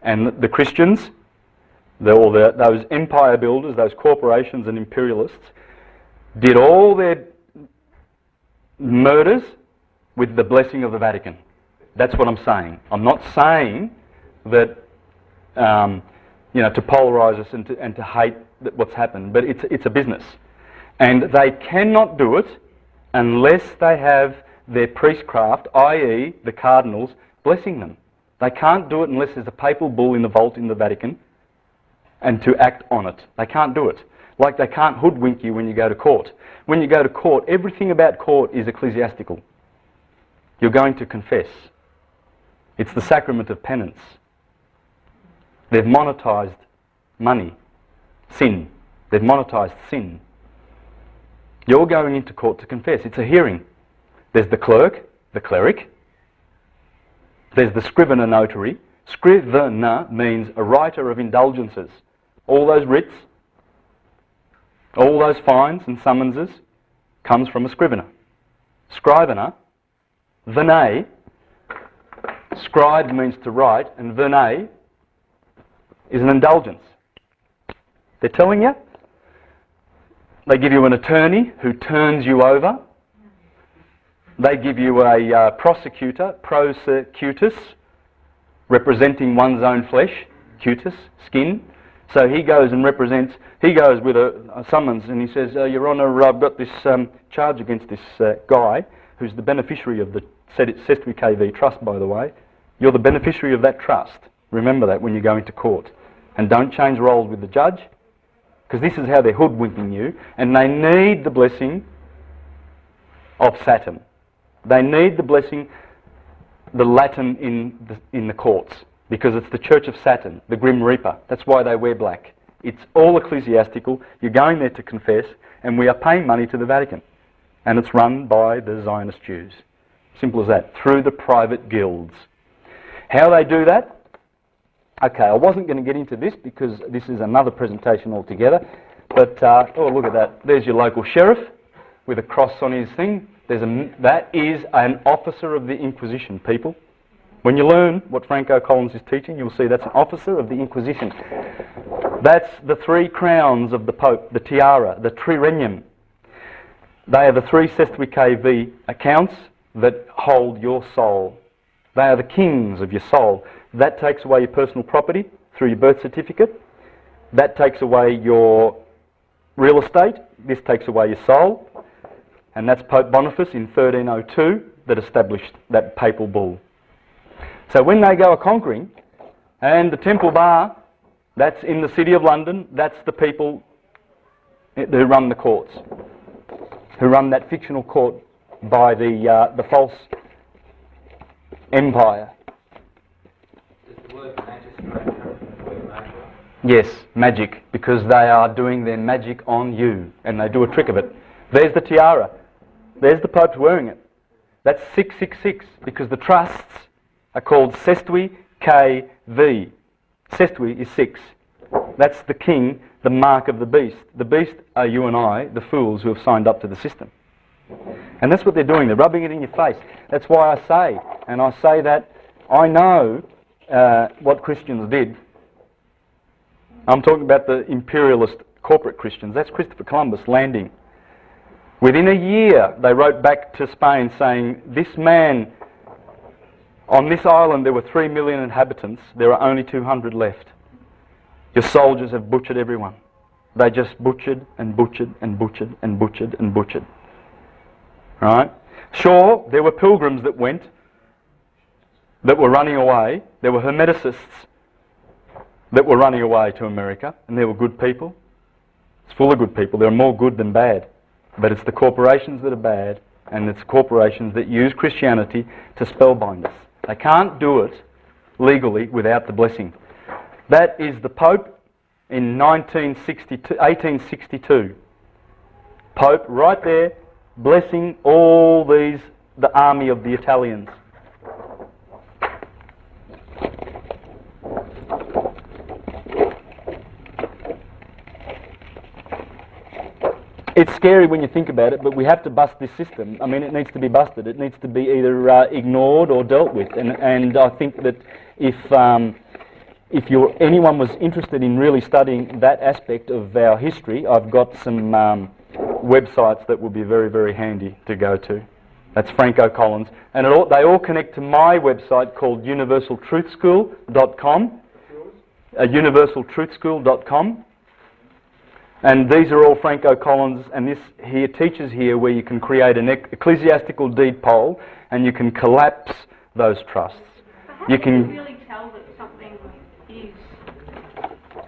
And the Christians, those empire builders, those corporations and imperialists, did all their murders with the blessing of the Vatican. That's what I'm saying. I'm not saying that, to polarise us and to hate what's happened, but it's a business. And they cannot do it unless they have their priestcraft, i.e. the cardinals, blessing them. They can't do it unless there's a papal bull in the vault in the Vatican and to act on it. They can't do it. Like they can't hoodwink you when you go to court. When you go to court, everything about court is ecclesiastical. You're going to confess. It's the sacrament of penance. They've monetised money, sin. They've monetised sin. You're going into court to confess. It's a hearing. There's the clerk, the cleric. There's the scrivener notary. Scrivener means a writer of indulgences. All those writs, all those fines and summonses comes from a scrivener. Scrivener, vene, scribe means to write, and vene is an indulgence. They're telling you. They give you an attorney who turns you over. They give you a prosecutor, prosecutus, representing one's own flesh, cutis, skin. So he goes and represents, he goes with a summons and he says, Your Honour, I've got this charge against this guy who's the beneficiary of the Sestui KV trust, by the way. You're the beneficiary of that trust. Remember that when you go into court. And don't change roles with the judge, because this is how they're hoodwinking you, and they need the blessing of Saturn. They need the blessing, the Latin in the courts, because it's the Church of Saturn, the Grim Reaper. That's why they wear black. It's all ecclesiastical. You're going there to confess, and we are paying money to the Vatican. And it's run by the Zionist Jews. Simple as that, through the private guilds. How they do that? Okay, I wasn't going to get into this because this is another presentation altogether. But, oh, look at that. There's your local sheriff with a cross on his thing. That is an officer of the Inquisition, people. When you learn what Franco Collins is teaching, you'll see that's an officer of the Inquisition. That's the 3 crowns of the Pope, the tiara, the triregnum. They are the 3 Sestui KV accounts that hold your soul. They are the kings of your soul. That takes away your personal property through your birth certificate. That takes away your real estate. This takes away your soul. And that's Pope Boniface in 1302 that established that papal bull. So when they go a-conquering, and the Temple Bar, that's in the City of London, that's the people who run the courts, who run that fictional court by the false empire. Does the word magistrate come from the word magic? Yes, magic, because they are doing their magic on you, and they do a trick of it. There's the tiara. There's the Pope's wearing it. That's 666, because the trusts are called Sestui KV. Sestui is 6. That's the king, the mark of the beast. The beast are you and I, the fools who have signed up to the system. And that's what they're doing. They're rubbing it in your face. That's why I say that I know what Christians did. I'm talking about the imperialist corporate Christians. That's Christopher Columbus landing. Within a year, they wrote back to Spain saying, this man, on this island there were 3 million inhabitants, there are only 200 left. Your soldiers have butchered everyone. They just butchered and butchered and butchered and butchered and butchered. Right? Sure, there were pilgrims that went, that were running away. There were Hermeticists that were running away to America, and there were good people. It's full of good people. There are more good than bad. But it's the corporations that are bad, and it's corporations that use Christianity to spellbind us. They can't do it legally without the blessing. That is the Pope in 1862. Pope right there, blessing all these, the army of the Italians. It's scary when you think about it, but we have to bust this system. I mean, it needs to be busted. It needs to be either ignored or dealt with. And I think that if anyone was interested in really studying that aspect of our history, I've got some websites that will be very, very handy to go to. That's Franco Collins. And they all connect to my website called universaltruthschool.com. Universaltruthschool.com. And these are all Franco Collins, and this here teaches here where you can create an ecclesiastical deed poll and you can collapse those trusts. But how You do can you really tell that something is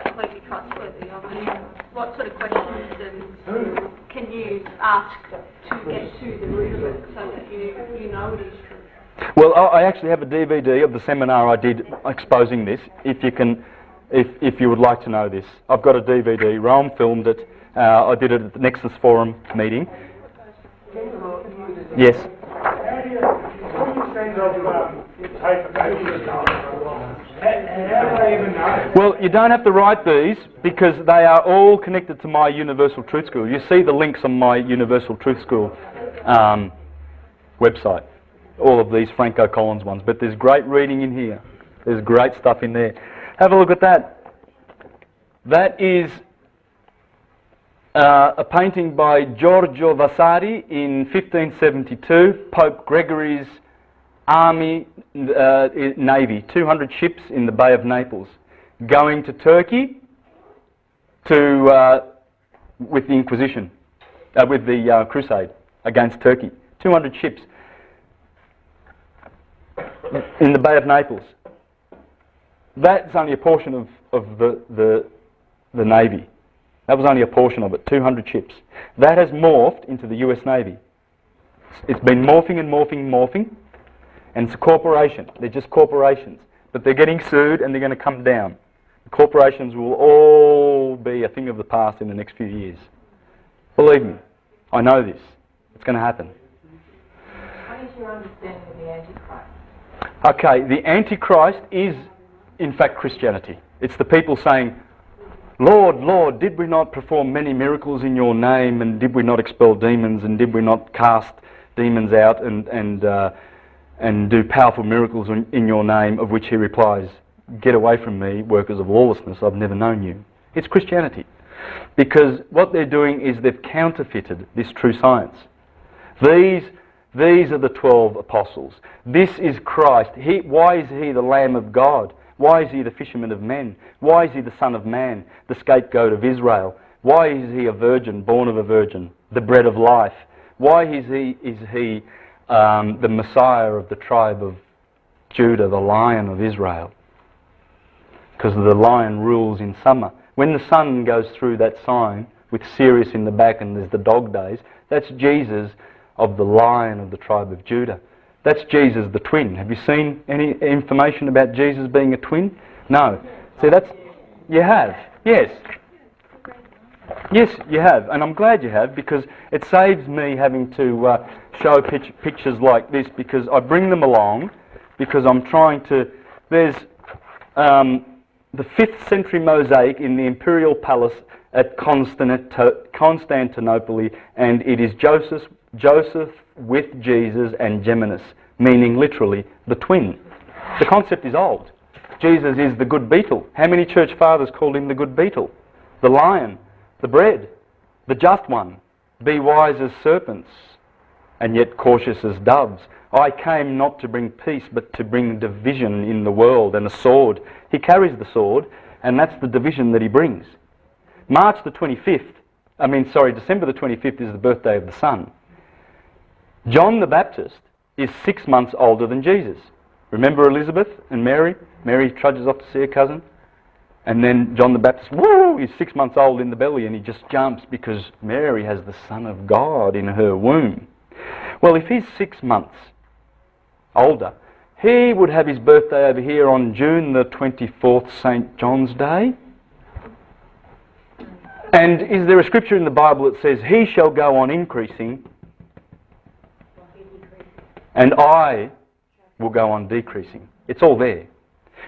completely trustworthy? I mean, what sort of questions can you ask to get to the root of it so that you know it is true? Well, I actually have a DVD of the seminar I did exposing this. If you would like to know this, I've got a DVD. Rome filmed it. I did it at the Nexus Forum meeting. Yes. How do you send off paper copies? How do I even know? Well, you don't have to write these because they are all connected to my Universal Truth School. You see the links on my Universal Truth School website. All of these Franco Collins ones. But there's great reading in here. There's great stuff in there. Have a look at that. That is a painting by Giorgio Vasari in 1572, Pope Gregory's army, navy, 200 ships in the Bay of Naples, going to Turkey with the Inquisition, with the Crusade against Turkey. 200 ships in the Bay of Naples. That's only a portion of the Navy. That was only a portion of it, 200 ships. That has morphed into the US Navy. It's been morphing and morphing and morphing, and it's a corporation. They're just corporations. But they're getting sued and they're going to come down. The corporations will all be a thing of the past in the next few years. Believe me, I know this. It's going to happen. What is your understanding of the Antichrist? Okay, the Antichrist is in fact Christianity. It's the people saying, Lord, Lord, did we not perform many miracles in your name, and did we not expel demons, and did we not cast demons out and do powerful miracles in your name? Of which he replies, get away from me, workers of lawlessness, I've never known you. It's Christianity. Because what they're doing is they've counterfeited this true science. These are the 12 apostles. This is Christ. Why is he the Lamb of God? Why is he the fisherman of men? Why is he the Son of Man, the scapegoat of Israel? Why is he a virgin, born of a virgin, the bread of life? Why is he the Messiah of the tribe of Judah, the Lion of Israel? Because the lion rules in summer. When the sun goes through that sign with Sirius in the back and there's the dog days, that's Jesus of the Lion of the tribe of Judah. That's Jesus the twin. Have you seen any information about Jesus being a twin? No. See, you have. Yes. Yes, you have. And I'm glad you have, because it saves me having to show pictures like this, because I bring them along because I'm trying to... There's the 5th century mosaic in the imperial palace at Constantinople, and it is Joseph with Jesus and Geminus, meaning literally the twin. The concept is old. Jesus is the good beetle. How many church fathers called him the good beetle? The lion, the bread, the just one. Be wise as serpents, and yet cautious as doves. I came not to bring peace, but to bring division in the world, and a sword. He carries the sword, and that's the division that he brings. December the 25th is the birthday of the Son. John the Baptist is 6 months older than Jesus. Remember Elizabeth and Mary? Mary trudges off to see her cousin. And then John the Baptist, woo, he's 6 months old in the belly, and he just jumps because Mary has the Son of God in her womb. Well, if he's 6 months older, he would have his birthday over here on June the 24th, St. John's Day. And is there a scripture in the Bible that says, he shall go on increasing, and I will go on decreasing? It's all there.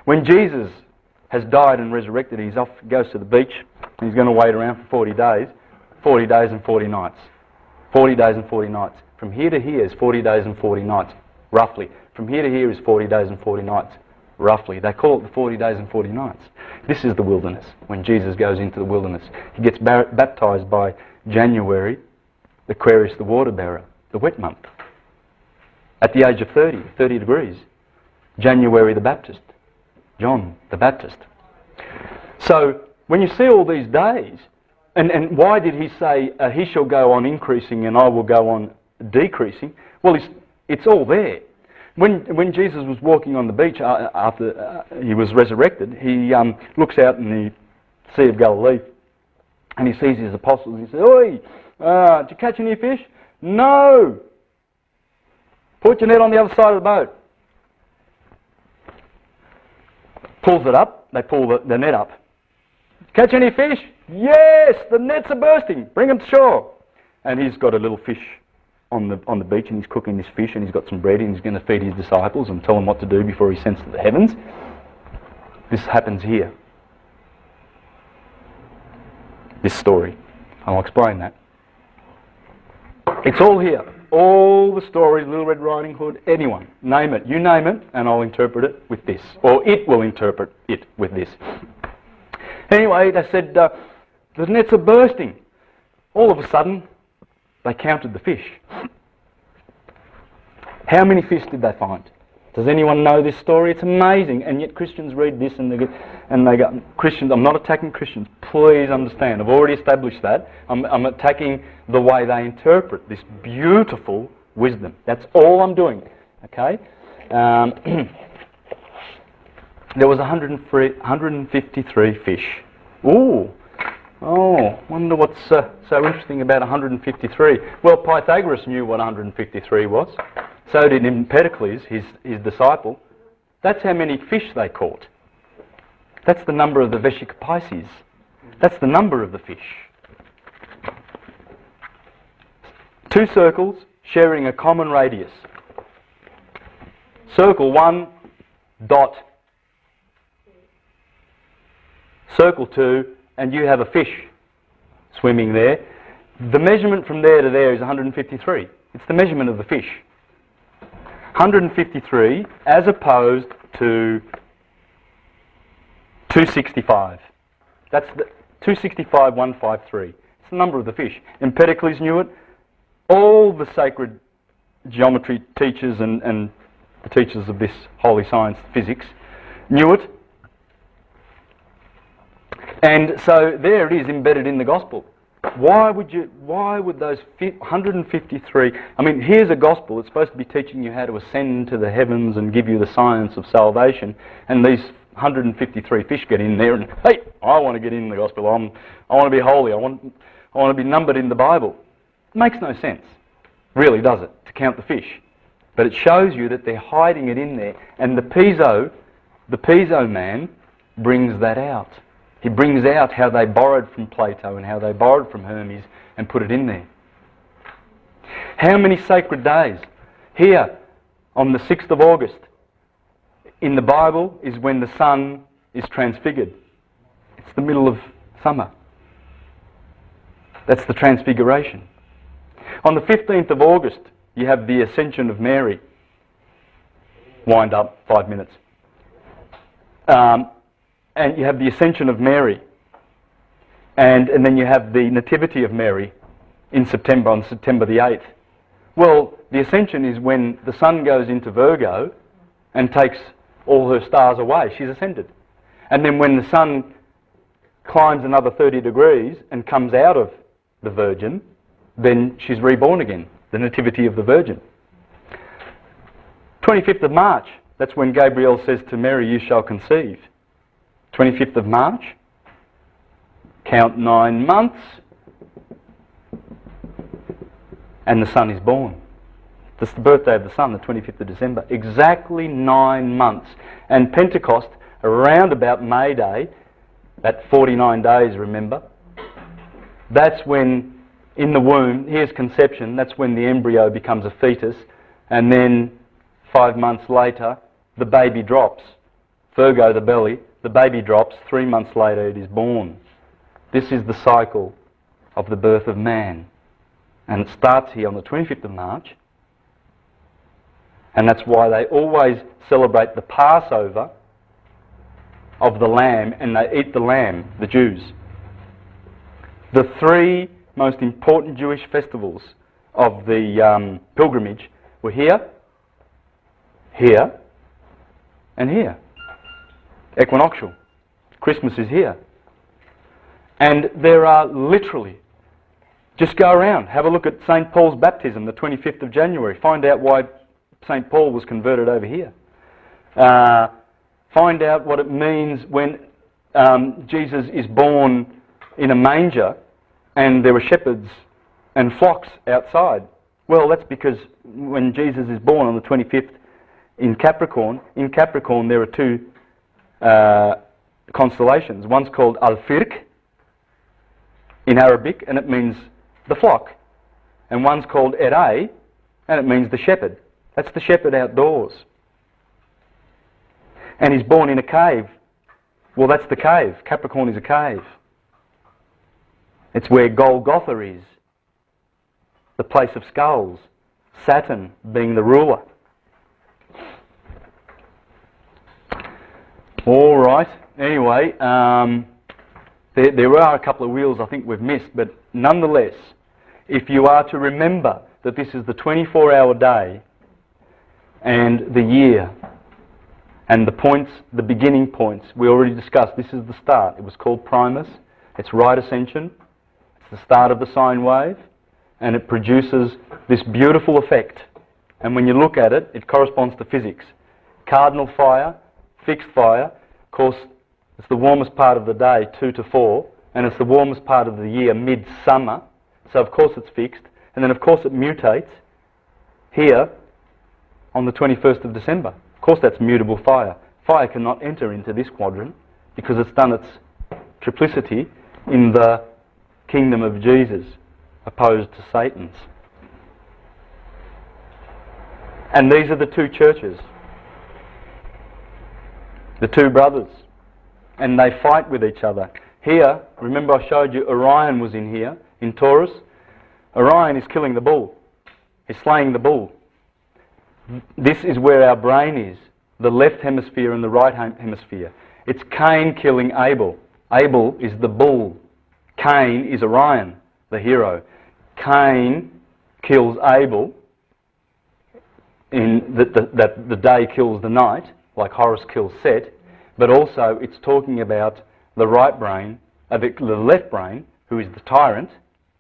When Jesus has died and resurrected, he goes to the beach, and he's going to wait around for 40 days. 40 days and 40 nights. 40 days and 40 nights. From here to here is 40 days and 40 nights, roughly. From here to here is 40 days and 40 nights, roughly. They call it the 40 days and 40 nights. This is the wilderness, when Jesus goes into the wilderness. He gets baptized by January Aquarius the water bearer, the wet month. At the age of 30 degrees. January the Baptist, John the Baptist. So when you see all these days, and why did he say, he shall go on increasing and I will go on decreasing? Well, it's all there. When Jesus was walking on the beach after he was resurrected, he looks out in the Sea of Galilee and he sees his apostles and he says, "Oi, did you catch any fish?" "No." "Put your net on the other side of the boat." Pulls it up, they pull the net up. "Catch any fish?" "Yes, the nets are bursting, bring them to shore." And he's got a little fish on the beach and he's cooking this fish and he's got some bread and he's going to feed his disciples and tell them what to do before he sends to the heavens. This happens here. This story. I'll explain that. It's all here. All the stories, Little Red Riding Hood, anyone, name it. You name it and I'll interpret it with this. Or it will interpret it with this. Anyway, they said, the nets are bursting. All of a sudden, they counted the fish. How many fish did they find? Does anyone know this story? It's amazing. And yet Christians read this and they go, Christians, I'm not attacking Christians. Please understand. I've already established that. I'm attacking the way they interpret this beautiful wisdom. That's all I'm doing. Okay? There was 153 fish. Ooh. Oh, wonder what's so interesting about 153. Well, Pythagoras knew what 153 was. So did Empedocles, his disciple. That's how many fish they caught. That's the number of the Vesicopyces. That's the number of the fish. Two circles sharing a common radius. Circle 1, dot. Circle 2, and you have a fish swimming there. The measurement from there to there is 153. It's the measurement of the fish. 153 as opposed to 265. That's the 265, 153. It's the number of the fish. Empedocles knew it. All the sacred geometry teachers and the teachers of this holy science, physics, knew it. And so there it is embedded in the gospel. Why would those 153, I mean, here's a gospel that's supposed to be teaching you how to ascend to the heavens and give you the science of salvation, and these 153 fish get in there and, hey, I want to get in the gospel, I want to be holy, I want to be numbered in the Bible. It makes no sense, really does it, to count the fish. But it shows you that they're hiding it in there, and the Piso man brings that out. He brings out how they borrowed from Plato and how they borrowed from Hermes and put it in there. How many sacred days? Here, on the 6th of August, in the Bible, is when the sun is transfigured. It's the middle of summer. That's the transfiguration. On the 15th of August, you have the Ascension of Mary. Wind up, 5 minutes. And you have the Ascension of Mary. And then you have the Nativity of Mary in September, on September the 8th. Well, the Ascension is when the sun goes into Virgo and takes all her stars away. She's ascended. And then when the sun climbs another 30 degrees and comes out of the Virgin, then she's reborn again. The Nativity of the Virgin. 25th of March, that's when Gabriel says to Mary, you shall conceive. 25th of March, count 9 months, and the sun is born. That's the birthday of the sun, the 25th of December. Exactly 9 months. And Pentecost, around about May Day, that 49 days, remember, that's when, in the womb, here's conception, that's when the embryo becomes a fetus, and then 5 months later, the baby drops. Virgo, the belly, the baby drops, 3 months later it is born. This is the cycle of the birth of man. And it starts here on the 25th of March. And that's why they always celebrate the Passover of the lamb, and they eat the lamb, the Jews. The 3 most important Jewish festivals of the pilgrimage were here, here, and here. Equinoctial. Christmas is here. And there are literally, just go around, have a look at St. Paul's baptism, the 25th of January. Find out why St. Paul was converted over here. Find out what it means when Jesus is born in a manger and there were shepherds and flocks outside. Well, that's because when Jesus is born on the 25th in Capricorn there are two constellations. One's called Al-Firq in Arabic, and it means the flock. And one's called Eray, and it means the shepherd. That's the shepherd outdoors. And he's born in a cave. Well, that's the cave. Capricorn is a cave. It's where Golgotha is, the place of skulls, Saturn being the ruler. All right. Anyway, there are a couple of wheels I think we've missed, but nonetheless, if you are to remember that this is the 24-hour day and the year and the points, the beginning points, we already discussed, this is the start. It was called Primus. It's right ascension. It's the start of the sine wave, and it produces this beautiful effect. And when you look at it, it corresponds to physics. Cardinal fire, fixed fire, of course, it's the warmest part of the day, 2 to 4, and it's the warmest part of the year, midsummer. So of course it's fixed, and then of course it mutates here on the 21st of December. Of course that's mutable fire. Fire cannot enter into this quadrant because it's done its triplicity in the kingdom of Jesus, opposed to Satan's. And these are the two churches, the two brothers, and they fight with each other. Here, remember I showed you Orion was in here, in Taurus. Orion is killing the bull. He's slaying the bull. This is where our brain is, the left hemisphere and the right hemisphere. It's Cain killing Abel. Abel is the bull. Cain is Orion, the hero. Cain kills Abel in that the day kills the night, like Horus kills Set, but also it's talking about the right brain, the left brain, who is the tyrant,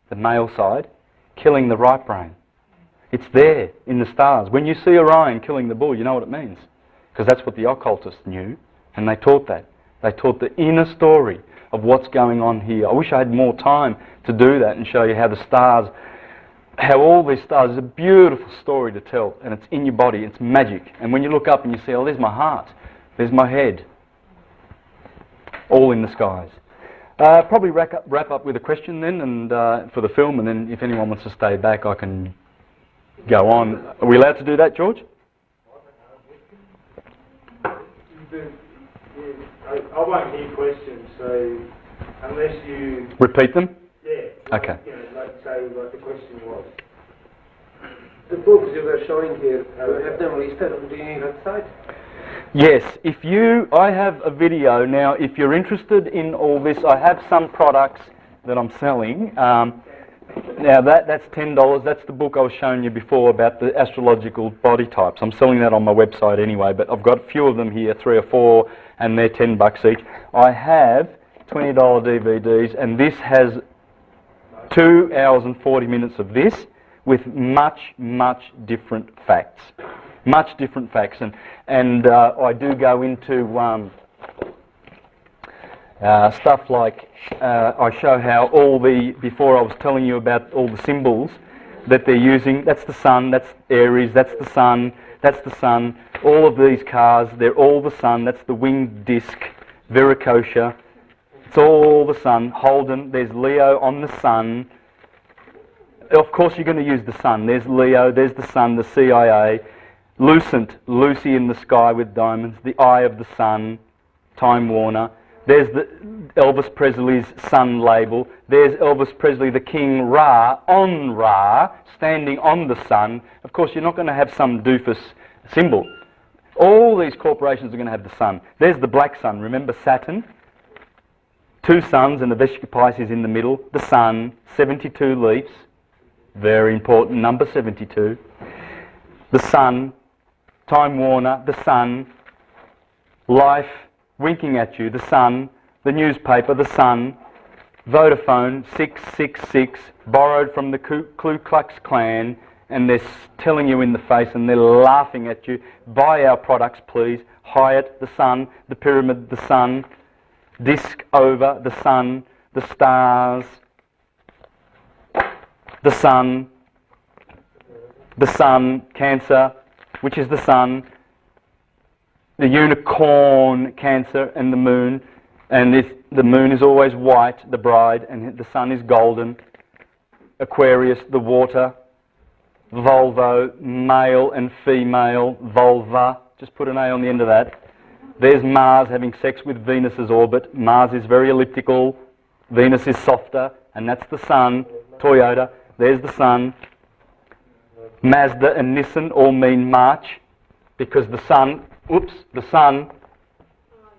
the male side, killing the right brain. It's there in the stars. When you see Orion killing the bull, you know what it means, because that's what the occultists knew, and they taught that. They taught the inner story of what's going on here. I wish I had more time to do that and show you how the stars, how all these stars, is a beautiful story to tell, and it's in your body, it's magic. And when you look up and you see, oh, there's my heart, there's my head, all in the skies. Probably wrap up with a question then, and for the film, and then if anyone wants to stay back, I can go on. Are we allowed to do that, George? I won't hear questions, so unless you... Repeat them? Yeah. Okay. You know, like say what the question was. The books you were showing here, you have them listed on the website? Yes, I have a video now. If you're interested in all this, I have some products that I'm selling. Now that's $10. That's the book I was showing you before about the astrological body types. I'm selling that on my website anyway, but I've got a few of them here, 3 or 4, and they're $10 each. I have $20 DVDs, and this has 2 hours and 40 minutes of this with much different facts. Much different facts, and I do go into stuff like I show how before I was telling you about all the symbols that they're using. That's the sun, that's Aries, that's the sun, that's the sun. All of these cars, they're all the sun. That's the winged disc, Viracocha. It's all the sun. Holden, there's Leo on the sun. Of course you're going to use the sun. There's Leo, there's the sun, the CIA. Lucent, Lucy in the sky with diamonds, the eye of the sun, Time Warner. There's the Elvis Presley's sun label. There's Elvis Presley, the King Ra, on Ra, standing on the sun. Of course, you're not going to have some doofus symbol. All these corporations are going to have the sun. There's the black sun. Remember Saturn? 2 suns and the Vesica Pisces in the middle. The sun, 72 leaves. very important, number 72. The Sun, Time Warner, the Sun, Life, winking at you, the Sun, the newspaper, the Sun, Vodafone, 666, borrowed from the Ku Klux Klan, and they're telling you in the face and they're laughing at you, buy our products please, Hyatt, the Sun, the Pyramid, the Sun, Disc Over, the Sun, the Stars, the Sun, Cancer, which is the Sun, the unicorn, Cancer, and the Moon, and the Moon is always white, the bride, and the Sun is golden. Aquarius, the water. Volvo, male and female. Vulva, just put an A on the end of that. There's Mars having sex with Venus's orbit. Mars is very elliptical. Venus is softer, and that's the Sun. Toyota, there's the Sun. Mazda and Nissan all mean March, because the Sun, the Sun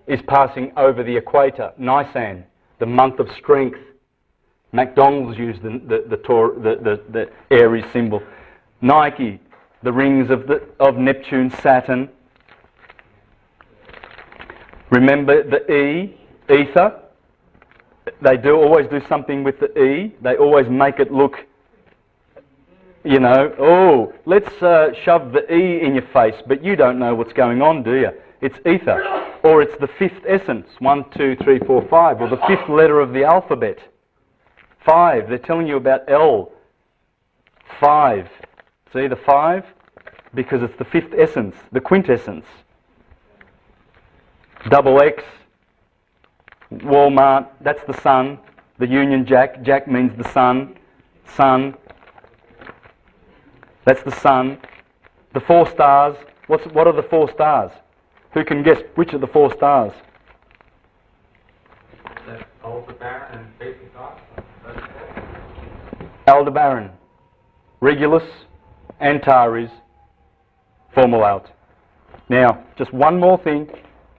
is passing over the equator. Nisan, the month of strength. McDonald's used the Aries symbol. Nike, the rings of Neptune, Saturn. Remember the E, ether. They always do something with the E. They always make it look, you know, oh, let's shove the E in your face, but you don't know what's going on, do you? It's ether. Or it's the fifth essence, 1, 2, 3, 4, 5, or the fifth letter of the alphabet. 5, they're telling you about L. 5. See the 5? Because it's the fifth essence, the quintessence. Double X, Walmart, that's the Sun. The Union Jack, Jack means the sun. Sun, that's the Sun. The 4 stars, what are the 4 stars? Who can guess which of the 4 stars? Aldebaran and Betelgeuse. Aldebaran, Regulus, Antares, Fomalhaut. Now, just one more thing,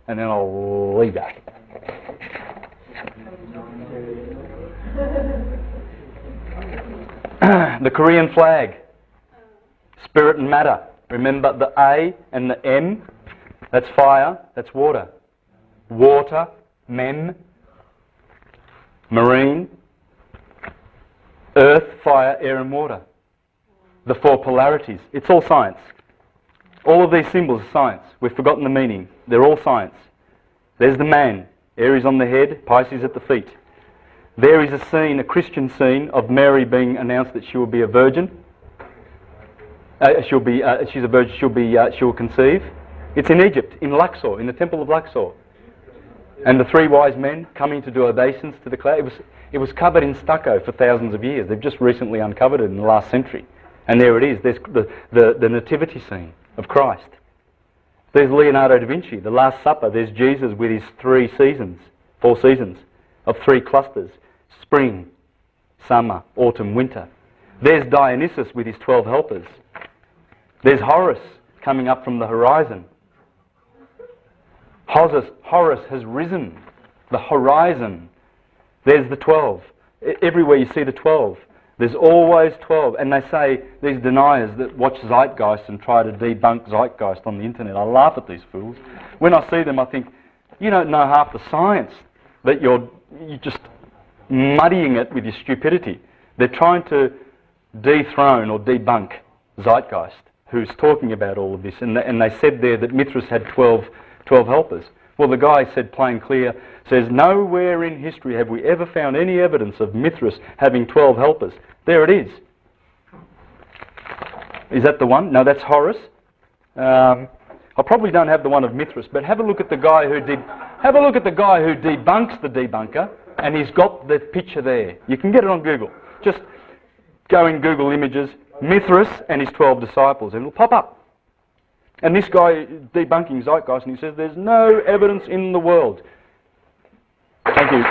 and then I'll leave that. The Korean flag, spirit and matter. Remember the A and the M? That's fire, that's water. Water, mem, marine, earth, fire, air and water. The 4 polarities. It's all science. All of these symbols are science. We've forgotten the meaning. They're all science. There's the man. Aries on the head, Pisces at the feet. There is a scene, a Christian scene, of Mary being announced that she will be a virgin. She's a virgin. She will conceive. It's in Egypt, in Luxor, in the temple of Luxor. And the 3 wise men coming to do obeisance to the cloud. It was covered in stucco for thousands of years. They've just recently uncovered it in the last century. And there it is. There's the nativity scene of Christ. There's Leonardo da Vinci, the Last Supper. There's Jesus with his 4 seasons of 3 clusters. Spring, summer, autumn, winter. There's Dionysus with his 12 helpers. There's Horus coming up from the horizon. Horus has risen, the horizon. There's the 12. Everywhere you see the 12. There's always 12. And they say, these deniers that watch Zeitgeist and try to debunk Zeitgeist on the internet, I laugh at these fools. When I see them, I think, you don't know half the science, that you're just muddying it with your stupidity. They're trying to dethrone or debunk Zeitgeist, who's talking about all of this. And they said there that Mithras had 12 helpers. Well, the guy said plain clear, says, nowhere in history have we ever found any evidence of Mithras having 12 helpers. There it is. Is that the one? No, that's Horus. I probably don't have the one of Mithras, but have a look at the guy who debunks the debunker, and he's got the picture there. You can get it on Google. Just go in Google Images, Mithras and his 12 disciples, and it'll pop up. And this guy debunking Zeitgeist, and he says there's no evidence in the world. Thank you.